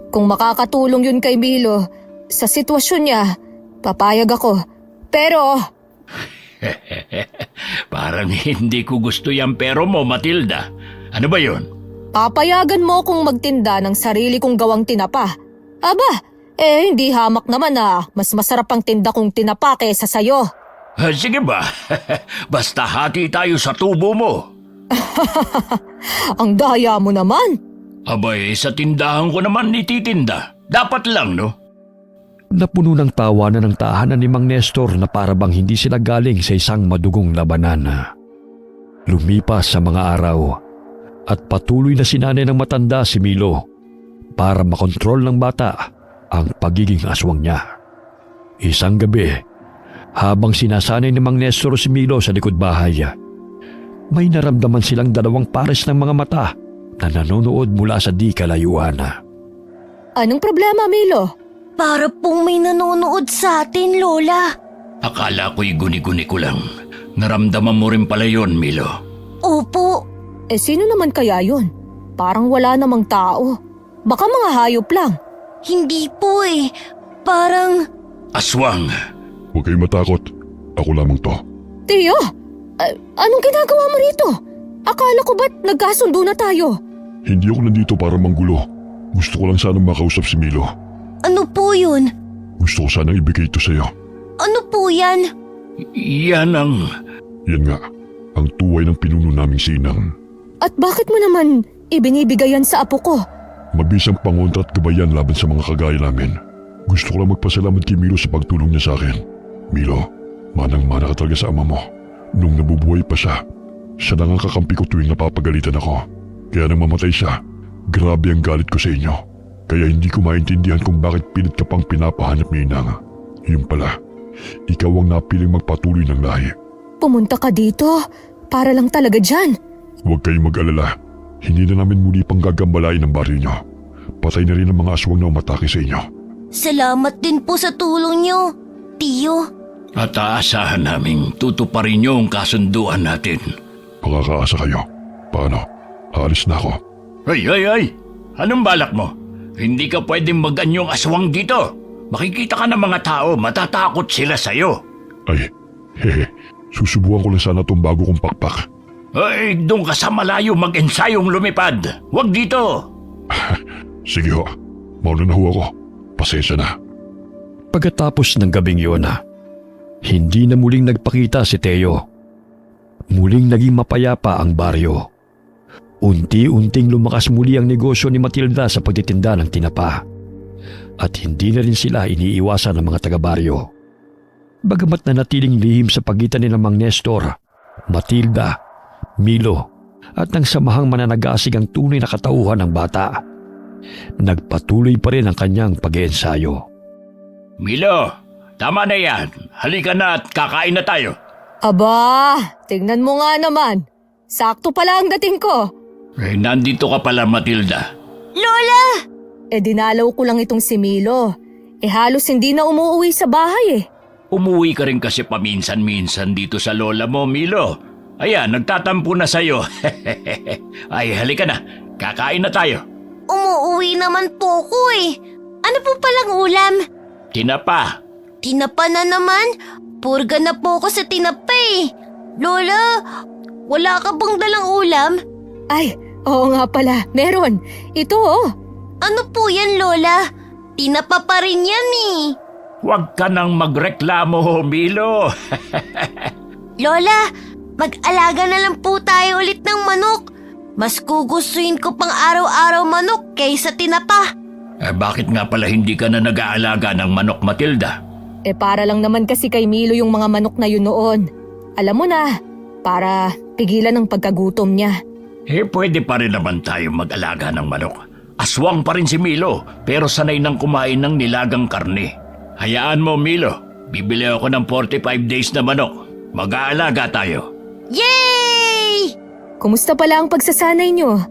Speaker 3: Kung makakatulong yun kay Milo, sa sitwasyon niya, papayag ako. Pero,
Speaker 5: Parang hindi ko gusto yung pero mo, Matilda. Ano ba yun?
Speaker 3: papayagan mo kung magtinda ng sarili kong gawang tinapa. Aba, hindi hamak naman na mas masarap ang tinda kong tinapa kaysa sayo.
Speaker 5: Sige ba? Basta hati tayo sa tubo mo.
Speaker 3: Ang daya mo naman.
Speaker 5: Abay, sa tindahan ko naman ititinda. Dapat lang, no?
Speaker 2: Napuno ng tawanan ng tahanan ni Mang Nestor na para bang hindi sila galing sa isang madugong labanan. Lumipas sa mga araw at patuloy na sinanay ng matanda si Milo para makontrol ng bata ang pagiging aswang niya. Isang gabi, habang sinasanay ni Mang Nestor si Milo sa likod bahay, may naramdaman silang dalawang pares ng mga mata na nanonood mula sa di kalayuan.
Speaker 3: Anong problema, Milo?
Speaker 4: Para pong may nanonood sa atin, Lola.
Speaker 5: Akala ko'y guni-guni ko lang. Naramdaman mo rin pala yon, Milo.
Speaker 4: Opo,
Speaker 3: Sino naman kaya yun? Parang wala namang tao. Baka mga hayop lang.
Speaker 4: hindi po eh. Parang...
Speaker 5: Aswang!
Speaker 6: Huwag kayong matakot. Ako lamang to.
Speaker 3: Tiyo, anong ginagawa mo rito? Akala ko ba't nagkasundo na tayo?
Speaker 6: Hindi ako nandito para manggulo. Gusto ko lang sanang makausap si Milo.
Speaker 4: Ano po yun?
Speaker 6: Gusto ko sanang ibigay ito sa'yo.
Speaker 4: Ano po yan?
Speaker 5: Yan ang...
Speaker 6: Yan nga, ang tuway ng pinuno naming sinang.
Speaker 3: At bakit mo naman ibinibigay yan sa apo ko?
Speaker 6: Mabisang pangontra at gabayan laban sa mga kagaya namin. Gusto ko lang magpasalamat kay Milo sa pagtulong niya sa akin. Milo, manang-mana ka talaga sa ama mo. Nung nabubuhay pa siya, siya lang ang kakampi ko tuwing napapagalitan ako. Kaya nang mamatay siya, grabe ang galit ko sa inyo. Kaya hindi ko maintindihan kung bakit pilit ka pang pinapahanap ni Inang. Yun pala, ikaw ang napiling magpatuloy ng lahi.
Speaker 3: Pumunta ka dito para lang talaga dyan.
Speaker 6: Huwag kayong mag-alala. Hindi na namin muli pang gagambalain ang baryo niyo. Patay na rin ang mga aswang na umatake sa inyo.
Speaker 4: Salamat din po sa tulong niyo, Tiyo.
Speaker 5: At aasahan naming tutuparin niyo ang kasunduan natin.
Speaker 6: Makakaasa kayo. Paano? Aalis na ako.
Speaker 5: Ay! Anong balak mo? Hindi ka pwedeng mag-anyong aswang dito. Makikita ka ng mga tao, matatakot sila sa'yo.
Speaker 6: Ay, susubukan ko lang sana itong bago kong pakpak.
Speaker 5: Ay, doon ka sa malayo mag-ensayong lumipad. Huwag dito.
Speaker 6: Sige ho, mauna na ho ako. Pasensya na.
Speaker 2: Pagkatapos ng gabing yun, hindi na muling nagpakita si Teo. Muling naging mapayapa ang baryo. Unti-unting lumakas muli ang negosyo ni Matilda sa pagtitinda ng tinapa. At hindi na rin sila iniiwasan ng mga taga-baryo. Bagamat na natiling lihim sa pagitan ni Mang Nestor, Matilda, Milo, at ng samahang mananagasig ang tunay na katauhan ng bata, nagpatuloy pa rin ang kanyang pag-iensayo.
Speaker 5: Milo, tama na yan. Halika na at kakain na tayo.
Speaker 3: Aba, tingnan mo nga naman. Sakto pala ang dating ko.
Speaker 5: Nandito ka pala, Matilda.
Speaker 4: Lola!
Speaker 3: Dinalaw ko lang itong si Milo. Halos hindi na umuuwi sa bahay eh.
Speaker 5: Umuwi ka rin kasi paminsan-minsan dito sa lola mo, Milo. Ayan, nagtatampo na sa'yo. Ay, halika na. Kakain na tayo.
Speaker 4: Umuuwi naman po ko eh. Ano po palang ulam?
Speaker 5: Tinapa.
Speaker 4: Tinapa na naman? Purga na po ako sa tinapa eh. Lola, wala ka bang dalang ulam?
Speaker 3: Ay, oo nga pala. Meron. Ito oh.
Speaker 4: Ano po yan, Lola? Tinapa pa rin yan eh.
Speaker 5: Huwag ka nang magreklamo, Milo.
Speaker 4: Lola, mag-alaga na lang po tayo ulit ng manok. Mas gugustuhin ko pang araw-araw manok kaysa tinapa.
Speaker 5: Bakit nga pala hindi ka na nag-aalaga ng manok, Matilda?
Speaker 3: Para lang naman kasi kay Milo yung mga manok na yun noon. Alam mo na, para pigilan ang pagkagutom niya.
Speaker 5: Pwede pa rin naman tayo mag-alaga ng manok. Aswang pa rin si Milo, pero sanay nang kumain ng nilagang karne. Hayaan mo, Milo. Bibili ako ng 45 days na manok. Mag-aalaga tayo.
Speaker 4: Yay!
Speaker 3: Kumusta pala ang pagsasanay niyo?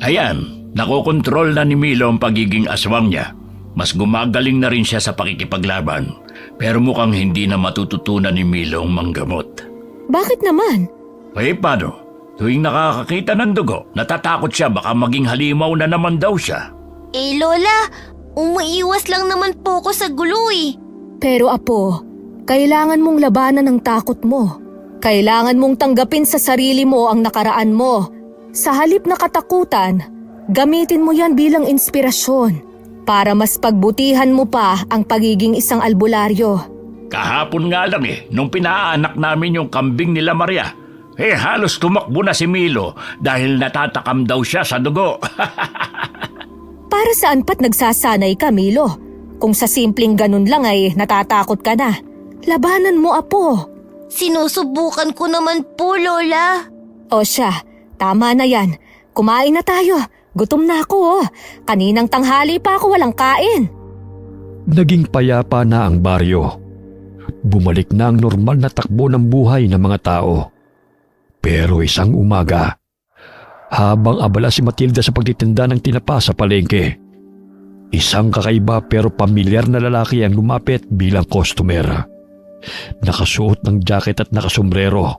Speaker 5: Ayan, nakokontrol na ni Milo ang pagiging aswang niya. Mas gumagaling na rin siya sa pakikipaglaban. Pero mukhang hindi na matututunan ni Milo ang manggamot.
Speaker 3: Bakit naman?
Speaker 5: Paano? Tuwing nakakakita ng dugo, natatakot siya baka maging halimaw na naman daw siya.
Speaker 4: Lola, umaiwas lang naman po ko sa gulo eh.
Speaker 3: Pero apo, kailangan mong labanan ang takot mo. Kailangan mong tanggapin sa sarili mo ang nakaraan mo. Sa halip na katakutan, gamitin mo yan bilang inspirasyon para mas pagbutihan mo pa ang pagiging isang albularyo.
Speaker 5: Kahapon nga lang nung pinaanak namin yung kambing nila Maria. Halos tumakbo na si Milo dahil natatakam daw siya sa dugo.
Speaker 3: Para saan pa't nagsasanay ka, Milo? Kung sa simpleng ganun lang ay natatakot ka na. Labanan mo, apo.
Speaker 4: Sinusubukan ko naman po, Lola.
Speaker 3: O siya, tama na yan. Kumain na tayo. Gutom na ako. Kaninang tanghali pa ako walang kain.
Speaker 2: Naging payapa na ang baryo. Bumalik na ang normal na takbo ng buhay ng mga tao. Pero isang umaga, habang abala si Matilda sa pagtitinda ng tinapa sa palengke, isang kakaiba pero pamilyar na lalaki ang lumapit bilang customer. Nakasuot ng jacket at nakasombrero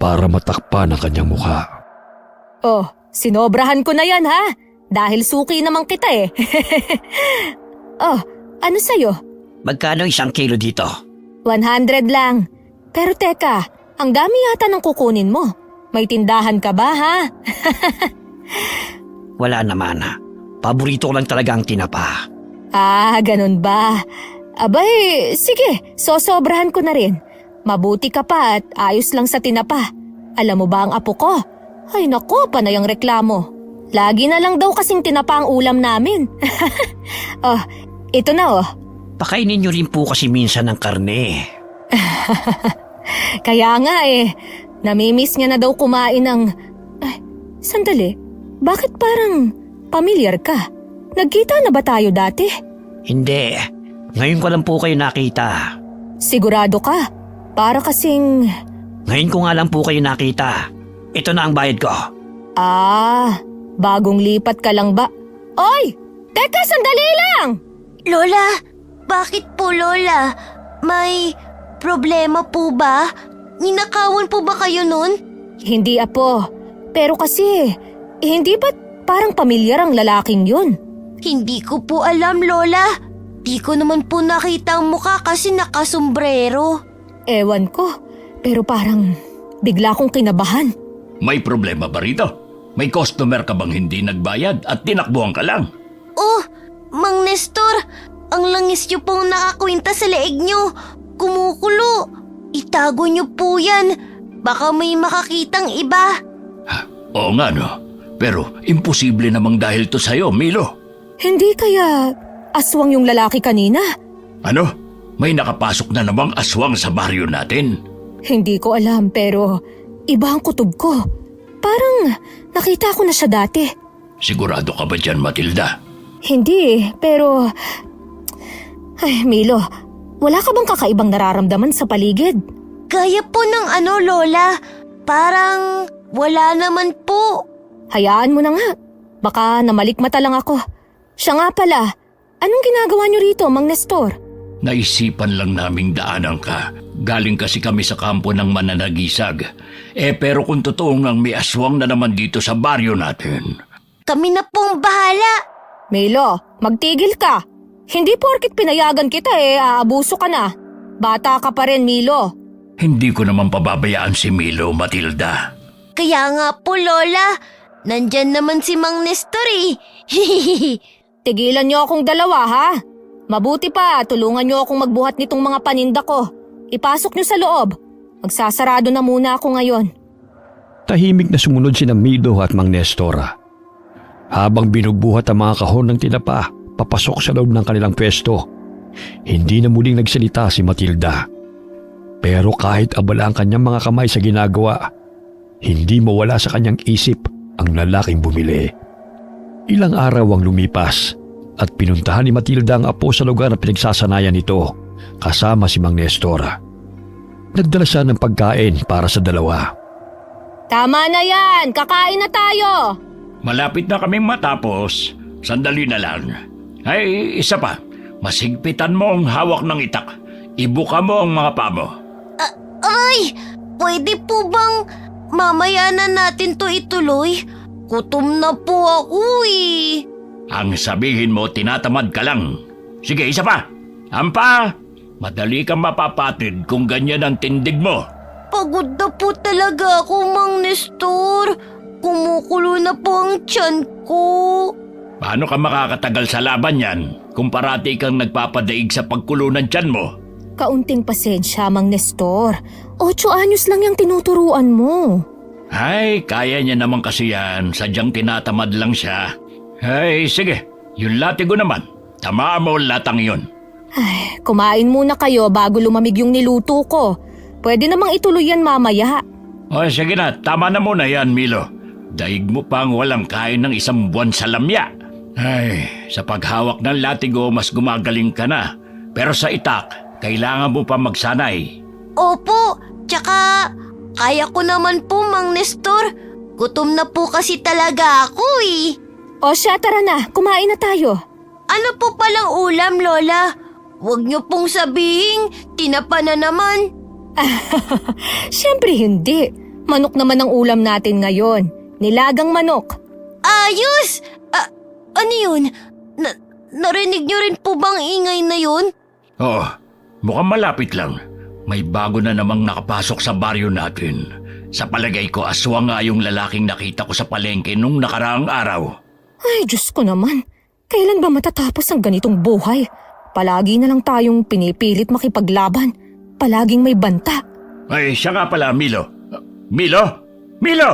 Speaker 2: para matakpan ang kanyang mukha.
Speaker 3: Oh, sinobrahan ko na yan ha. Dahil suki naman kita eh. Oh, ano sa'yo?
Speaker 1: Magkano 1 kilo dito?
Speaker 3: 100 lang. Pero teka, ang dami yata ng kukunin mo. May tindahan ka ba ha?
Speaker 1: Wala naman. Paborito ko lang talaga ang tinapa.
Speaker 3: Ah, ganun ba? Abay, sige, sosobrahan ko na rin. Mabuti ka pa at ayos lang sa tinapa. Alam mo ba ang apo ko? Ay naku, panay ang reklamo. Lagi na lang daw kasing tinapa ang ulam namin. Oh, ito na oh.
Speaker 1: Pakainin niyo rin po kasi minsan ng karne.
Speaker 3: Kaya nga namimiss niya na daw kumain ng… Ay, sandali, bakit parang pamilyar ka? Nagkita na ba tayo dati?
Speaker 1: Hindi. Ngayon ko lang po kayo nakita.
Speaker 3: Sigurado ka? Para kasing…
Speaker 1: Ngayon ko nga lang po kayo nakita. Ito na ang bayad ko.
Speaker 3: Ah, bagong lipat ka lang ba? Oy! Teka, sandali lang!
Speaker 4: Lola, bakit po Lola? May problema po ba? Ninakawan po ba kayo nun?
Speaker 3: Hindi apo, pero kasi hindi ba't parang pamilyar ang lalaking yun?
Speaker 4: Hindi ko po alam, Lola. Di ko naman po nakita ang mukha kasi nakasombrero.
Speaker 3: Ewan ko, pero parang bigla kong kinabahan.
Speaker 5: May problema ba rito? May customer ka bang hindi nagbayad at tinakbuhan ka lang?
Speaker 4: Oh, Mang Nestor, ang langis niyo pong nakakwinta sa leeg niyo. Kumukulo. Itago niyo po yan. Baka may makakitang iba.
Speaker 5: Oo nga no, pero imposible namang dahil to sa'yo, Milo.
Speaker 3: Hindi kaya aswang yung lalaki kanina?
Speaker 5: Ano? May nakapasok na namang aswang sa baryo natin?
Speaker 3: Hindi ko alam pero iba ang kutob ko. Parang nakita ko na siya dati.
Speaker 5: Sigurado ka ba dyan, Matilda?
Speaker 3: Hindi pero... Ay, Milo, wala ka bang kakaibang nararamdaman sa paligid?
Speaker 4: Gaya po ng Lola. Parang wala naman po.
Speaker 3: Hayaan mo na nga. Baka namalikmata lang ako. Siya nga pala, anong ginagawa niyo rito, Mang Nestor?
Speaker 5: Naisipan lang naming daanan ka. Galing kasi kami sa kampo ng mananagisag. Pero kung totoong ang may aswang na naman dito sa baryo natin.
Speaker 4: Kami na pong bahala.
Speaker 3: Milo, magtigil ka. Hindi porkit pinayagan kita aabuso ka na. Bata ka pa rin, Milo.
Speaker 5: Hindi ko naman pababayaan si Milo, Matilda.
Speaker 4: Kaya nga po, Lola. Nandyan naman si Mang Nestor eh.
Speaker 3: Tigilan niyo akong dalawa, ha? Mabuti pa, tulungan niyo akong magbuhat nitong mga paninda ko. Ipasok niyo sa loob. Magsasarado na muna ako ngayon.
Speaker 2: Tahimik na sumunod sina Milo at Mang Nestor. Habang binugbuhat ang mga kahon ng tinapa, papasok sa loob ng kanilang pwesto. Hindi na muling nagsalita si Matilda. Pero kahit abala ang kanyang mga kamay sa ginagawa, hindi mawala sa kanyang isip ang lalaking bumili. Ilang araw ang lumipas at pinuntahan ni Matilda ang apo sa lugar na pinagsasanayan nito kasama si Mang Nestor. Nagdala siya ng pagkain para sa dalawa.
Speaker 3: Tama na yan! Kakain na tayo!
Speaker 5: Malapit na kaming matapos. Sandali na lang. Ay, isa pa. Masigpitan mo ang hawak ng itak. Ibuka mo ang mga paa mo.
Speaker 4: Ay! Pwede po bang mamaya na natin to ituloy? Gutom na po ako eh.
Speaker 5: Ang sabihin mo, tinatamad ka lang. Sige, isa pa. Ampa! Madali kang mapapatid kung ganyan ang tindig mo.
Speaker 4: Pagod na po talaga ako, Mang Nestor. Kumukulo na po ang tiyan ko.
Speaker 5: Paano ka makakatagal sa laban yan kung parati kang nagpapadaig sa pagkulo ng tiyan mo?
Speaker 3: Kaunting pasensya, Mang Nestor. 8 anyos lang yung tinuturuan mo.
Speaker 5: Ay, kaya niya naman kasi yan. Sadyang tinatamad lang siya. Ay, sige. Yung latigo naman. Tamaan mo ang latang yun.
Speaker 3: Ay, kumain muna kayo bago lumamig yung niluto ko. Pwede namang ituloy yan mamaya.
Speaker 5: O sige na, tama na muna yan, Milo. Daig mo pang walang kain ng 1 buwan sa lamya. Ay, sa paghawak ng latigo, mas gumagaling ka na. Pero sa itak, kailangan mo pa magsanay.
Speaker 4: Opo, tsaka kaya ko naman po, Mang Nestor. Gutom na po kasi talaga ako eh.
Speaker 3: O siya, tara na. Kumain na tayo.
Speaker 4: Ano po palang ulam, Lola? Huwag niyo pong sabihin, tinapa na naman.
Speaker 3: Siyempre hindi. Manok naman ang ulam natin ngayon. Nilagang manok.
Speaker 4: Ayos! Ano yun? Narinig niyo rin po bang ingay na yun?
Speaker 5: Oo, mukhang malapit lang. May bago na namang nakapasok sa baryo natin. Sa palagay ko, aswang nga yung lalaking nakita ko sa palengke nung nakaraang araw.
Speaker 3: Ay, Diyos ko naman. Kailan ba matatapos ang ganitong buhay? Palagi na lang tayong pinipilit makipaglaban. Palaging may banta.
Speaker 5: Ay, siya nga pala, Milo. Milo? Milo!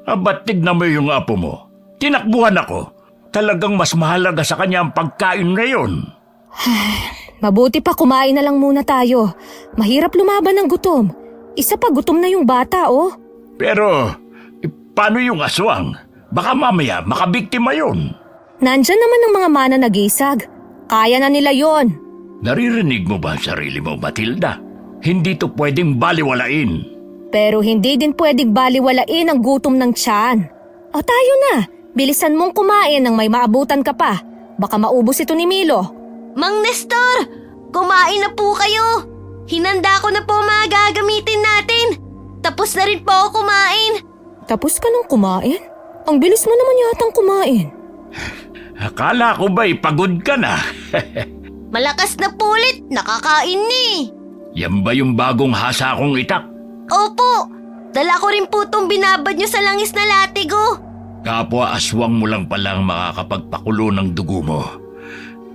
Speaker 5: Ba't tignan mo yung apo mo? Tinakbuhan ako. Talagang mas mahalaga sa kanya ang pagkain ngayon.
Speaker 3: Mabuti pa kumain na lang muna tayo. Mahirap lumaban ng gutom. Isa pa gutom na yung bata, oh.
Speaker 5: Pero, paano yung aswang? Baka mamaya makabiktima yun.
Speaker 3: Nandyan naman ang mga mananagisag. Kaya na nila yon.
Speaker 5: Naririnig mo ba ang sarili mo, Matilda? Hindi to pwedeng baliwalain.
Speaker 3: Pero hindi din pwedeng baliwalain ang gutom ng tiyan. O tayo na. Bilisan mong kumain nang may maabutan ka pa. Baka maubos ito ni Milo.
Speaker 4: Mang Nestor, kumain na po kayo. Hinanda ko na po mga gagamitin natin. Tapos na rin po ako kumain.
Speaker 3: Tapos ka nang kumain? Ang bilis mo naman yatang kumain.
Speaker 5: Akala ko ba'y pagod ka na?
Speaker 4: Malakas na po ulit, nakakain ni.
Speaker 5: Yan ba yung bagong hasa kong itak?
Speaker 4: Opo, dala ko rin po itong binabad nyo sa langis na latigo.
Speaker 5: Kapwa aswang mo lang palang makakapagpakulo ng dugo mo.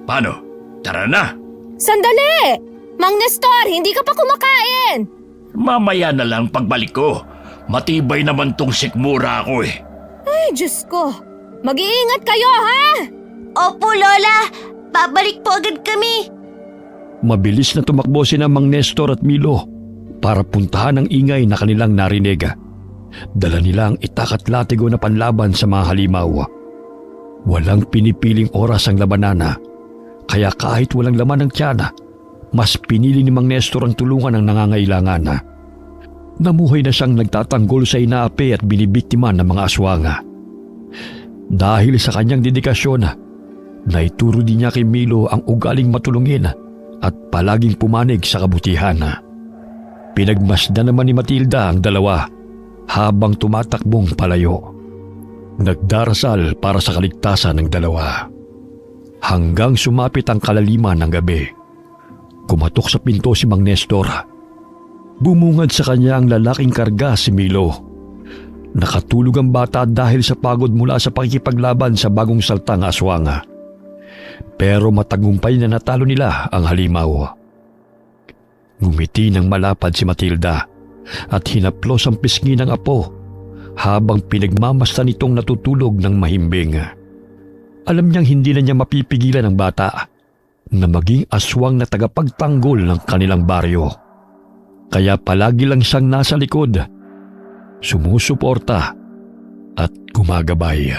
Speaker 5: Paano? Tara na!
Speaker 3: Sandali! Mang Nestor, hindi ka pa kumakain!
Speaker 5: Mamaya na lang pagbalik ko. Matibay naman tong sikmura ko eh.
Speaker 3: Ay, Diyos ko. Mag-iingat kayo, ha?
Speaker 4: Opo, Lola. Babalik po agad kami.
Speaker 2: Mabilis na tumakbo sina Mang Nestor at Milo para puntahan ang ingay na kanilang narinig. Dala nila ang itak at latigo na panlaban sa mga halimaw. Walang pinipiling oras ang labanana, kaya kahit walang laman ng tiyana, mas pinili ni Mang Nestor ang tulungan ng nangangailangan. Namuhay na siyang nagtatanggol sa inaapi at binibiktima ng mga aswanga. Dahil sa kanyang dedikasyon, naituro din niya kay Milo ang ugaling matulungin at palaging pumanig sa kabutihan. Pinagmasdan naman ni Matilda ang dalawa habang tumatakbong palayo. Nagdarasal para sa kaligtasan ng dalawa. Hanggang sumapit ang kalaliman ng gabi. Kumatok sa pinto si Mang Nestor. Bumungad sa kanya ang lalaking karga si Milo. Nakatulog ang bata dahil sa pagod mula sa pakikipaglaban sa bagong saltang aswanga. Pero matagumpay na natalo nila ang halimaw. Ngumiti ng malapad si Matilda at hinaplos ang pisngi ng apo habang pinagmamasdan itong natutulog ng mahimbing. Alam niyang hindi na niya mapipigilan ang bata na maging aswang na tagapagtanggol ng kanilang baryo. Kaya palagi lang siyang nasa likod, sumusuporta at gumagabay.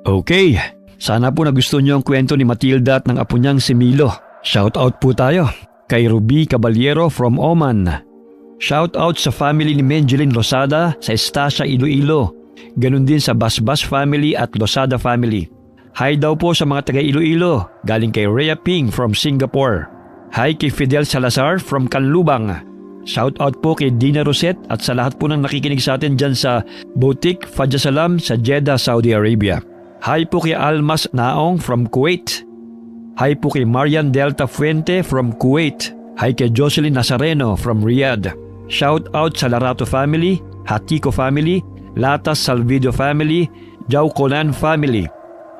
Speaker 2: Okay, sana po nagustuhan niyo ang kwento ni Matilda at ng apo niyang si Milo. Shout out po tayo kay Ruby Caballero from Oman. Shout out sa family ni Menjelin Losada sa Estacia, Iloilo. Ganun din sa Basbas family at Losada family. Hi daw po sa mga taga Iloilo, galing kay Rhea Ping from Singapore. Hi kay Fidel Salazar from Canlubang. Shout out po kay Dina Rosette at sa lahat po ng nakikinig sa atin dyan sa Boutique Fajr sa Jeddah, Saudi Arabia. Hi po kay Almas Naong from Kuwait. Hi po kay Marian Delta Fuente from Kuwait. Hi kay Jocelyn Nazareno from Riyadh. Shout out sa Larato family, Hatiko family, Latas Salvido family, Jau Colan family.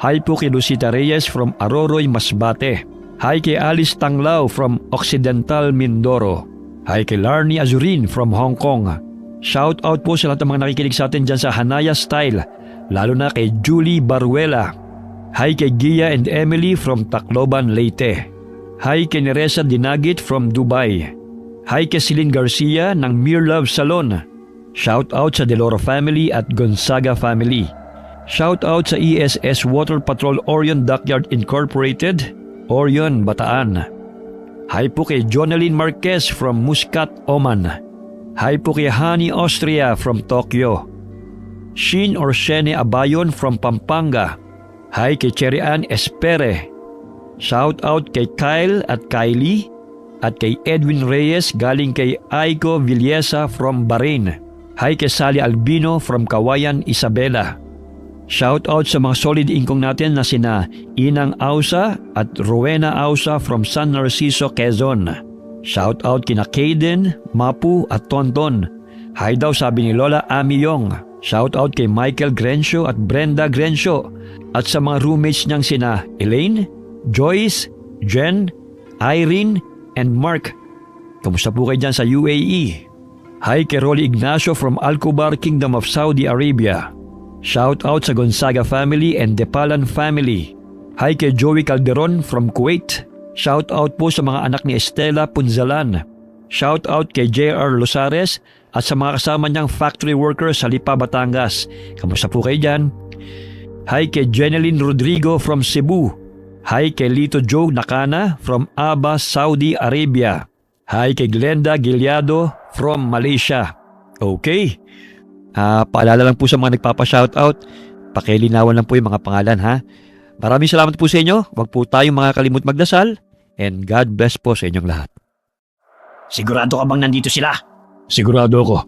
Speaker 2: Hi po kay Lucita Reyes from Aroroy, Masbate. Hi kay Alice Tanglao from Occidental Mindoro. Hi kay Larnie Azurin from Hong Kong. Shout out po sa lahat ng mga nakikinig sa atin dyan sa Hanaya Style, lalo na kay Julie Baruela. Hi kay Gia and Emily from Tacloban, Leyte. Hi kay Neresa Dinagit from Dubai. Hi kay Celine Garcia ng Mere Love Salon. Shout out sa Deloro family at Gonzaga family. Shout out sa ESS Water Patrol Orion Dockyard Incorporated, Orion, Bataan. Hi po kay Jonalyn Marquez from Muscat, Oman. Hi po kay Hani Austria from Tokyo. Shin or Shene Abayon from Pampanga. Hi kay Cherry Ann Espere. Shout out kay Kyle at Kylie at kay Edwin Reyes galing kay Aiko Villesa from Bahrain. Hi kay Sally Albino from Kawayan, Isabela. Shout out sa mga solid ingkong natin na sina Inang Ausa at Rowena Ausa from San Narciso, Quezon. Shout out kina Kaden, Mapu at Tonton. Hi daw sabi ni Lola Ami Yong. Shout out kay Michael Grencio at Brenda Grencio at sa mga roommates niyang sina Elaine, Joyce, Jen, Irene, and Mark. Kamusta po kayo dyan sa UAE? Hi kay Rolly Ignacio from Alcobar, Kingdom of Saudi Arabia. Shout out sa Gonzaga family and Depalan family. Hi kay Joey Calderon from Kuwait. Shout out po sa mga anak ni Estela Punzalan. Shout out kay JR Losares at sa mga kasama niyang factory workers sa Lipa, Batangas. Kamusta po kayo dyan? Hi kay Jeneline Rodrigo from Cebu. Hi kay Lito Joe Nakana from Aba, Saudi Arabia. Hi kay Glenda Gilyado from Malaysia. Okay. Paalala lang po sa mga nagpapa-shoutout, pakilinawan lang po yung mga pangalan ha. Maraming salamat po sa inyo. Huwag po tayong makakalimut magdasal and God bless po sa inyong lahat.
Speaker 1: Sigurado ka bang nandito sila?
Speaker 2: Sigurado ako.